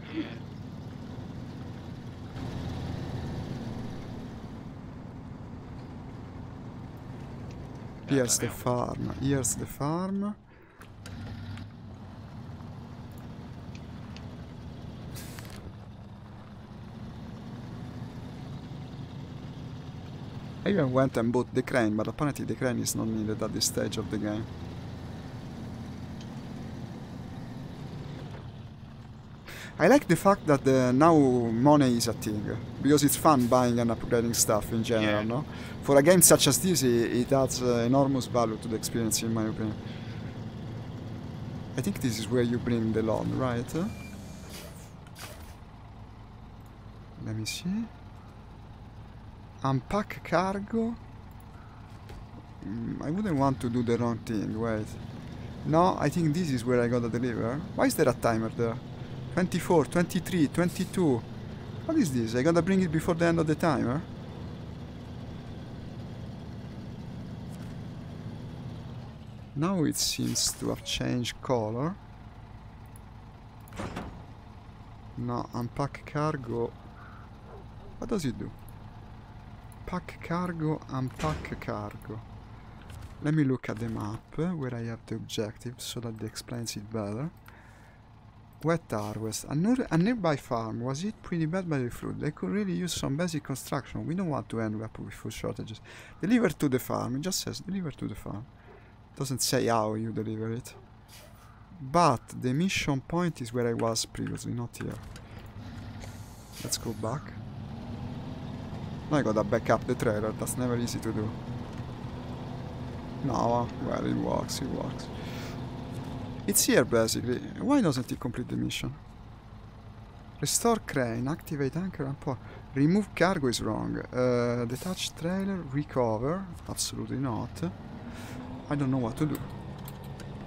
Speaker 1: Here's the farm. Here's the farm. I even went and bought the crane, but apparently the crane is not needed at this stage of the game. I like the fact that now money is a thing, because it's fun buying and upgrading stuff in general, no? For a game such as this, it adds enormous value to the experience, in my opinion. I think this is where you bring the load, right? Let me see. Unpack cargo. I wouldn't want to do the wrong thing, wait. No, I think this is where I gotta deliver. Why is there a timer there? 24, 23, 22. What is this? I gotta bring it before the end of the timer? Now it seems to have changed color. No, unpack cargo. What does it do? Pack cargo, unpack cargo. Let me look at the map where I have the objective so that it explains it better. Wet harvest. A nearby farm. Was it pretty bad by the fruit? They could really use some basic construction. We don't want to end up with food shortages. Deliver to the farm. It just says deliver to the farm. Doesn't say how you deliver it. But the mission point is where I was previously, not here. Let's go back. Now I gotta back up the trailer. That's never easy to do. No, well, it works, it works. It's here, basically. Why doesn't it complete the mission? Restore crane, activate anchor and port. Remove cargo is wrong. Detach trailer, recover. Absolutely not. I don't know what to do.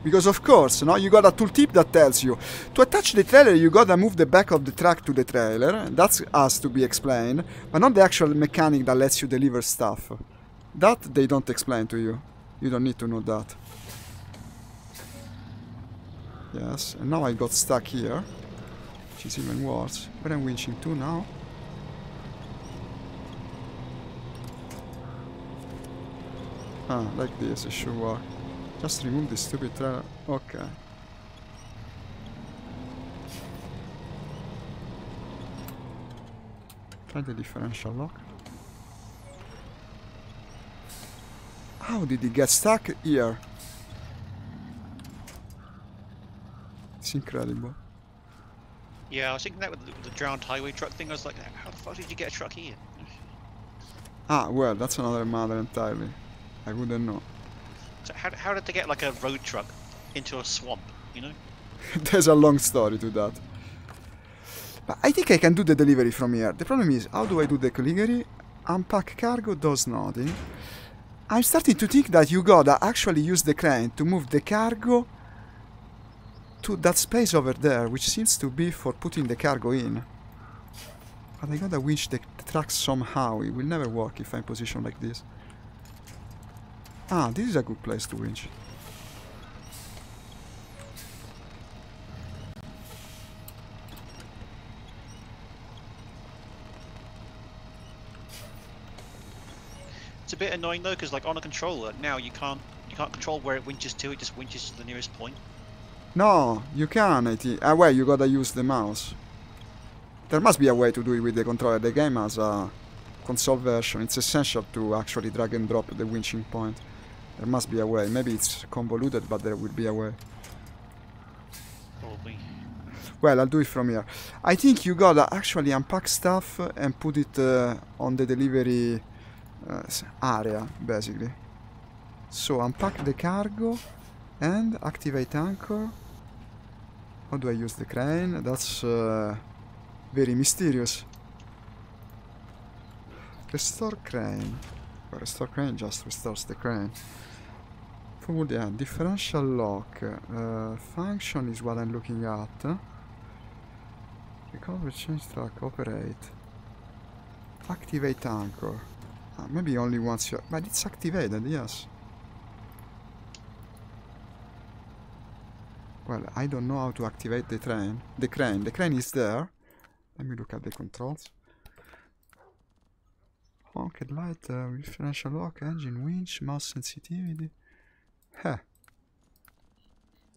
Speaker 1: Because of course, no, you got a tooltip that tells you to attach the trailer, you gotta move the back of the truck to the trailer. That has to be explained, but not the actual mechanic that lets you deliver stuff. That they don't explain to you. You don't need to know that. Yes, and now I got stuck here, which is even worse. Where I'm winching to now? Ah, like this, it should work. Just remove this stupid trailer. Okay. Try the differential lock. How did he get stuck here? It's incredible.
Speaker 2: Yeah, I was thinking that with the drowned highway truck thing. I was like, how the fuck did you get a truck here?
Speaker 1: Ah, well, that's another matter entirely. I wouldn't know.
Speaker 2: So how did they get like a road truck into a swamp, you know?
Speaker 1: There's a long story to that. But I think I can do the delivery from here. The problem is, how do I do the delivery? Unpack cargo does nothing. I'm starting to think that you gotta actually use the crane to move the cargo to that space over there, which seems to be for putting the cargo in. But I gotta winch the truck somehow. It will never work if I'm positioned like this. Ah, this is a good place to winch.
Speaker 2: It's a bit annoying though, because like on a controller now you can't control where it winches to. It just winches to the nearest point.
Speaker 1: No, you can, I think. Ah, well, you gotta use the mouse. There must be a way to do it with the controller. The game has a console version. It's essential to actually drag and drop the winching point. There must be a way. Maybe it's convoluted, but there will be a way.
Speaker 2: Probably.
Speaker 1: Well, I'll do it from here. I think you gotta actually unpack stuff and put it on the delivery area, basically. So unpack the cargo and activate anchor. How do I use the crane? That's very mysterious. Restore crane. Well, restore crane just restores the crane. Forward, yeah, differential lock. Function is what I'm looking at. Recover, change track, operate. Activate anchor. Maybe only once you... But it's activated, yes. Well, I don't know how to activate the train. The crane. The crane is there. Let me look at the controls. Honk, light, differential lock, engine, winch, mouse sensitivity. Huh.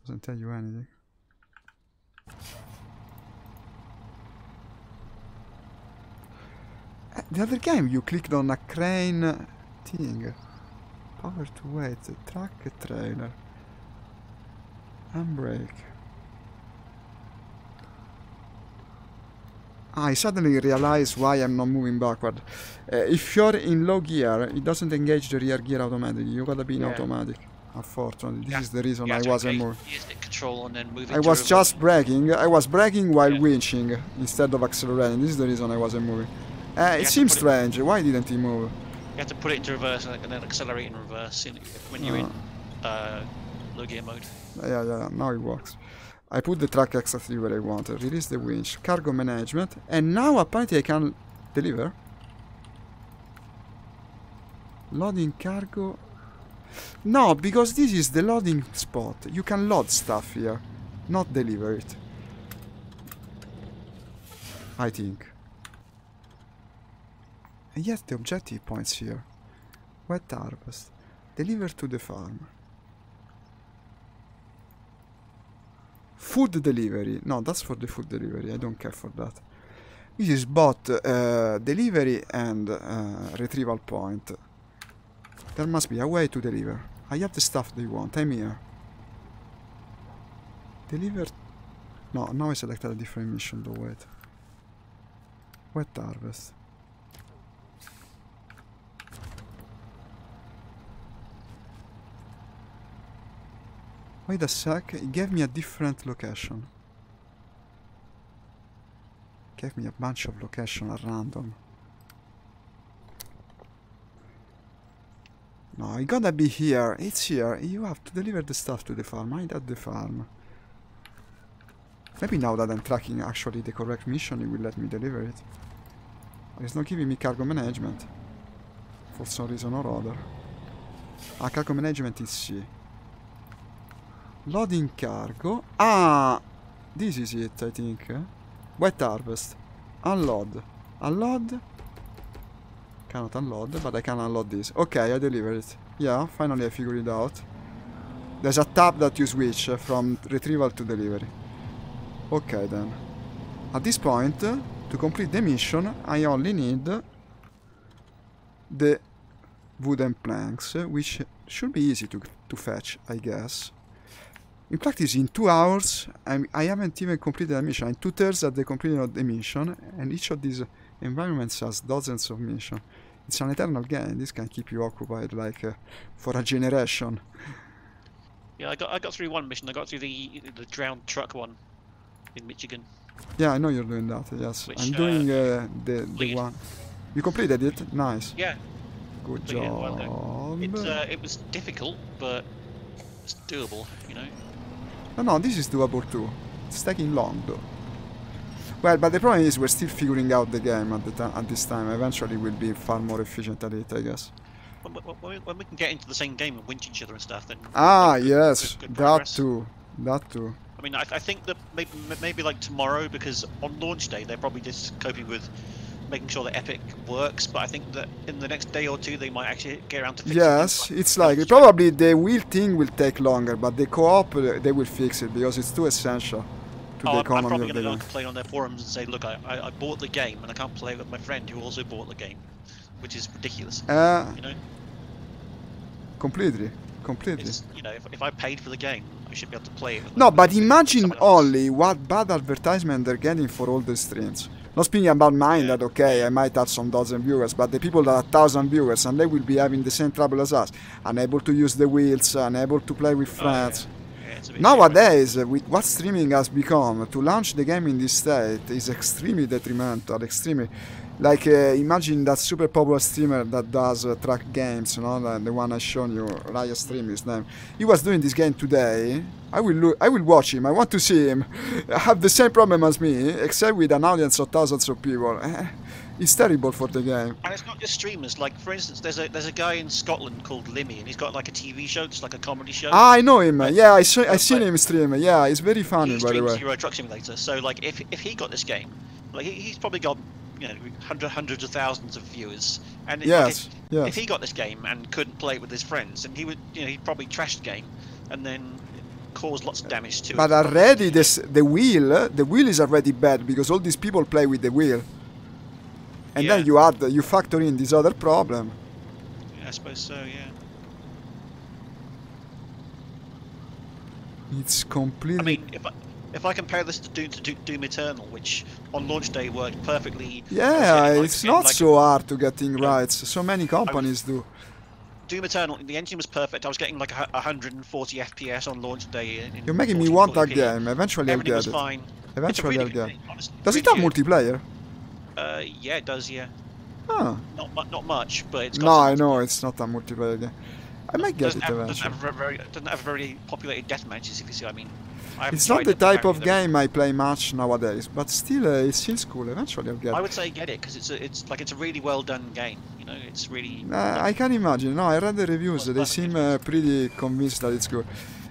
Speaker 1: Doesn't tell you anything. The other game you clicked on a crane thing. Power to weight, truck trailer. Handbrake. I suddenly realize why I'm not moving backward. If you're in low gear, it doesn't engage the rear gear automatically. You gotta be in automatic. Unfortunately, this is the reason I wasn't moving.
Speaker 2: Control and then moving.
Speaker 1: I was just braking. I was braking while winching instead of accelerating. This is the reason I wasn't moving. It seems strange. Why didn't he move?
Speaker 2: You have to put it into reverse and then accelerate in reverse when you're in low gear mode.
Speaker 1: Yeah, now it works. I put the track exactly where I wanted. Release the winch. Cargo management. And now apparently I can deliver. Loading cargo. No, because this is the loading spot. You can load stuff here, not deliver it. I think. And yet the objective points here. Wet harvest. Deliver to the farm. Food delivery. No, that's for the food delivery. I don't care for that. This is both delivery and retrieval point. There must be a way to deliver. I have the stuff they want. I'm here. Deliver. No, now I selected a different mission though. Wait. Wet harvest. Wait a sec, it gave me a different location. It gave me a bunch of locations at random. No, it gotta be here. It's here. You have to deliver the stuff to the farm. I'm at the farm. Maybe now that I'm tracking actually the correct mission, it will let me deliver it. But it's not giving me cargo management. For some reason or other. Cargo management is C. Loading cargo. Ah, this is it, I think. Wet harvest. Unload. Unload. Cannot unload, but I can unload this. Okay, I delivered it. Yeah, finally I figured it out. There's a tab that you switch from retrieval to delivery. Okay then. At this point, to complete the mission, I only need the wooden planks, which should be easy to fetch, I guess. In practice, in 2 hours, I haven't even completed a mission. I'm 2/3 at the completion of the mission, and each of these environments has dozens of missions. It's an eternal game. This can keep you occupied, like, for a generation.
Speaker 2: Yeah, I got through one mission. I got through the drowned truck one in Michigan.
Speaker 1: Yeah, I know you're doing that, yes.
Speaker 2: Which,
Speaker 1: I'm doing the one. You completed it? Nice.
Speaker 2: Yeah.
Speaker 1: Good
Speaker 2: But yeah,
Speaker 1: job.
Speaker 2: well, it was difficult, but it's doable, you know.
Speaker 1: No, this is doable too. It's taking long though. Well, but the problem is we're still figuring out the game at this time. Eventually we'll be far more efficient at it, I guess.
Speaker 2: When we can get into the same game and winch each other and stuff, then...
Speaker 1: Ah,
Speaker 2: good,
Speaker 1: yes,
Speaker 2: good
Speaker 1: that too. That too.
Speaker 2: I mean, I think that maybe like tomorrow, because on launch day they're probably just coping with making sure that Epic works, but I think that in the next day or two they might actually get around to fixing
Speaker 1: Yes,
Speaker 2: things
Speaker 1: it's like probably the wheel thing will take longer, but the co-op they will fix it because it's too essential to the
Speaker 2: I'm
Speaker 1: economy
Speaker 2: probably
Speaker 1: of
Speaker 2: going
Speaker 1: the
Speaker 2: to
Speaker 1: game.
Speaker 2: complain on their forums and say, look, I bought the game and I can't play it with my friend who also bought the game, which is ridiculous. You know,
Speaker 1: completely.
Speaker 2: it's, you know, if I paid for the game, I should be able to play it.
Speaker 1: No, but imagine only what bad advertisement they're getting for all the streams. Not speaking about mine, that okay, I might have some dozen viewers, but the people that have 1,000 viewers and they will be having the same trouble as us, unable to use the wheels, unable to play with friends. Nowadays, with what streaming has become, to launch the game in this state is extremely detrimental, extremely. Like, imagine that super popular streamer that does track games, you know, the one I shown you, Raya Stream his name. He was doing this game today. I will watch him, I want to see him. Have the same problem as me, except with an audience of thousands of people. It's terrible for the game.
Speaker 2: And it's not just streamers. Like, for instance, there's a guy in Scotland called Limmy, and he's got like a TV show, it's like a comedy show.
Speaker 1: Ah, I know him. Yeah, I seen him stream. Yeah, it's very funny, by the way.
Speaker 2: Euro Truck Simulator. So, like, if he got this game, like, he's probably got, you know, hundreds of thousands of viewers. And
Speaker 1: yes,
Speaker 2: if he got this game and couldn't play it with his friends, and he would, you know, he'd probably trash the game, and then cause lots of damage to it.
Speaker 1: But already the wheel is already bad because all these people play with the wheel. And then you factor in this other problem.
Speaker 2: Yeah, I suppose so, yeah.
Speaker 1: It's completely...
Speaker 2: I mean, if I compare this to Doom Eternal, which on launch day worked perfectly...
Speaker 1: Yeah, it's not so hard to get things right. So many companies do.
Speaker 2: Doom Eternal, the engine was perfect. I was getting like 140 FPS on launch day.
Speaker 1: You're making me want that game. Eventually I'll get it.
Speaker 2: Everything was fine.
Speaker 1: Eventually I'll get it.
Speaker 2: Honestly,
Speaker 1: Does it have multiplayer?
Speaker 2: Yeah, it does, yeah.
Speaker 1: Huh.
Speaker 2: Not much, but it's got
Speaker 1: No, I know, it's not a multiplayer game. I might get it eventually.
Speaker 2: Doesn't have very populated death matches, if you see what I mean.
Speaker 1: It's not the type of game I play much nowadays, but still, it seems cool. Eventually I'll get it.
Speaker 2: I would say get it, because it's a really well done game. You know, it's really...
Speaker 1: I can imagine. No, I read the reviews. They seem pretty convinced that it's good.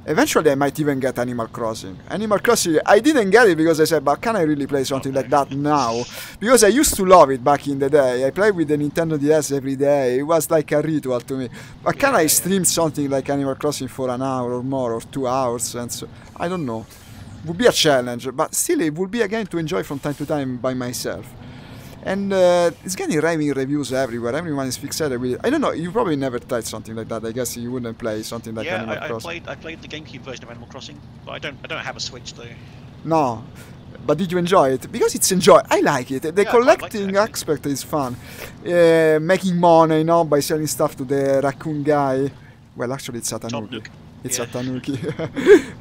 Speaker 1: Eventually I might even get Animal Crossing. Animal Crossing, I didn't get it because I said, but can I really play something like that now? Because I used to love it back in the day. I played with the Nintendo DS every day. It was like a ritual to me. But can I stream something like Animal Crossing for an hour or more, or 2 hours? And so, I don't know. It would be a challenge, but still it would be a game to enjoy from time to time by myself. And it's getting raving reviews everywhere. Everyone is fixated with it. I don't know. You probably never tried something like that. I guess you wouldn't play something like Animal Crossing.
Speaker 2: I played the GameCube version of Animal Crossing, but I don't have a Switch though.
Speaker 1: No, but did you enjoy it? Because it's enjoy. I like it. The collecting aspect is fun. Making money, you know, by selling stuff to the raccoon guy. Well, actually, it's a tanuki. It's a tanuki.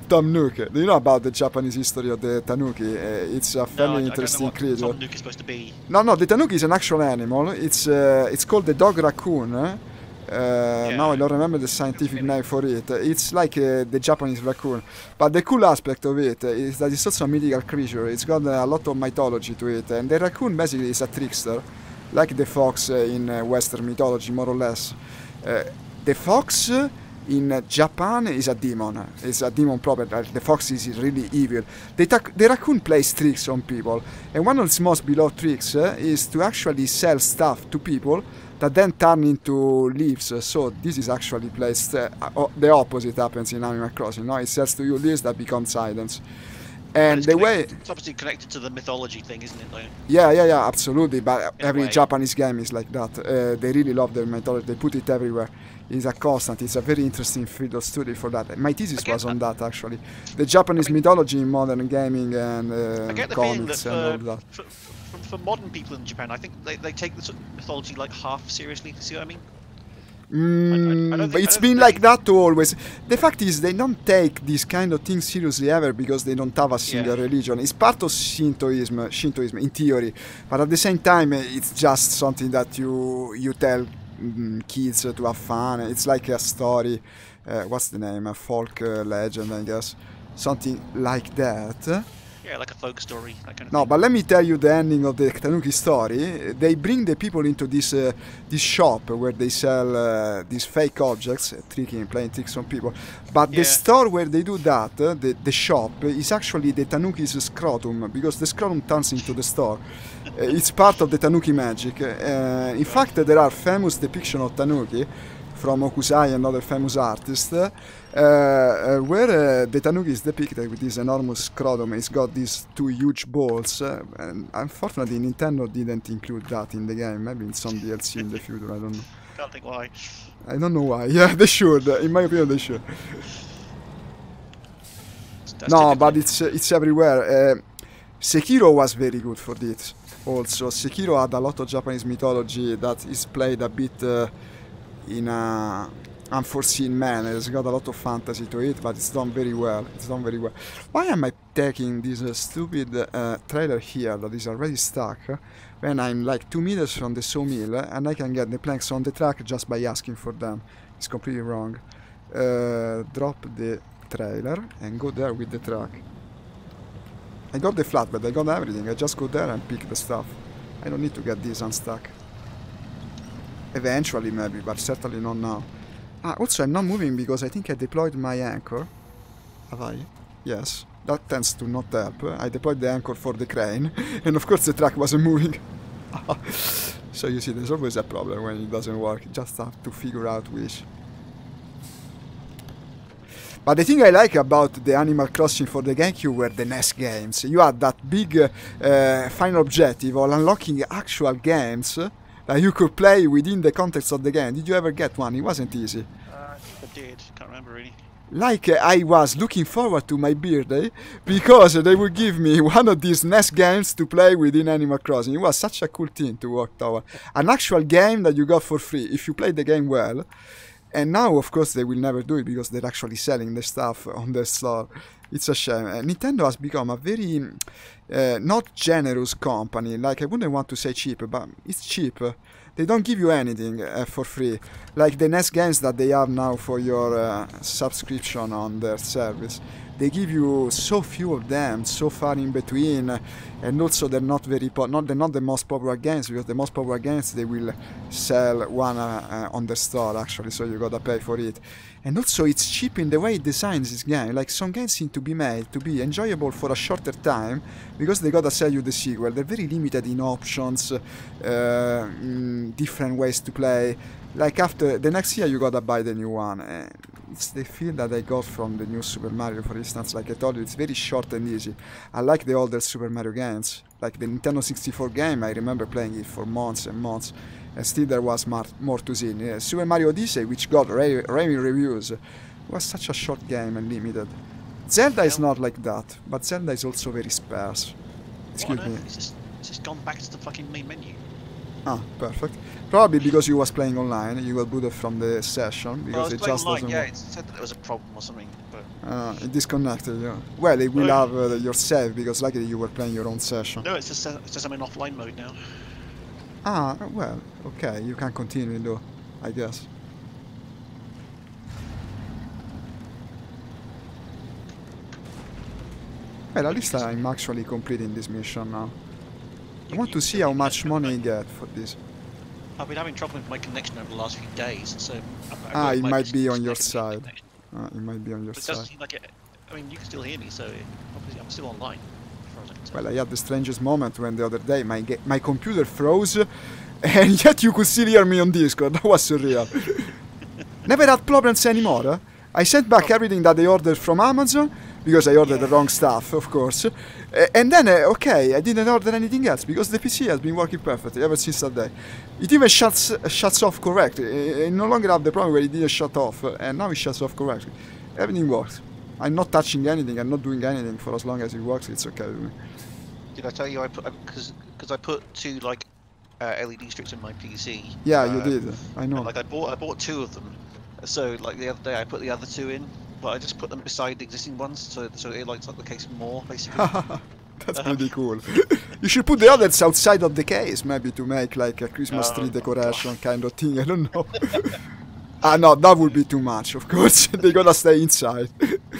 Speaker 1: Tom Nook. Do you know about the Japanese history of the tanuki? It's a fairly interesting creature.
Speaker 2: Tom Nook is supposed to be.
Speaker 1: No, the tanuki is an actual animal. It's called the dog raccoon. Now I don't remember the scientific name for it. It's like the Japanese raccoon. But the cool aspect of it is that it's also a mythical creature. It's got a lot of mythology to it. And the raccoon basically is a trickster, like the fox in Western mythology, more or less. The fox in Japan is a demon. It's a demon proper. The fox is really evil. The raccoon plays tricks on people, and one of its most beloved tricks is to actually sell stuff to people that then turn into leaves. So this is actually placed. The opposite happens in Animal Crossing. No, it sells to you leaves that become silence. And the way
Speaker 2: it's obviously connected to the mythology thing, isn't it? Though?
Speaker 1: Yeah, absolutely. But
Speaker 2: In
Speaker 1: every Japanese game is like that. They really love their mythology. They put it everywhere. It's a constant. It's a very interesting field of study for that. My thesis was on that actually. The Japanese mythology in modern gaming and comics and all that.
Speaker 2: For modern people in Japan, I think they take the mythology like half seriously. See what I mean?
Speaker 1: But it's been like that always. The fact is, they don't take these kind of things seriously ever because they don't have a single religion. It's part of Shintoism in theory, but at the same time, it's just something that you tell kids to have fun. It's like a story. What's the name? A folk legend, I guess. Something like that.
Speaker 2: Yeah, like a folk story, that kind of
Speaker 1: No,
Speaker 2: thing.
Speaker 1: but let me tell you the ending of the Tanuki story. They bring the people into this shop where they sell these fake objects, playing tricks on people. But the store where they do that, the shop, is actually the Tanuki's scrotum, because the scrotum turns into the store. It's part of the Tanuki magic. In fact, there are famous depictions of Tanuki from Okusai and other famous artists, where the Tanuki is depicted with this enormous scrotum. It's got these two huge balls, and unfortunately Nintendo didn't include that in the game. Maybe in some DLC in the future, I don't know.
Speaker 2: Can't think why.
Speaker 1: I don't know why. Yeah, they should. In my opinion, they should. No, but it's everywhere. Sekiro was very good for this. Also, Sekiro had a lot of Japanese mythology that is played a bit in a unforeseen manner. It's got a lot of fantasy to it, but it's done very well. Why am I taking this stupid trailer here that is already stuck when I'm like 2 meters from the sawmill and I can get the planks on the track just by asking for them? It's completely wrong. Drop the trailer and go there with the truck. I got the flatbed, I got everything. I just go there and pick the stuff. I don't need to get this unstuck. Eventually maybe, but certainly not now. Also I'm not moving because I think I deployed my anchor. Have I? Yes. That tends to not help. I deployed the anchor for the crane, and of course the truck wasn't moving. So you see, there's always a problem when it doesn't work. You just have to figure out which. But the thing I like about the Animal Crossing for the GameCube were the NES games. You had that big final objective of unlocking actual games that you could play within the context of the game. Did you ever get one? It wasn't easy.
Speaker 2: I think I did. Can't remember really.
Speaker 1: Like I was looking forward to my birthday because they would give me one of these NES games to play within Animal Crossing. It was such a cool thing to work toward. An actual game that you got for free if you played the game well. And now, of course, they will never do it because they're actually selling the stuff on the store. It's a shame. Nintendo has become a very not generous company. Like, I wouldn't want to say cheap, but it's cheap. They don't give you anything for free. Like the NES games that they have now for your subscription on their service. They give you so few of them, so far in between, and also they're not very they're not the most popular games, because the most popular games they will sell one on the store actually, so you gotta pay for it. And also it's cheap in the way it designs this game. Like some games seem to be made to be enjoyable for a shorter time because they gotta sell you the sequel. They're very limited in options, different ways to play. Like after the next year you gotta buy the new one. It's the feel that I got from the new Super Mario, for instance. Like I told you, it's very short and easy. I like the older Super Mario games. Like the Nintendo 64 game, I remember playing it for months and months. And still there was more to see. Super Mario Odyssey, which got raving reviews, was such a short game and limited. Zelda is not like that, but Zelda is also very sparse. Excuse me.
Speaker 2: It's just gone back to the fucking main menu.
Speaker 1: Ah, perfect. Probably because you was playing online, you got booted from the session, because it just doesn't work.
Speaker 2: It said that there was a problem or something, but...
Speaker 1: it disconnected, yeah. Well, it will have your save, because luckily you were playing your own session.
Speaker 2: No, it says I'm in offline mode now.
Speaker 1: Ah, well, okay, you can continue though, I guess. Well, at least I'm actually completing this mission now. I want to see how much money I get for this.
Speaker 2: I've been having trouble with my connection over the last few days, so
Speaker 1: it might be on your side. It might be on your
Speaker 2: side. It
Speaker 1: side.
Speaker 2: doesn't seem like it. I mean, you can still hear me, so obviously I'm still online.
Speaker 1: Well, I had the strangest moment when the other day my computer froze, and yet you could still hear me on Discord. That was surreal. Never had problems anymore. I sent back everything that I ordered from Amazon, because I ordered the wrong stuff, of course. And then, okay, I didn't order anything else, because the PC has been working perfectly ever since that day. It even shuts off correctly. I no longer have the problem where it didn't shut off, and now it shuts off correctly. Everything works. I'm not touching anything, I'm not doing anything. For as long as it works, it's okay with me.
Speaker 2: Did I tell you because I put 2 like LED strips in my PC?
Speaker 1: Yeah, you did. I know.
Speaker 2: Like I bought 2 of them. So like the other day I put the other 2 in, but I just put them beside the existing ones, so it lights up the case more basically.
Speaker 1: That's pretty cool. You should put the others outside of the case, maybe to make like a Christmas tree decoration kind of thing. I don't know. No, that would be too much. Of course, they gotta stay inside.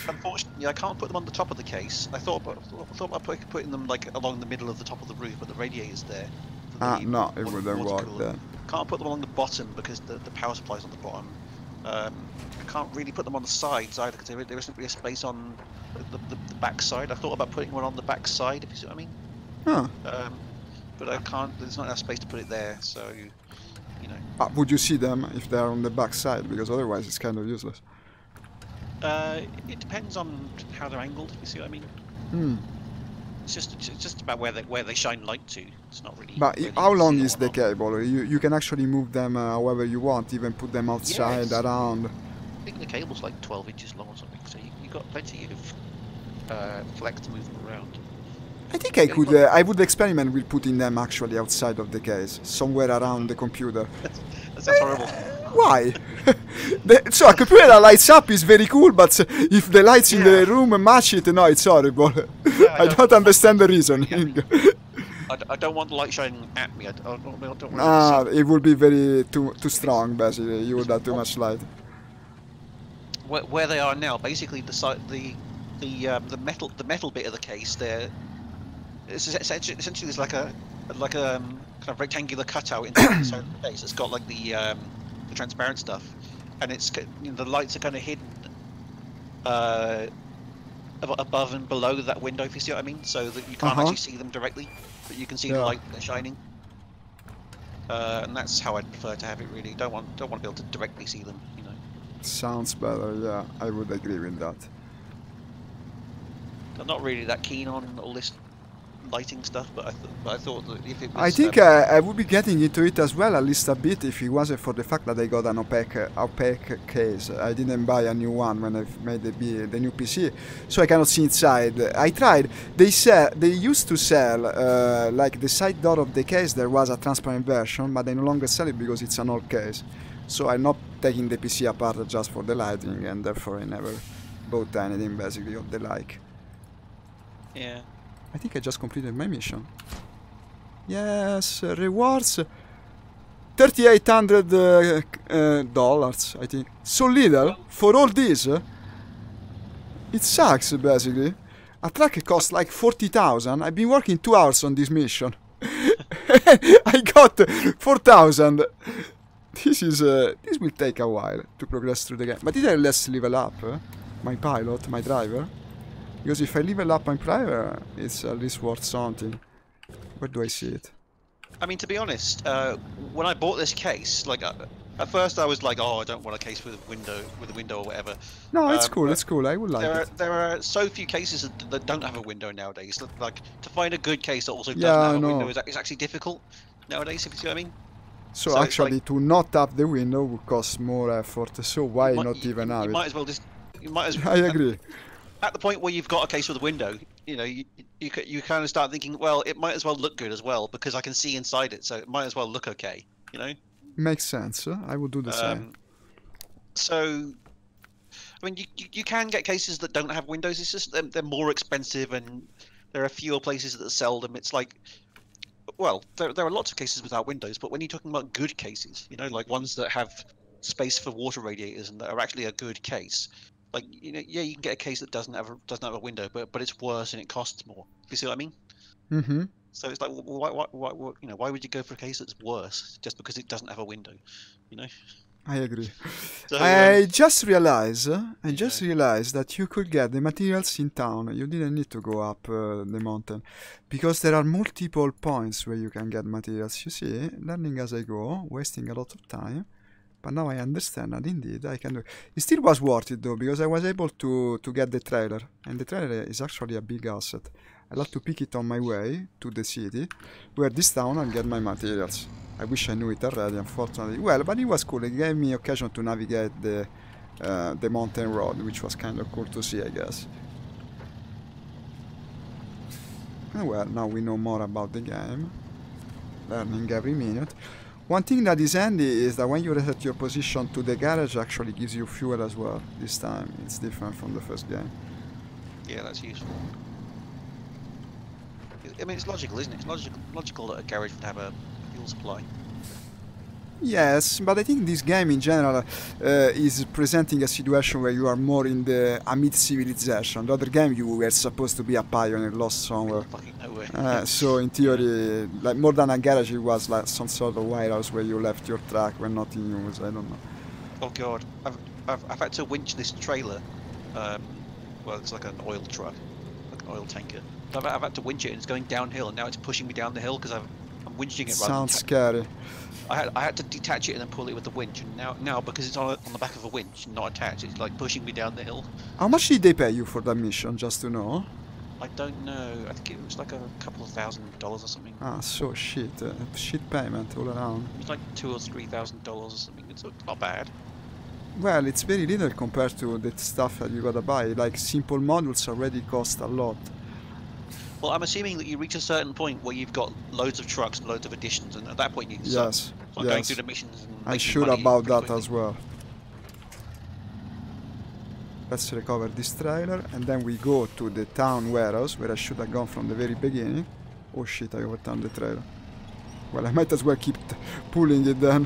Speaker 2: Unfortunately, I can't put them on the top of the case. I thought about putting them like along the middle of the top of the roof, but the radiator's there.
Speaker 1: No, it wouldn't work then.
Speaker 2: Can't put them along the bottom because the power supply's on the bottom. I can't really put them on the sides either because there isn't really a space on the back side. I thought about putting one on the back side, if you see what I mean.
Speaker 1: Huh.
Speaker 2: But I can't. There's not enough space to put it there, so you know.
Speaker 1: Would you see them if they're on the back side? Because otherwise it's kind of useless.
Speaker 2: It depends on how they're angled. If you see what I mean.
Speaker 1: Hmm.
Speaker 2: It's just about where they shine light to. It's not really.
Speaker 1: But how long is the cable? You can actually move them however you want, even put them outside, around.
Speaker 2: I think the cable's like 12 inches long or something, so you got plenty of flex to move them around.
Speaker 1: I think I would experiment with putting them actually outside of the case, somewhere around the computer.
Speaker 2: That sounds horrible.
Speaker 1: Why? So a computer that lights up is very cool, but if the lights in the room match it, no, it's horrible. Yeah, I don't understand the reasoning.
Speaker 2: I don't want the light shining at me. I don't want
Speaker 1: it would be very too strong, basically. You would have too much light.
Speaker 2: Where they are now, basically the metal bit of the case there. It's essentially there's like a kind of rectangular cutout in the inside of the case. It's got like the transparent stuff, and it's the lights are kind of hidden above and below that window, if you see what I mean, so that you can't actually see them directly, but you can see the light they're shining. And that's how I'd prefer to have it. Really, don't want to be able to directly see them. You know.
Speaker 1: Sounds better. Yeah, I would agree with that.
Speaker 2: I'm not really that keen on all this lighting stuff, but I thought that if it was,
Speaker 1: I think I would be getting into it as well, at least a bit, if it wasn't for the fact that I got an opaque case. I didn't buy a new one when I made the new PC, so I cannot see inside. I tried. They used to sell like the side door of the case. There was a transparent version, but they no longer sell it because it's an old case. So I'm not taking the PC apart just for the lighting, and therefore I never bought anything basically of the like.
Speaker 2: Yeah.
Speaker 1: I think I just completed my mission. Yes, rewards. $3,800, I think. So little for all this. It sucks, basically. A truck costs like 40,000. I've been working 2 hours on this mission. I got 4,000. This will take a while to progress through the game. But did I less level up my pilot, my driver? Because if I level up my driver, it's at least worth something. Where do I see it?
Speaker 2: I mean, to be honest, when I bought this case, like at first I was like, oh, I don't want a case with a window or whatever.
Speaker 1: No, it's cool. It's cool. I would like it.
Speaker 2: There are so few cases that don't have a window nowadays. Like to find a good case that also doesn't have a window is actually difficult nowadays. If you see what I mean.
Speaker 1: So actually, like, to not have the window would cost more effort. So why not even have it?
Speaker 2: You might as well just. You might as well.
Speaker 1: I agree.
Speaker 2: At the point where you've got a case with a window, you know, you kind of start thinking, well, it might as well look good as well because I can see inside it, so it might as well look okay, you know.
Speaker 1: Makes sense. I would do the same.
Speaker 2: So, I mean, you can get cases that don't have windows. It's just they're more expensive, and there are fewer places that sell them. It's like, well, there are lots of cases without windows, but when you're talking about good cases, you know, like ones that have space for water radiators and that are actually a good case. Like, you know, yeah, you can get a case that doesn't have a window, but it's worse and it costs more. You see what I mean?
Speaker 1: Mm-hmm.
Speaker 2: So it's like, you know, why would you go for a case that's worse just because it doesn't have a window? You know.
Speaker 1: I agree.
Speaker 2: So
Speaker 1: I just realized
Speaker 2: yeah.
Speaker 1: that you could get the materials in town. You didn't need to go up the mountain, because there are multiple points where you can get materials. You see, learning as I go, wasting a lot of time. But now I understand that indeed I can do it. It still was worth it though, because I was able to get the trailer. And the trailer is actually a big asset. I love to pick it on my way to the city, where this town I'll get my materials. I wish I knew it already, unfortunately. Well, but it was cool. It gave me occasion to navigate the mountain road, which was kind of cool to see, I guess. And well, now we know more about the game. Learning every minute. One thing that is handy is that when you reset your position to the garage, actually gives you fuel as well. This time it's different from the first game.
Speaker 2: Yeah, that's useful. I mean, it's logical, isn't it? It's logical that a garage would have a fuel supply.
Speaker 1: Yes, but I think this game in general is presenting a situation where you are more in the amid civilization. The other game you were supposed to be a pioneer lost somewhere.
Speaker 2: Fucking nowhere.
Speaker 1: So in theory, like more than a garage, it was like some sort of warehouse where you left your truck when not in use. I don't know.
Speaker 2: Oh god, I've had to winch this trailer. Well, it's like an oil truck, like an oil tanker. I've had to winch it, and it's going downhill, and now it's pushing me down the hill because I'm winching it.
Speaker 1: Sounds scary.
Speaker 2: I had to detach it and then pull it with the winch, and now because it's on the back of a winch, not attached, it's like pushing me down the hill.
Speaker 1: How much did they pay you for that mission, just to know?
Speaker 2: I don't know. I think it was like a couple of $1,000 or something.
Speaker 1: Ah, so shit. Shit payment all around.
Speaker 2: It was like $2,000 or $3,000 or something. It's not bad.
Speaker 1: Well, it's very little compared to the stuff that you gotta buy. Like, simple modules already cost a lot.
Speaker 2: Well, I'm assuming that you reach a certain point where you've got loads of trucks and loads of additions, and at that point you can start going through the missions and
Speaker 1: I'm
Speaker 2: making
Speaker 1: sure
Speaker 2: money
Speaker 1: about
Speaker 2: pretty
Speaker 1: that
Speaker 2: quickly.
Speaker 1: as well. Let's recover this trailer, and then we go to the town warehouse, where I should have gone from the very beginning. Oh shit, I overturned the trailer. Well, I might as well keep pulling it then.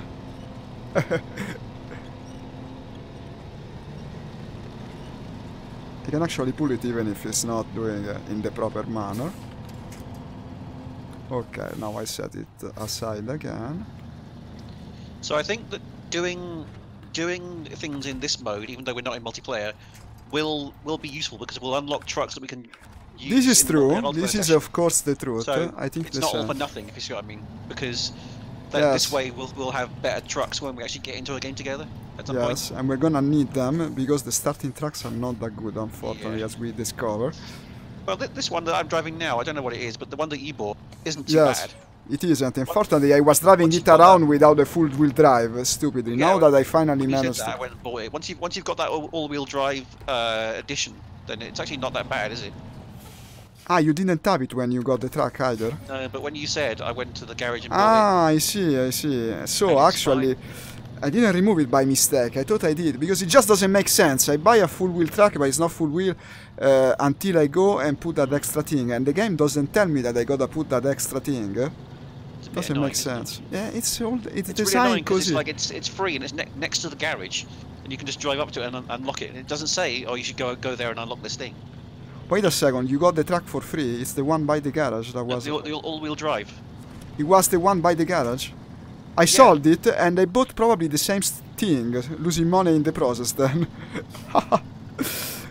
Speaker 1: I can actually pull it even if it's not doing it in the proper manner. Okay, now I set it aside again.
Speaker 2: So I think that doing things in this mode, even though we're not in multiplayer, will be useful because we'll unlock trucks that we can use.
Speaker 1: This is true. This is of course the truth.
Speaker 2: So
Speaker 1: I think
Speaker 2: it's not all for nothing, if you see what I mean. Because this way we'll have better trucks when we actually get into a game together at some point.
Speaker 1: Yes, and we're gonna need them because the starting trucks are not that good, unfortunately, as we discover.
Speaker 2: Well, this one that I'm driving now, I don't know what it is, but the one that you bought isn't too bad.
Speaker 1: It isn't. Unfortunately, I was driving it around without a full-wheel drive, stupidly.
Speaker 2: Yeah,
Speaker 1: now that I finally managed
Speaker 2: I went and bought it. Once you've got that all-wheel drive edition, then it's actually not that bad, is it?
Speaker 1: Ah, you didn't have it when you got the truck either?
Speaker 2: No, but when you said, I went to the garage and bought
Speaker 1: it. I see. So, actually, I didn't remove it by mistake. I thought I did, because it just doesn't make sense. I buy a full-wheel truck, but it's not full-wheel until I go and put that extra thing. And the game doesn't tell me that I gotta put that extra thing. Doesn't make sense. Yeah, it's
Speaker 2: designed really annoying because it's free and it's next to the garage, and you can just drive up to it and unlock it. And it doesn't say, oh, you should go there and unlock this thing.
Speaker 1: Wait a second, you got the truck for free. It's the one by the garage that was...
Speaker 2: The all-wheel drive.
Speaker 1: It was the one by the garage? I sold it and I bought probably the same thing, losing money in the process then.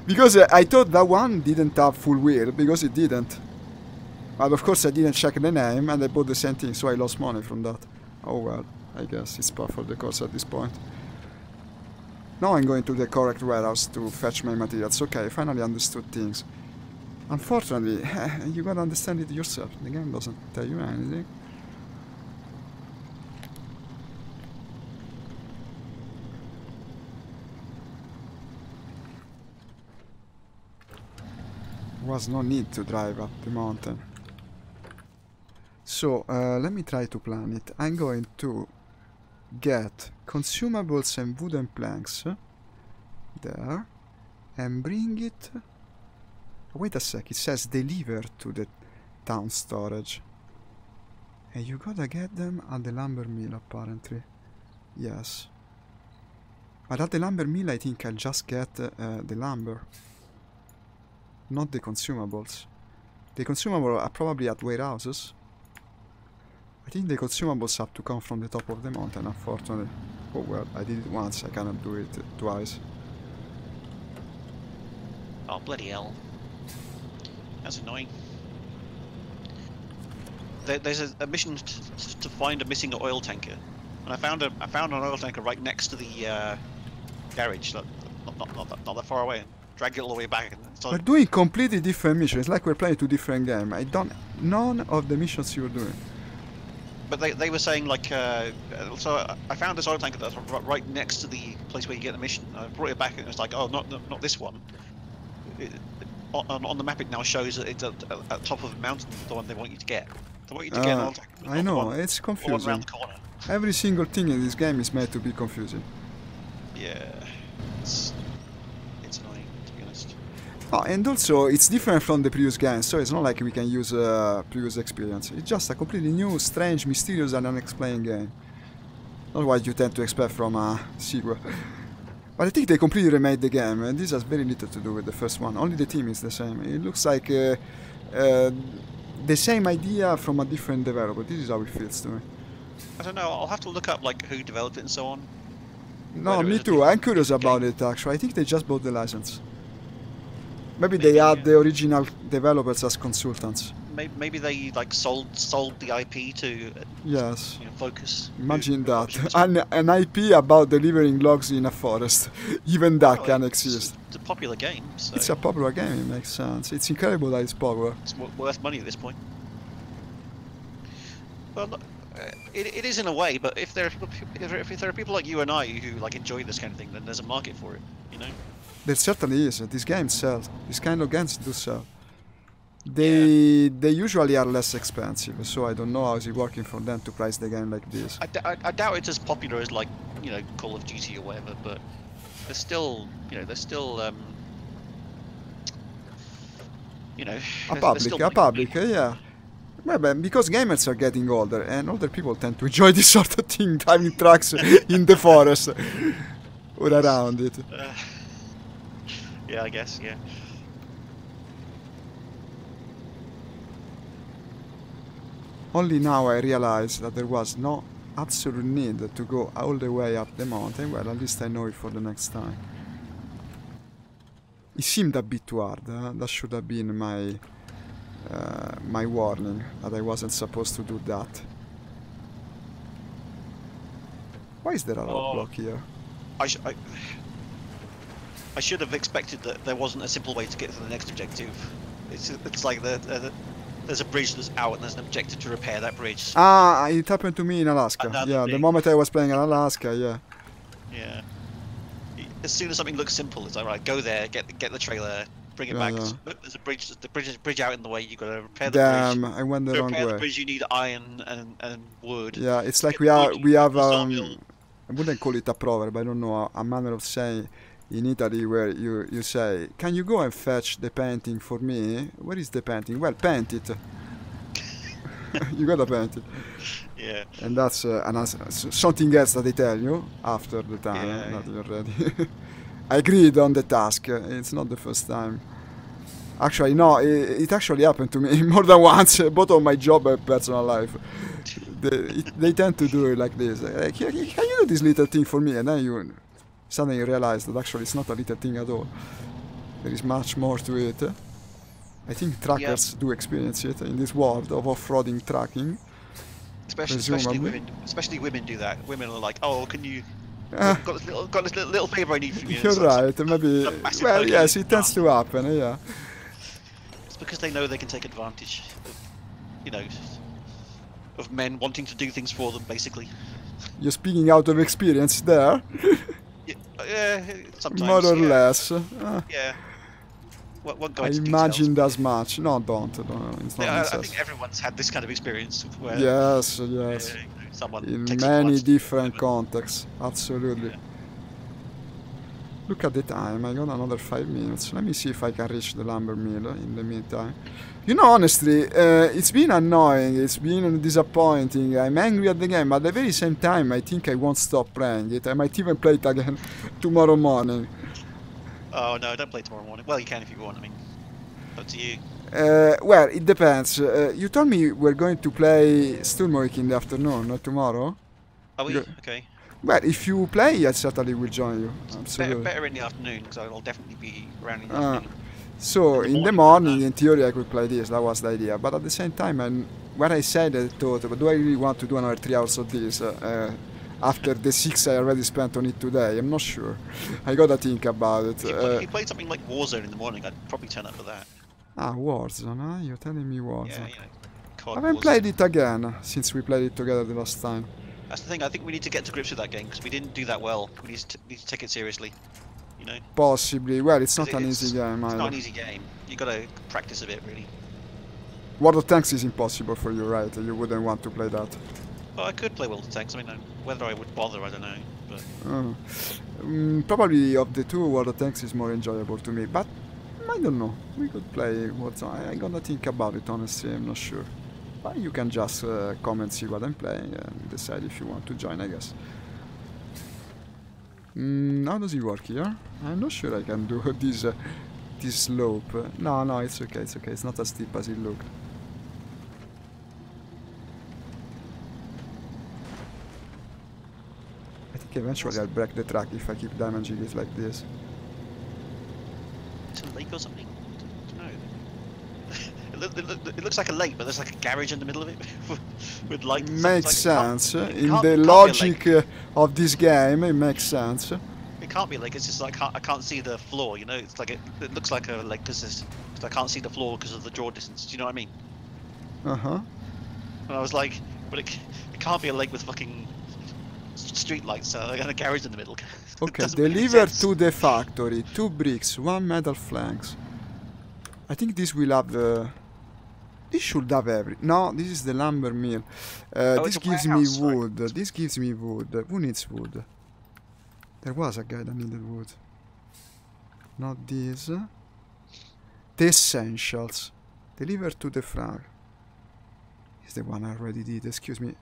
Speaker 1: Because I thought that one didn't have full wheel, because it didn't. But of course I didn't check the name and I bought the same thing, so I lost money from that. Oh well, I guess it's par for the course at this point. Now I'm going to the correct warehouse to fetch my materials. Okay, I finally understood things. Unfortunately, you gotta understand it yourself. The game doesn't tell you anything. Was no need to drive up the mountain. So, let me try to plan it. I'm going to get consumables and wooden planks there and bring it... Wait a sec, it says deliver to the town storage. And you gotta get them at the lumber mill, apparently. Yes. But at the lumber mill I think I'll just get the lumber. Not the consumables. The consumables are probably at warehouses. I think the consumables have to come from the top of the mountain, unfortunately. Oh well, I did it once, I cannot do it twice.
Speaker 2: Oh, bloody hell. That's annoying. There's a mission to find a missing oil tanker. And I found an oil tanker right next to the garage, not that far away. Dragged it all the way back.
Speaker 1: We're doing completely different missions. It's like we're playing two different games. I don't... None of the missions you're doing.
Speaker 2: But they were saying like... so I found this oil tanker that's right next to the place where you get the mission. I brought it back and it was like, oh, not this one. On the map it now shows that it's at the top of the mountain, the one they want you to get. They want you to get an oil tanker.
Speaker 1: I know, it's confusing.
Speaker 2: Around the corner.
Speaker 1: Every single thing in this game is made to be confusing.
Speaker 2: Yeah. It's annoying, to be honest.
Speaker 1: Oh, and also, it's different from the previous game, so it's not like we can use previous experience. It's just a completely new, strange, mysterious and unexplained game. Not what you tend to expect from a sequel. But I think they completely remade the game, and this has very little to do with the first one. Only the team is the same. It looks like the same idea from a different developer. This is how it feels to me.
Speaker 2: I don't know, I'll have to look up like who developed it and so on.
Speaker 1: No, me too. I'm curious about it actually. I think they just bought the license. Maybe they had the original developers as consultants.
Speaker 2: Maybe they like sold the IP to
Speaker 1: yes.
Speaker 2: Focus.
Speaker 1: Imagine that. An IP about delivering logs in a forest. Even that can exist.
Speaker 2: It's a popular game. So
Speaker 1: it's a popular game, it makes sense. It's incredible that it's popular.
Speaker 2: It's worth money at this point. Well, it is in a way, but if there are people like you and I who like enjoy this kind of thing, then there's a market for it, you know?
Speaker 1: There certainly is. These games sell. These kind of games do sell. They usually are less expensive, so I don't know how is it working for them to price the game like this.
Speaker 2: I doubt it's as popular as like Call of Duty or whatever, but they're still a
Speaker 1: public, yeah. Well, because gamers are getting older, and older people tend to enjoy this sort of thing, driving trucks in the forest or around it.
Speaker 2: Yeah, I guess, yeah.
Speaker 1: Only now I realize that there was no absolute need to go all the way up the mountain. Well, at least I know it for the next time. It seemed a bit too hard. That should have been my my warning that I wasn't supposed to do that. Why is there a roadblock here?
Speaker 2: I should have expected that there wasn't a simple way to get to the next objective. It's like there's a bridge that's out and there's an objective to repair that bridge.
Speaker 1: Ah, it happened to me in Alaska.
Speaker 2: Another
Speaker 1: the moment I was playing in Alaska, yeah.
Speaker 2: Yeah. As soon as something looks simple, it's like, right, go there, get the trailer, bring it back. Yeah. There's a bridge. The bridge out in the way. You got to repair the bridge.
Speaker 1: Damn, I went the wrong way. To repair
Speaker 2: the bridge, you need iron and wood.
Speaker 1: Yeah, it's like we have I wouldn't call it a proverb. I don't know, a manner of saying in Italy where you say, "Can you go and fetch the painting for me?" Where is the painting? Well, paint it. You gotta paint it.
Speaker 2: Yeah.
Speaker 1: And that's something else that they tell you after the time that you're ready. I agreed on the task. It's not the first time. Actually, no, it actually happened to me more than once, both on my job and personal life. They tend to do it like this. Like, can you do this little thing for me? And then you suddenly realize that actually it's not a little thing at all. There is much more to it. I think truckers do experience it in this world of off-roading trucking.
Speaker 2: Especially women do that. Women are like, "Oh, can you got this little favour I need from you."
Speaker 1: You're right. Maybe. Well, yes, it tends to happen. Yeah.
Speaker 2: It's because they know they can take advantage of men wanting to do things for them, basically.
Speaker 1: You're speaking out of experience there.
Speaker 2: Yeah, sometimes.
Speaker 1: More or less.
Speaker 2: Yeah.
Speaker 1: I imagined as much. No, don't. It's not
Speaker 2: I think everyone's had this kind of experience. Where,
Speaker 1: yes.
Speaker 2: Someone
Speaker 1: in many different contexts. Absolutely. Yeah. Look at the time. I got another 5 minutes. Let me see if I can reach the lumber mill in the meantime. Honestly, it's been annoying. It's been disappointing. I'm angry at the game, but at the very same time, I think I won't stop playing it. I might even play it again tomorrow morning.
Speaker 2: Oh no, don't play tomorrow morning. Well, you can if you want, I mean, up to you.
Speaker 1: Well, it depends. You told me we're going to play Sturmovik in the afternoon, not tomorrow.
Speaker 2: Are we? Okay.
Speaker 1: Well, if you play, I certainly will join you. Absolutely.
Speaker 2: Better in the afternoon, because I'll definitely be around in the afternoon.
Speaker 1: So, in the morning, in theory, I could play this. That was the idea. But at the same time, when I said I thought, but do I really want to do another 3 hours of this? After the 6 I already spent on it today, I'm not sure. I gotta think about it.
Speaker 2: If you played something like Warzone in the morning, I'd probably turn up for that.
Speaker 1: Ah, Warzone, huh? You're telling me Warzone.
Speaker 2: Yeah, you know,
Speaker 1: I haven't played it again since we played it together the last time.
Speaker 2: That's the thing. I think we need to get to grips with that game because we didn't do that well. We need to take it seriously. You know.
Speaker 1: Possibly. Well, it's not an easy game either.
Speaker 2: It's not an easy game. You gotta practice a bit, really.
Speaker 1: World of Tanks is impossible for you, right? You wouldn't want to play that.
Speaker 2: Well, I could play World of Tanks. I mean, whether I would bother, I don't know. But
Speaker 1: probably of the two, World of Tanks is more enjoyable to me. But I don't know. We could play Warzone. I'm gonna think about it, honestly. I'm not sure. But you can just come and see what I'm playing and decide if you want to join, I guess. How does it work here? I'm not sure I can do this slope. No, it's okay, it's okay. It's not as steep as it looked. I think eventually I'll break the track if I keep damaging it like this.
Speaker 2: It's a lake or something? I don't know. It looks like a lake, but there's like a garage in the middle of it with lights.
Speaker 1: Makes sense. In the logic of this game, it makes sense.
Speaker 2: It can't be a lake. It's just like I can't see the floor. You know, it's like it looks like a lake because I can't see the floor because of the draw distance. Do you know what I mean? And I was like, but it can't be a lake with fucking street lights. I got a garage in the middle.
Speaker 1: Okay, deliver to the factory 2 bricks, 1 metal flanks. I think this will have this should have every. No, this is the lumber mill. This gives me wood. Right? This gives me wood. Who needs wood? There was a guy that needed wood. Not this. The essentials. Deliver to the frag. Is the one I already did. Excuse me.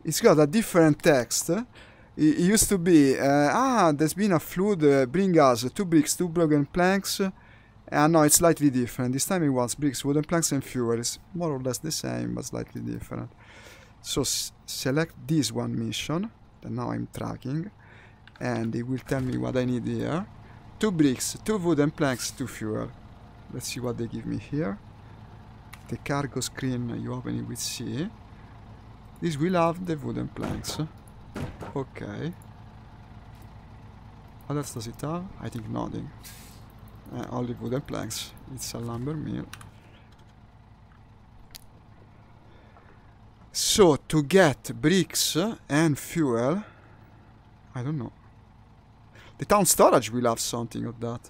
Speaker 1: It's got a different text. It used to be there's been a flood. Bring us 2 bricks, 2 broken planks. No, it's slightly different. This time it was bricks, wooden planks and fuel. It's more or less the same, but slightly different. So select this one mission that now I'm tracking, and it will tell me what I need here. 2 bricks, 2 wooden planks, 2 fuel. Let's see what they give me here. The cargo screen, you open it with C. This will have the wooden planks. Okay. What else does it have? I think nothing. Only wooden planks. It's a lumber mill. So, to get bricks and fuel, I don't know. The town storage will have something of that.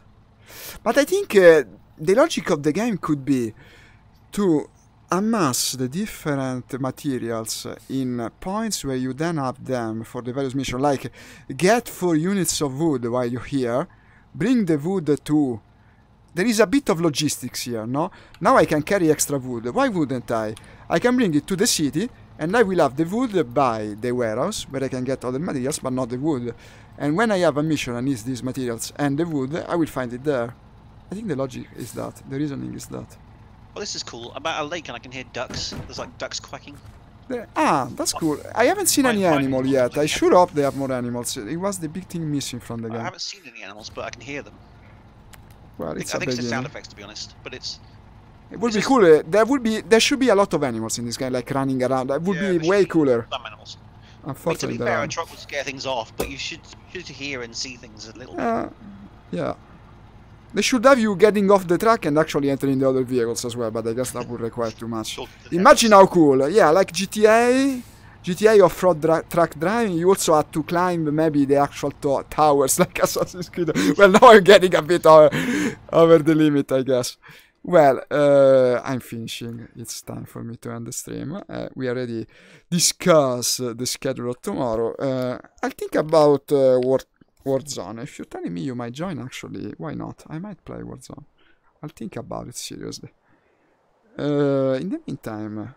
Speaker 1: But I think the logic of the game could be to amass the different materials in points where you then have them for the various missions. Like, get 4 units of wood while you're here, bring the wood to... There is a bit of logistics here, no? Now I can carry extra wood. Why wouldn't I? I can bring it to the city, and I will have the wood by the warehouse, where I can get other materials, but not the wood. And when I have a mission and needs these materials and the wood, I will find it there. I think the logic is that. The reasoning is that.
Speaker 2: Well, this is cool. I'm at a lake and I can hear ducks. There's like ducks quacking.
Speaker 1: That's cool. I haven't seen any animal yet. I sure hope they have more animals. It was the big thing missing from the game.
Speaker 2: I haven't seen any animals, but I can hear them.
Speaker 1: Well,
Speaker 2: I think it's just sound effects, to be honest. But it
Speaker 1: would be cool. There should be a lot of animals in this game, like running around. That would be way cooler.
Speaker 2: Some animals.
Speaker 1: Unfortunately,
Speaker 2: to be fair, a truck would scare things off, but you should hear and see things a little bit.
Speaker 1: Yeah. They should have you getting off the truck and actually entering the other vehicles as well, but I guess that would require too much. Imagine how cool. Yeah, like GTA off-road truck driving, you also had to climb maybe the actual towers like Assassin's Creed. Well, now I'm getting a bit over the limit, I guess. Well, I'm finishing. It's time for me to end the stream. We already discussed the schedule of tomorrow. I'll think about Warzone. If you're telling me you might join, actually, why not? I might play Warzone. I'll think about it seriously. In the meantime,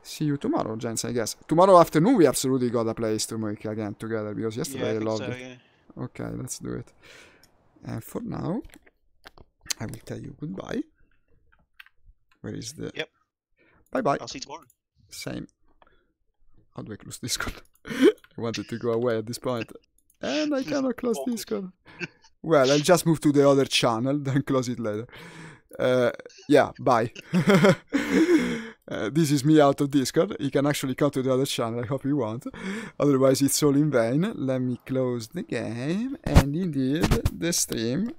Speaker 1: see you tomorrow, gents, I guess. Tomorrow afternoon we absolutely gotta play Sturmovik again together, because yesterday I loved it. Yeah. Okay, let's do it. And for now, I will tell you goodbye. Where is the...
Speaker 2: Yep.
Speaker 1: Bye-bye.
Speaker 2: I'll see you tomorrow.
Speaker 1: Same. How do I close Discord? I wanted to go away at this point. And I cannot close Discord. Well, I'll just move to the other channel, then close it later. Yeah, bye. This is me out of Discord. You can actually come to the other channel, I hope you want. Otherwise, it's all in vain. Let me close the game. And indeed, the stream